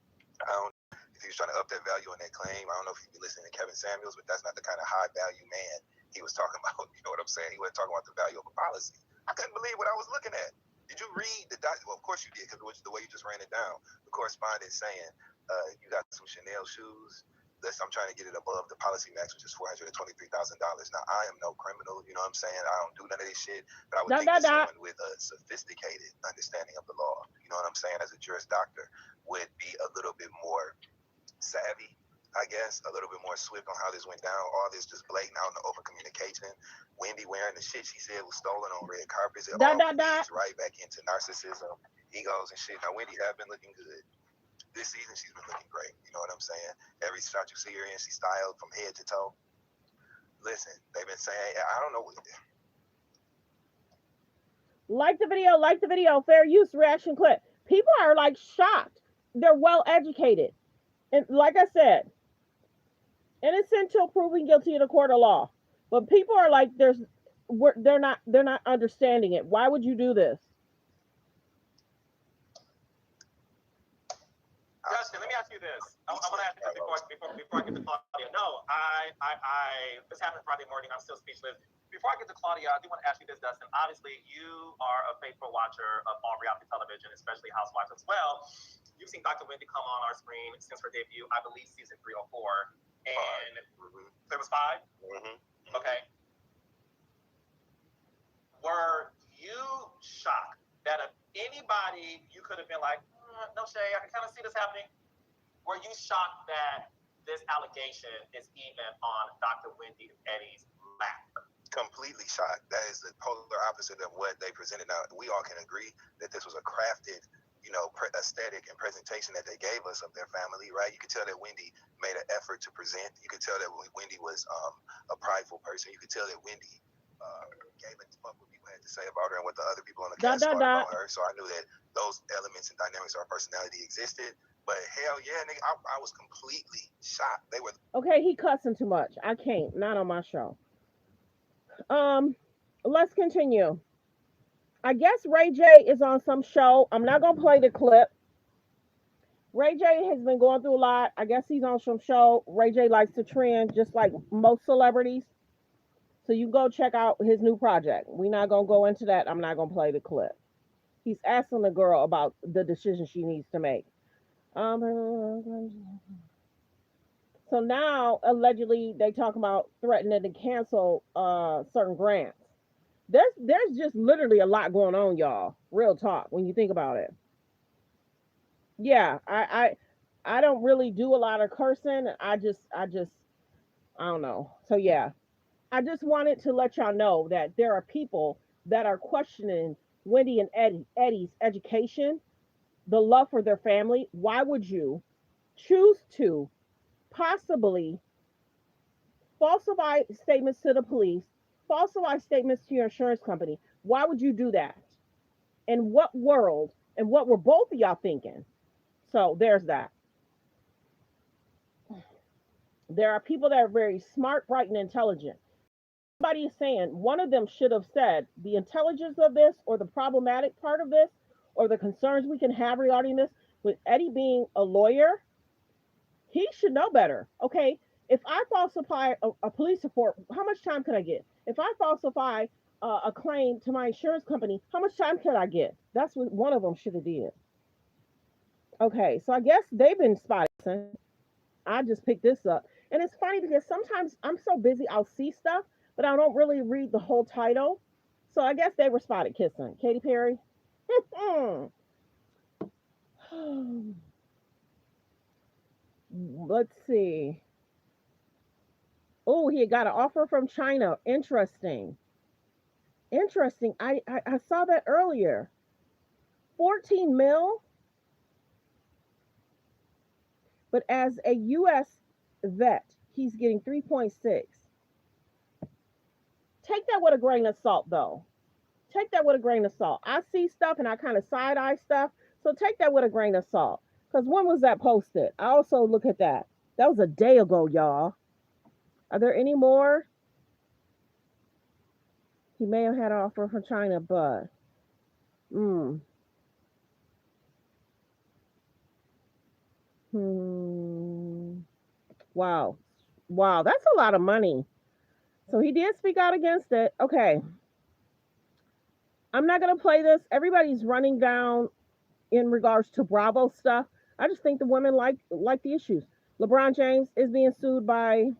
I don't know if he was trying to up that value on that claim. I don't know if you'd be listening to Kevin Samuels, but that's not the kind of high-value man he was talking about. You know what I'm saying? He wasn't talking about the value of a policy. I couldn't believe what I was looking at. Did you read the document? Well, of course you did, because it was the way you just ran it down. The correspondent saying, you got some Chanel shoes, I'm trying to get it above the policy max, which is $423,000. Now, I am no criminal, you know what I'm saying? I don't do none of this shit, but I would think that someone with a sophisticated understanding of the law, you know what I'm saying, as a Juris Doctor, would be a little bit more savvy, I guess, a little bit more swift on how this went down. All this just blatant out in the open communication. Wendy wearing the shit she said was stolen on red carpets. It all leads right back into narcissism, egos, and shit. Now, Wendy have been looking good. This season, she's been looking great. You know what I'm saying? Every shot you see her in, she's styled from head to toe. Listen, they've been saying, I don't know what. Like the video, fair use reaction clip. People are like shocked. They're well educated. And like I said, innocent until proven guilty in a court of law. But people are like, they're not understanding it. Why would you do this? Justin, let me ask you this. I want to ask you before I get to Claudia. No, this happened Friday morning. I'm still speechless. Before I get to Claudia, I do want to ask you this, Dustin. Obviously, you are a faithful watcher of all reality television, especially Housewives as well. You've seen Dr. Wendy come on our screen since her debut, I believe, season 3 or 4. And there was 5? Mm-hmm. Okay. Were you shocked that if anybody, you could have been like, no shade, I can kind of see this happening. Were you shocked that this allegation is even on Dr. Wendy and Eddie's lap? Completely shocked. That is the polar opposite of what they presented. Now, we all can agree that this was a crafted, aesthetic and presentation that they gave us of their family, right? You could tell that Wendy made an effort to present. You could tell that Wendy was a prideful person. You could tell that Wendy gave a fuck what people had to say about her and what the other people on the cast thought about her. So I knew that those elements and dynamics of her personality existed. But hell yeah, nigga, I was completely shocked. They were okay. He cussing too much. I can't. Not on my show. Let's continue. I guess Ray J is on some show. I'm not gonna play the clip. Ray J has been going through a lot. I guess he's on some show. Ray J likes to trend just like most celebrities. So you go check out his new project. We're not going to go into that. I'm not going to play the clip. He's asking the girl about the decision she needs to make. So now, allegedly, they talk about threatening to cancel certain grants. There's just literally a lot going on, y'all. Real talk, when you think about it. Yeah, I don't really do a lot of cursing. I don't know. So yeah. I just wanted to let y'all know that there are people that are questioning Wendy and Eddie's education, the love for their family. Why would you choose to possibly falsify statements to the police, falsify statements to your insurance company? Why would you do that? In what world and what were both of y'all thinking? So there's that. There are people that are very smart, bright, and intelligent. Somebody is saying one of them should have said the intelligence of this or the problematic part of this or the concerns we can have regarding this. With Eddie being a lawyer, he should know better. Okay, if I falsify a police report, how much time could I get? If I falsify a claim to my insurance company, how much time could I get? That's what one of them should have did. Okay, so I guess they've been spotted. I just picked this up. And it's funny because sometimes I'm so busy, I'll see stuff, but I don't really read the whole title. So I guess they were spotted kissing. Katy Perry. Let's see. Oh, he got an offer from China. Interesting. I saw that earlier. 14 mil. But as a U.S. vet, he's getting 3.6. Take that with a grain of salt, though. Take that with a grain of salt. I see stuff and I kind of side-eye stuff. So take that with a grain of salt. Because when was that posted? I also look at that. That was a day ago, y'all. Are there any more? He may have had an offer from China, but... Wow. Wow, that's a lot of money. So he did speak out against it. Okay. I'm not going to play this. Everybody's running down in regards to Bravo stuff. I just think the women like the issues. LeBron James is being sued by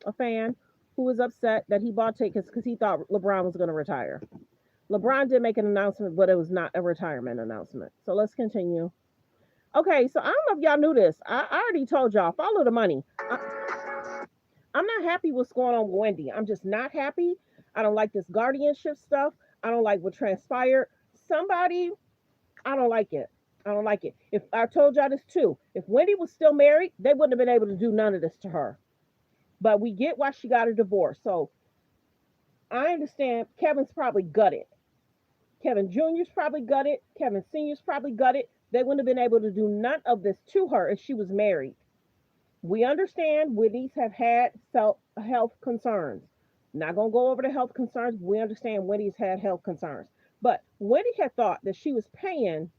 a fan who was upset that he bought tickets because he thought LeBron was going to retire. LeBron did make an announcement, but it was not a retirement announcement. So let's continue. Okay, so I don't know if y'all knew this. I already told y'all, follow the money. I'm not happy what's going on with Wendy. I'm just not happy. I don't like this guardianship stuff. I don't like what transpired. Somebody, I don't like it. I don't like it. If I told y'all this too, if Wendy was still married, they wouldn't have been able to do none of this to her. But we get why she got a divorce. So I understand Kevin's probably gutted. Kevin Jr.'s probably gutted. Kevin Sr.'s probably gutted. They wouldn't have been able to do none of this to her if she was married. We understand Wendy's have had health concerns. Not going to go over the health concerns. We understand Wendy's had health concerns. But Wendy had thought that she was paying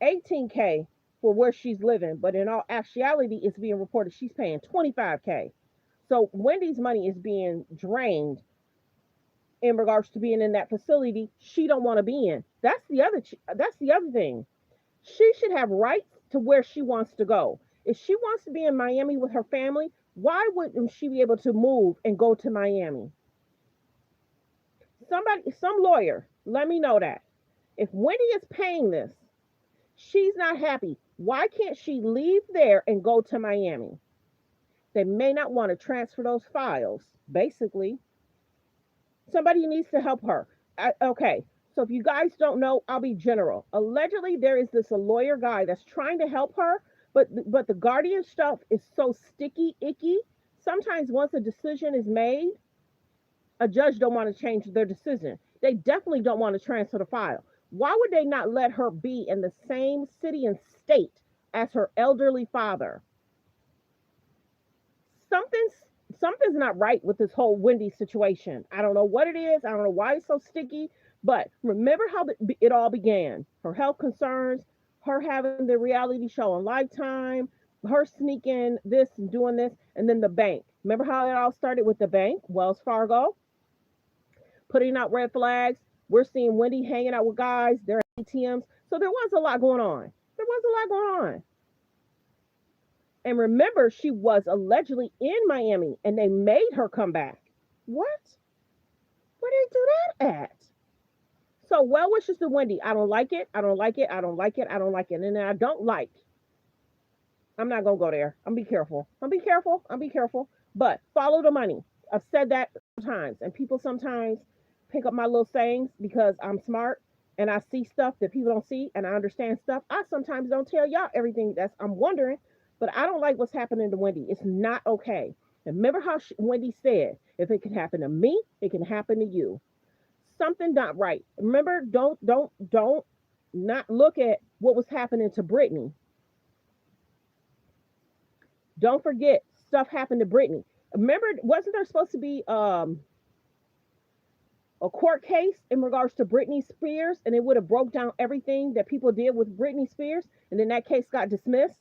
$18K for where she's living, but in all actuality, it's being reported she's paying $25K. So Wendy's money is being drained in regards to being in that facility she don't want to be in. That's the other thing. She should have rights to where she wants to go. If she wants to be in Miami with her family, why wouldn't she be able to move and go to Miami? Some lawyer, let me know that. If Wendy is paying this, she's not happy. Why can't she leave there and go to Miami? They may not want to transfer those files. Basically, somebody needs to help her. Okay, so if you guys don't know, I'll be general. Allegedly, there is a lawyer guy that's trying to help her, but the guardian stuff is so sticky, icky. Sometimes once a decision is made, a judge don't want to change their decision. They definitely don't want to transfer the file. Why would they not let her be in the same city and state as her elderly father? Something's not right with this whole Wendy situation. I don't know what it is. I don't know why it's so sticky. But remember how it all began. Her health concerns, her having the reality show on Lifetime, her sneaking this and doing this, and then the bank. Remember how it all started with the bank, Wells Fargo, putting out red flags. We're seeing Wendy hanging out with guys. They're at ATMs. So there was a lot going on. And remember, she was allegedly in Miami, and they made her come back. What? Where did they do that at? So well wishes to Wendy. I don't like it. I don't like it. I don't like it. I don't like it. And I don't like. I'm not going to go there. I'm be careful. But follow the money. I've said that times. And people sometimes pick up my little sayings because I'm smart and I see stuff that people don't see, and I understand stuff. I sometimes don't tell y'all everything I'm wondering. But I don't like what's happening to Wendy. It's not okay. And remember how Wendy said, if it can happen to me, it can happen to you. Something not right. Remember, don't not look at what was happening to Brittany. Don't forget, stuff happened to Brittany. Remember, wasn't there supposed to be a court case in regards to Britney Spears, and it would have broke down everything that people did with Britney Spears, and then that case got dismissed?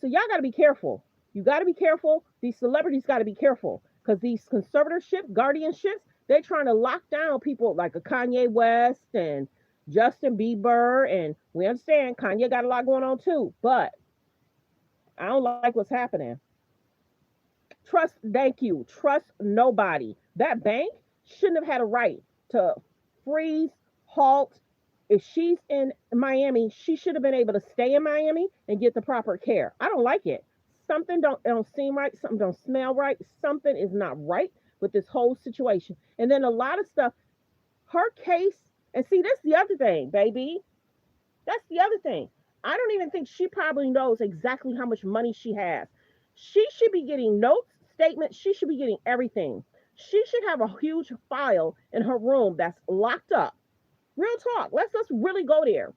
So y'all got to be careful. You got to be careful. These celebrities got to be careful, because these conservatorship, guardianships, they're trying to lock down people like a Kanye West and Justin Bieber. And we understand Kanye got a lot going on too, but I don't like what's happening. Trust nobody. That bank shouldn't have had a right to freeze, halt. If she's in Miami, she should have been able to stay in Miami and get the proper care. I don't like it. Something don't seem right. Something don't smell right. Something is not right with this whole situation. And then a lot of stuff, her case, and see, that's the other thing, baby. That's the other thing. I don't even think she probably knows exactly how much money she has. She should be getting notes, statements. She should be getting everything. She should have a huge file in her room that's locked up. Real talk. Let's really go there.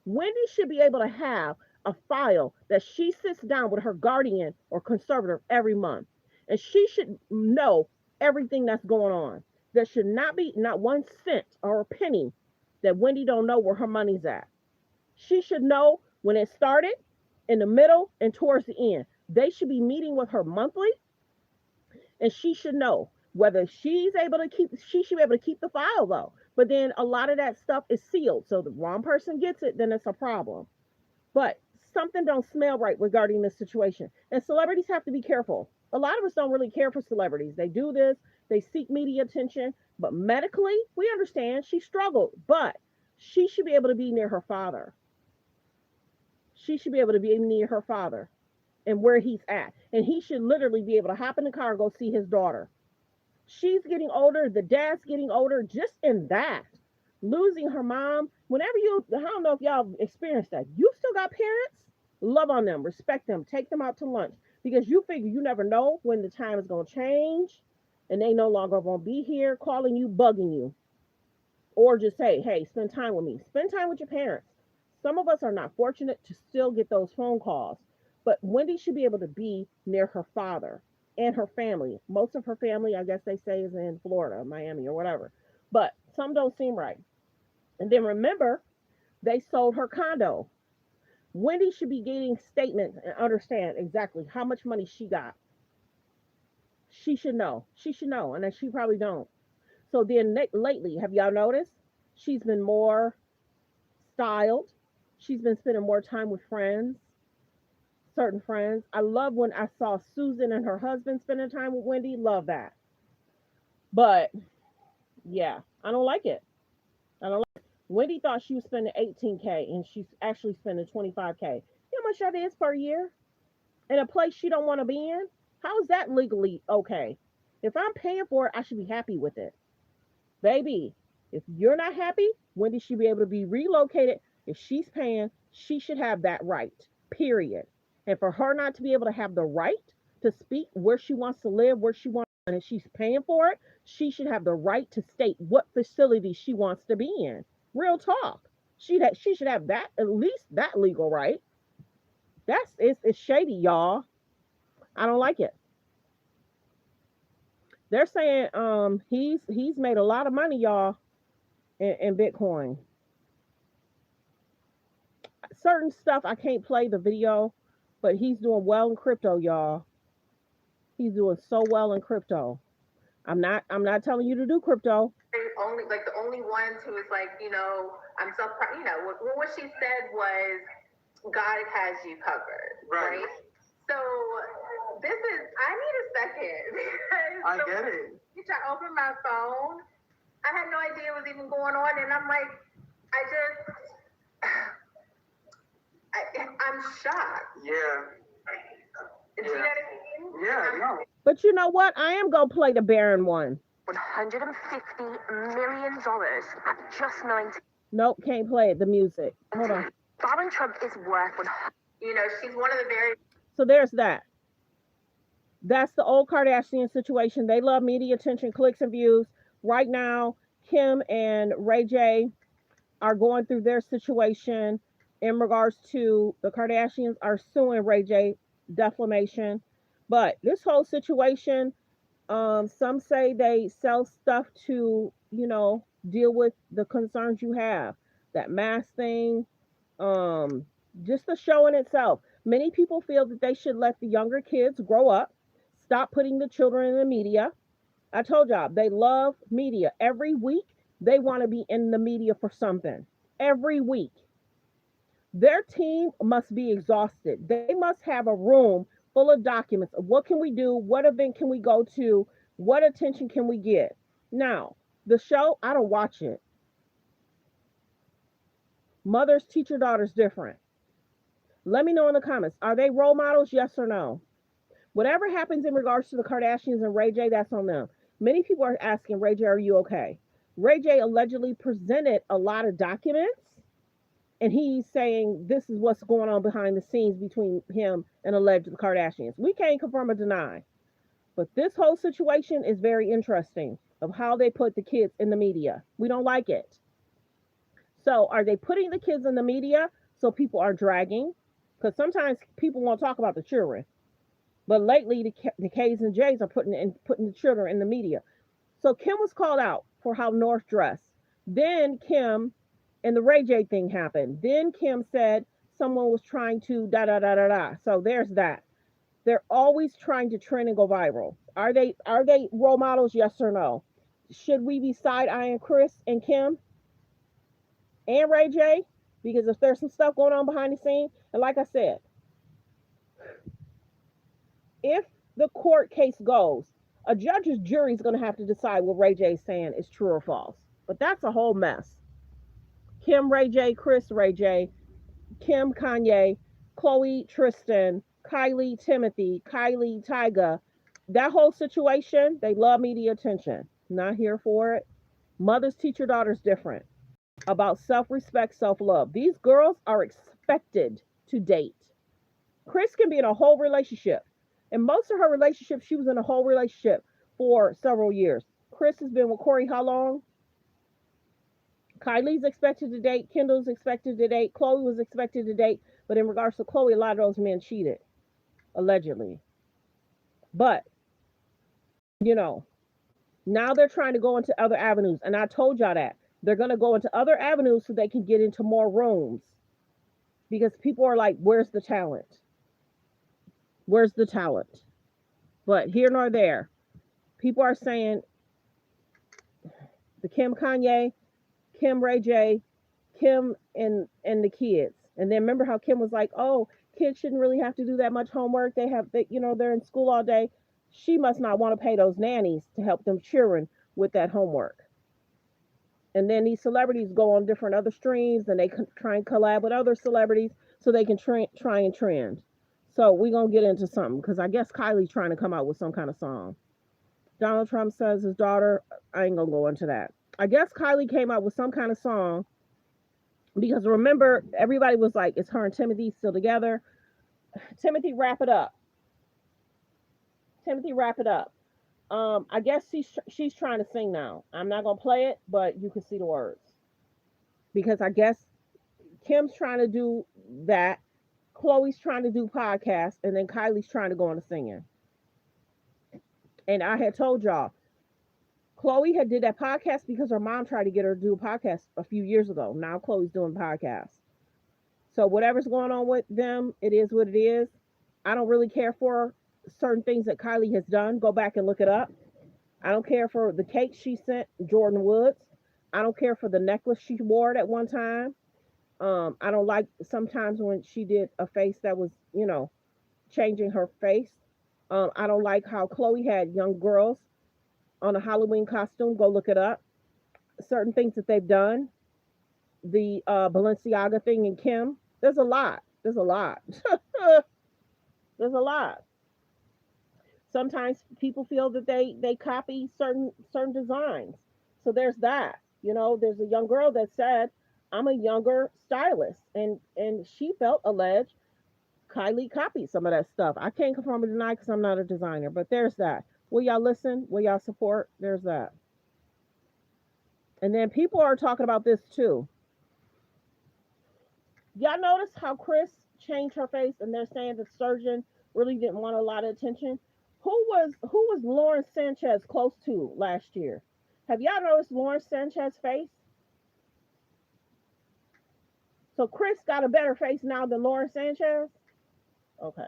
Wendy should be able to have a file that she sits down with her guardian or conservator every month. And she should know everything that's going on. There should not be not 1 cent or a penny that Wendy don't know where her money's at. She should know when it started, in the middle, and towards the end. They should be meeting with her monthly, and she should know whether she should be able to keep the file though. But then a lot of that stuff is sealed. So the wrong person gets it, then it's a problem. But something don't smell right regarding this situation. And celebrities have to be careful. A lot of us don't really care for celebrities. They do this, they seek media attention, but medically, we understand she struggled, but she should be able to be near her father. She should be able to be near her father and where he's at. And he should literally be able to hop in the car and go see his daughter. She's getting older, the dad's getting older, just in that. Losing her mom, whenever I don't know if y'all experienced that. You still got parents? Love on them, respect them, take them out to lunch. Because you figure you never know when the time is going to change and they no longer going to be here calling you, bugging you. Or just say, hey, spend time with me. Spend time with your parents. Some of us are not fortunate to still get those phone calls. But Wendy should be able to be near her father and her family. Most of her family, I guess they say, is in Florida, Miami, or whatever. But some don't seem right. And then remember, they sold her condo. Wendy should be getting statements and understand exactly how much money she got. She should know. She should know, and she probably don't. So then lately, have y'all noticed? She's been more styled. She's been spending more time with friends, certain friends. I love when I saw Susan and her husband spending time with Wendy. Love that. But yeah, I don't like it. I don't like it. Wendy thought she was spending $18K and she's actually spending $25K. You know how much that is per year? In a place she don't want to be in? How is that legally okay? If I'm paying for it, I should be happy with it. Baby, if you're not happy, Wendy should be able to be relocated. If she's paying, she should have that right, period. And for her not to be able to have the right to speak where she wants to live, where she wants, and if she's paying for it, she should have the right to state what facility she wants to be in. Real talk. She should have that, at least that legal right. It's shady, y'all. I don't like it. They're saying he's made a lot of money, y'all, in Bitcoin. Certain stuff I can't play the video, but he's doing well in crypto, y'all. He's doing so well in crypto. I'm not telling you to do crypto. The only ones who is like, I'm so proud. What she said was, God has you covered, right? So I need a second. I get it. I opened my phone. I had no idea what was even going on, and I'm like, I'm shocked. Yeah. Do you know what I mean? Yeah, I know. But you know what? I am gonna play the Baron one. $150 million at just 19. Nope, can't play it. The music. Hold on. Barron Trump is worth she's one of the very. So there's that. That's the old Kardashian situation. They love media attention, clicks, and views. Right now, Kim and Ray J are going through their situation in regards to the Kardashians are suing Ray J defamation. But this whole situation, some say they sell stuff to, deal with the concerns you have. That mask thing, just the show in itself. Many people feel that they should let the younger kids grow up, stop putting the children in the media. I told y'all, they love media. Every week, they want to be in the media for something. Every week. Their team must be exhausted. They must have a room full of documents of what can we do, what event can we go to, what attention can we get. Now, the show, I don't watch it. Mothers teach your daughters different. Let me know in the comments. Are they role models? Yes or no? Whatever happens in regards to the Kardashians and Ray J, that's on them. Many people are asking, Ray J, are you okay? Ray J allegedly presented a lot of documents, and he's saying this is what's going on behind the scenes between him and alleged Kardashians. We can't confirm or deny. But this whole situation is very interesting of how they put the kids in the media. We don't like it. So are they putting the kids in the media so people are dragging? Because sometimes people won't talk about the children. But lately, the K's and J's are putting the children in the media. So Kim was called out for how North dressed. Then Kim and the Ray J thing happened. Then Kim said someone was trying to da-da-da-da-da. So there's that. They're always trying to trend and go viral. Are they role models? Yes or no? Should we be side-eyeing Chris and Kim and Ray J? Because if there's some stuff going on behind the scene, And like I said, if the court case goes, a judge's jury is going to have to decide what Ray J is saying is true or false. But that's a whole mess. Kim, Ray J, Chris, Ray J, Kim, Kanye, Chloe, Tristan, Kylie, Timothy, Kylie, Tyga. That whole situation, they love media attention. Not here for it. Mothers teach your daughters different about self-respect, self-love. These girls are expected to date. Chris can be in a whole relationship. And most of her relationships, she was in a whole relationship for several years. Chris has been with Corey how long? Kylie's expected to date. Kendall's expected to date. Chloe was expected to date. But in regards to Chloe, a lot of those men cheated, allegedly. But, you know, now they're trying to go into other avenues. And I told y'all that. They're going to go into other avenues so they can get into more rooms. Because people are like, where's the talent? Where's the talent? But here nor there. People are saying the Kim Kanye, Kim Ray J, Kim and the kids. And then remember how Kim was like, oh, kids shouldn't really have to do that much homework. They're in school all day. She must not want to pay those nannies to help them children with that homework. And then these celebrities go on different other streams and they try and collab with other celebrities so they can try and trend. So we're going to get into something because I guess Kylie's trying to come out with some kind of song. Donald Trump says his daughter, I ain't going to go into that. I guess Kylie came out with some kind of song because remember, everybody was like, is her and Timothy still together? Timothy, wrap it up. Timothy, wrap it up. I guess she's trying to sing now. I'm not going to play it, but you can see the words. Because I guess Kim's trying to do that. Chloe's trying to do podcasts, and then Kylie's trying to go into singing. And I had told y'all, Chloe had did that podcast because her mom tried to get her to do a podcast a few years ago. Now Chloe's doing podcasts. So whatever's going on with them, it is what it is. I don't really care for certain things that Kylie has done. Go back and look it up. I don't care for the cake she sent Jordan Woods. I don't care for the necklace she wore at one time. I don't like sometimes when she did a face that was, changing her face. I don't like how Chloe had young girls on a Halloween costume. Go look it up. Certain things that they've done. The Balenciaga thing and Kim. There's a lot. There's a lot. There's a lot. Sometimes people feel that they copy certain designs. So there's that. There's a young girl that said, I'm a younger stylist. And she felt alleged Kylie copied some of that stuff. I can't confirm or deny because I'm not a designer, but there's that. Will y'all listen? Will y'all support? There's that. And then people are talking about this too. Y'all notice how Chris changed her face and they're saying the surgeon really didn't want a lot of attention? Who was Lauren Sanchez close to last year? Have y'all noticed Lauren Sanchez's face? So Chris got a better face now than Lauren Sanchez? Okay.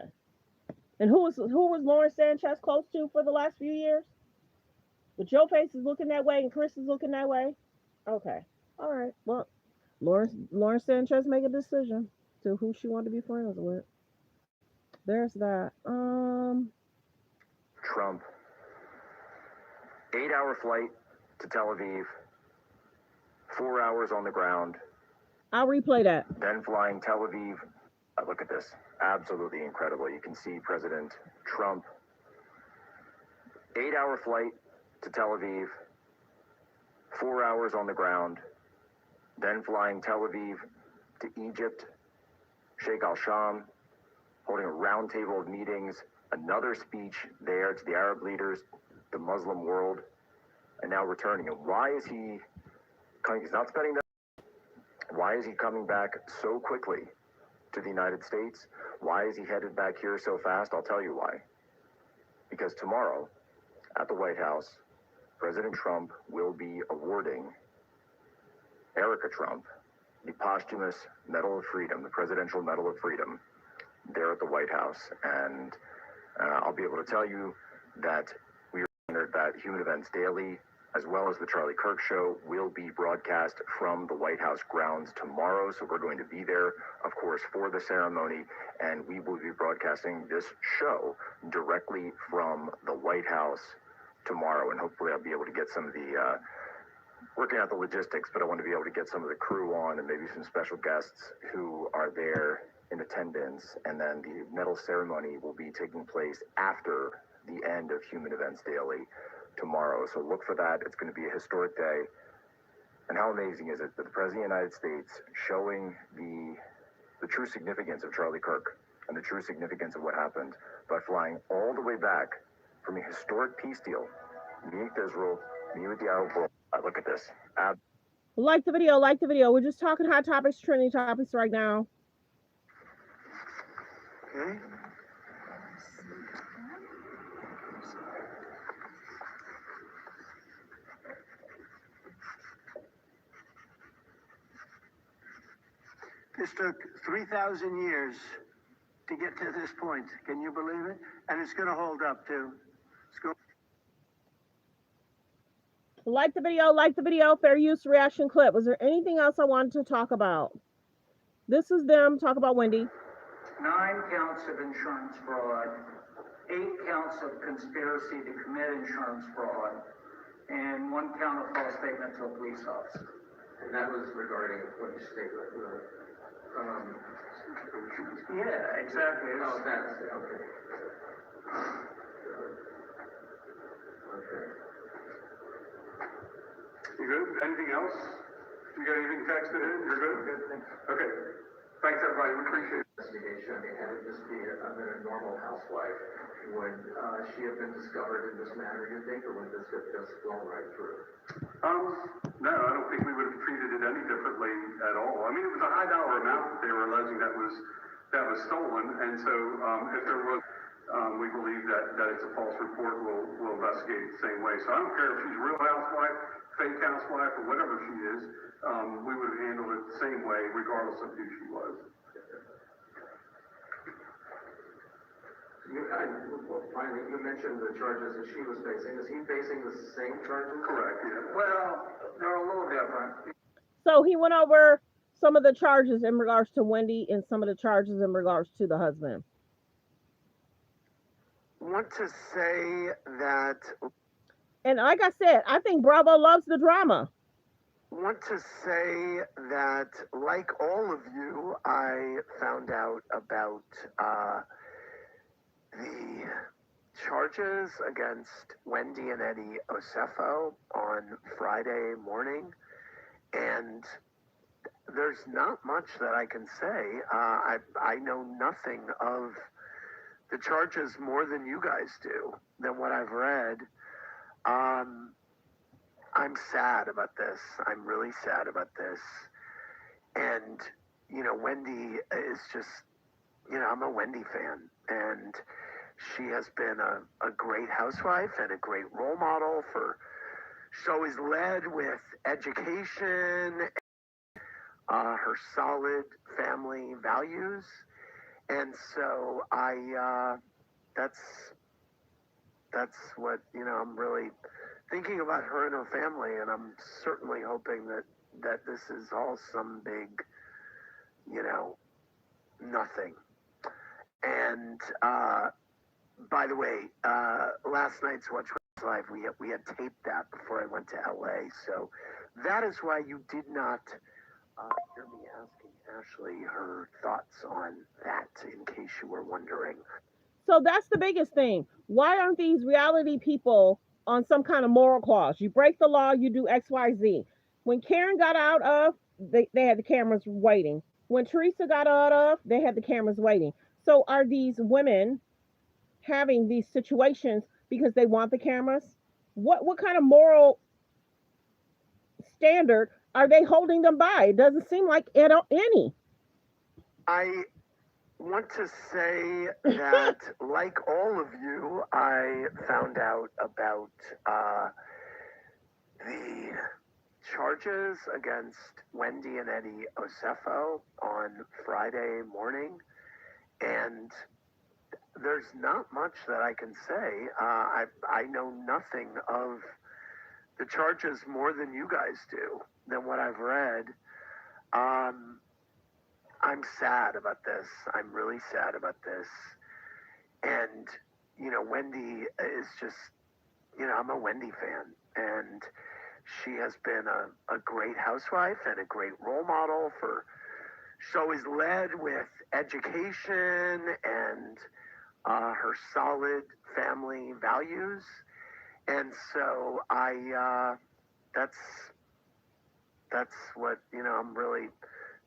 And who was Lauren Sanchez close to for the last few years? But your face is looking that way and Chris is looking that way? Okay. All right. Well, Lauren Sanchez make a decision to who she wanted to be friends with. There's that. Trump. 8-hour flight to Tel Aviv. 4 hours on the ground. I'll replay that. Then flying Tel Aviv. Look at this. Absolutely incredible. You can see President Trump. 8-hour flight to Tel Aviv. 4 hours on the ground. Then flying Tel Aviv to Egypt. Sheikh al-Sham. Holding a round table of meetings. Another speech there to the Arab leaders, the Muslim world. And now returning. And why is he coming? He's not spending that. Why is he coming back so quickly to the United States? Why is he headed back here so fast? I'll tell you why. Because tomorrow, at the White House, President Trump will be awarding Erica Trump the posthumous Medal of Freedom, the Presidential Medal of Freedom, there at the White House. And I'll be able to tell you that we are honored that Human Events Daily as well as the Charlie Kirk Show, will be broadcast from the White House grounds tomorrow. So we're going to be there, of course, for the ceremony, and we will be broadcasting this show directly from the White House tomorrow. And hopefully I'll be able to get some of the, working out the logistics, but I want to be able to get some of the crew on and maybe some special guests who are there in attendance. And then the medal ceremony will be taking place after the end of Human Events Daily tomorrow. So look for that. It's going to be a historic day. And how amazing is it that the President of the United States showing the true significance of Charlie Kirk and the true significance of what happened by flying all the way back from a historic peace deal, me with Israel, me with the Arab world. Look at this. Like the video, like the video. We're just talking hot topics, trending topics right now. Okay. This took 3,000 years to get to this point. Can you believe it? And it's going to hold up, too. Like the video, fair use reaction clip. Was there anything else I wanted to talk about? This is them talk about Wendy. 9 counts of insurance fraud, 8 counts of conspiracy to commit insurance fraud, and 1 count of false statement to a police officer. And that was regarding what you stated. Yeah, exactly. Oh, that's okay. Okay. You good? Anything else? You got anything texted in? You're good? Good, thanks. Okay. Thanks, everybody. We appreciate it. Investigation. I mean, had it just be a normal housewife, would she have been discovered in this manner, you think, or would this have just flown right through? No, I don't think we would have treated it any differently at all. I mean, it was a high dollar amount that they were alleging that was stolen, and so if there was, we believe that it's a false report. We'll investigate it the same way. So I don't care if she's a real housewife, fake housewife, or whatever she is. We would have handled it the same way, regardless of who she was. Finally, you mentioned the charges that she was facing. Is he facing the same charges? Correct, yeah. Well, they're a little different. So he went over some of the charges in regards to Wendy and some of the charges in regards to the husband. Want to say that, and like I said, I think Bravo loves the drama. Want to say that, like all of you, I found out about the charges against Wendy and Eddie Osefo on Friday morning, and there's not much that I can say. I know nothing of the charges more than you guys do, than what I've read. I'm sad about this. I'm really sad about this. And, you know, Wendy is just, you know, I'm a Wendy fan, and she has been a great housewife and a great role model for, she's always led with education, her solid family values. And so that's what, you know, I'm really thinking about her and her family, and I'm certainly hoping that this is all some big, you know, nothing. And by the way, last night's Watch Live, we had taped that before I went to LA, so that is why you did not hear me asking Ashley her thoughts on that, in case you were wondering. So that's the biggest thing. Why aren't these reality people on some kind of moral clause? You break the law, you do X, Y, Z. When Karen got out of, they had the cameras waiting. When Teresa got out of, they had the cameras waiting. So are these women having these situations because they want the cameras? What kind of moral standard are they holding them by? It doesn't seem like any. I want to say that, like all of you, I found out about the charges against Wendy and Eddie Osefo on Friday morning, and there's not much that I can say. I know nothing of the charges more than you guys do, than what I've read. I'm sad about this. I'm really sad about this. And, you know, Wendy is just, you know, I'm a Wendy fan. And she has been a great housewife and a great role model for, she's always led with education and her solid family values. And so that's what, you know, I'm really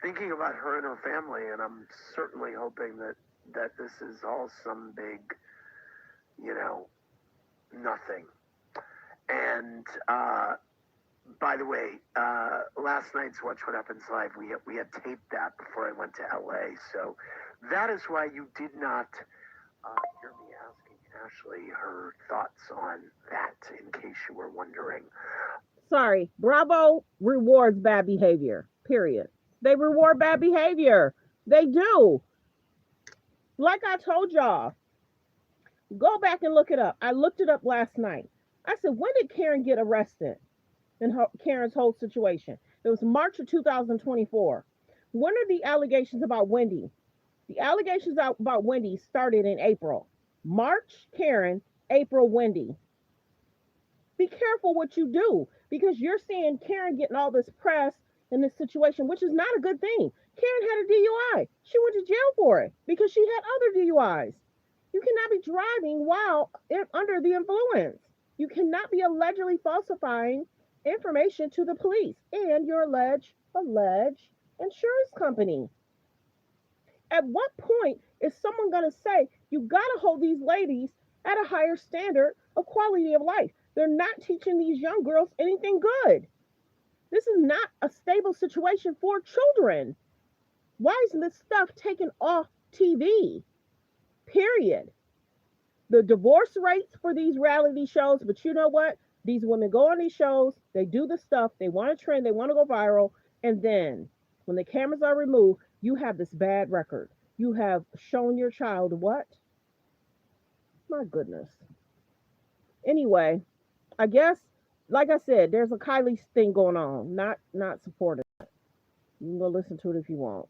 thinking about her and her family, and I'm certainly hoping that this is all some big, you know, nothing. And by the way, last night's Watch What Happens Live, we had taped that before I went to LA, so that is why you did not hear me asking Ashley her thoughts on that, in case you were wondering. Sorry, Bravo rewards bad behavior, period. They reward bad behavior. They do. Like I told y'all, go back and look it up. I looked it up last night. I said, when did Karen get arrested in Karen's whole situation? It was March of 2024. When are the allegations about Wendy? The allegations about Wendy started in April. March, Karen, April, Wendy. Be careful what you do, because you're seeing Karen getting all this press in this situation, which is not a good thing. Karen had a DUI. She went to jail for it because she had other DUIs. You cannot be driving while under the influence. You cannot be allegedly falsifying information to the police and your alleged insurance company. At what point is someone going to say, you got to hold these ladies at a higher standard of quality of life? They're not teaching these young girls anything good. This is not a stable situation for children. Why isn't this stuff taken off TV? Period. The divorce rates for these reality shows, but you know what? These women go on these shows, they do the stuff, they want to trend, they want to go viral, and then when the cameras are removed, you have this bad record. You have shown your child what? My goodness. Anyway, I guess, like I said, there's a Kylie thing going on, not supported. You can go listen to it if you want.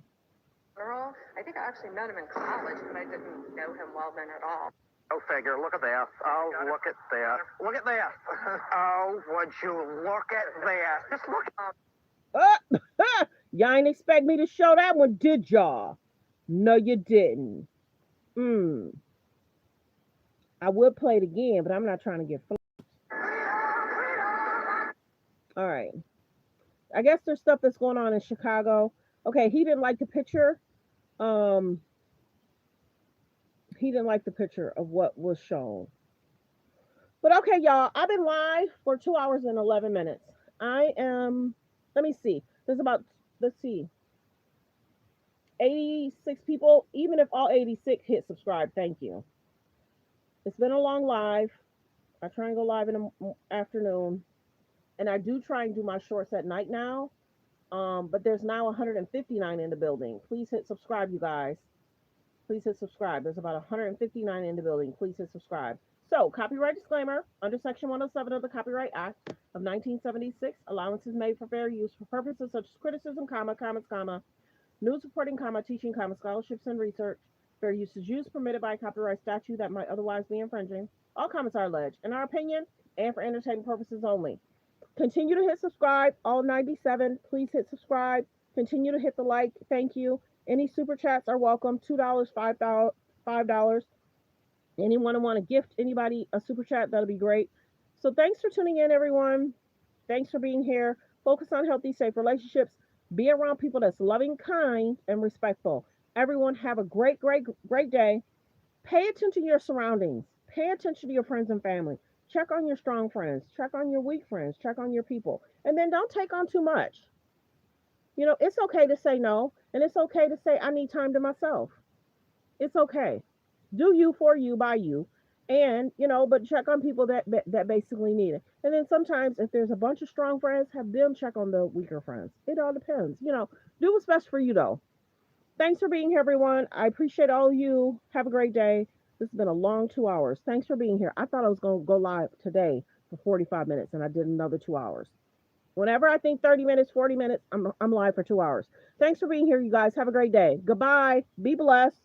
I think I actually met him in college, but I didn't know him well then at all. Go figure. Look at that. Oh, look at that. Look at that. Oh, would you look at that? Just look. Y'all ain't expect me to show that one, did y'all? No, you didn't. I would play it again, but I'm not trying to get flagged. All right. I guess there's stuff that's going on in Chicago. Okay, he didn't like the picture. He didn't like the picture of what was shown. But okay, y'all, I've been live for 2 hours and 11 minutes. I am, let me see. There's about, let's see, 86 people. Even if all 86 hit subscribe, thank you. It's been a long live. I try and go live in the afternoon. And I do try and do my shorts at night now. But there's now 159 in the building. Please hit subscribe, you guys. Please hit subscribe. There's about 159 in the building. Please hit subscribe. So, copyright disclaimer. Under Section 107 of the Copyright Act of 1976, allowances made for fair use for purposes such as criticism, comments, news reporting, teaching, scholarships and research. Fair use is used permitted by copyright statute that might otherwise be infringing. All comments are alleged, in our opinion, and for entertainment purposes only. Continue to hit subscribe. All 97, please hit subscribe. Continue to hit the like. Thank you. Any super chats are welcome. $2, $5. Anyone want to gift anybody a super chat, that'll be great. So thanks for tuning in, everyone. Thanks for being here. Focus on healthy, safe relationships. Be around people that's loving, kind, and respectful. Everyone have a great, great, great day. Pay attention to your surroundings. Pay attention to your friends and family. Check on your strong friends. Check on your weak friends. Check on your people. And then don't take on too much. You know, it's okay to say no. And it's okay to say, I need time to myself. It's okay. Do you, for you, by you. And, you know, but check on people that basically need it. And then sometimes if there's a bunch of strong friends, have them check on the weaker friends. It all depends. You know, do what's best for you, though. Thanks for being here, everyone. I appreciate all of you. Have a great day. This has been a long 2 hours. Thanks for being here. I thought I was going to go live today for 45 minutes, and I did another 2 hours. Whenever I think 30 minutes, 40 minutes, I'm live for 2 hours. Thanks for being here, you guys. Have a great day. Goodbye. Be blessed.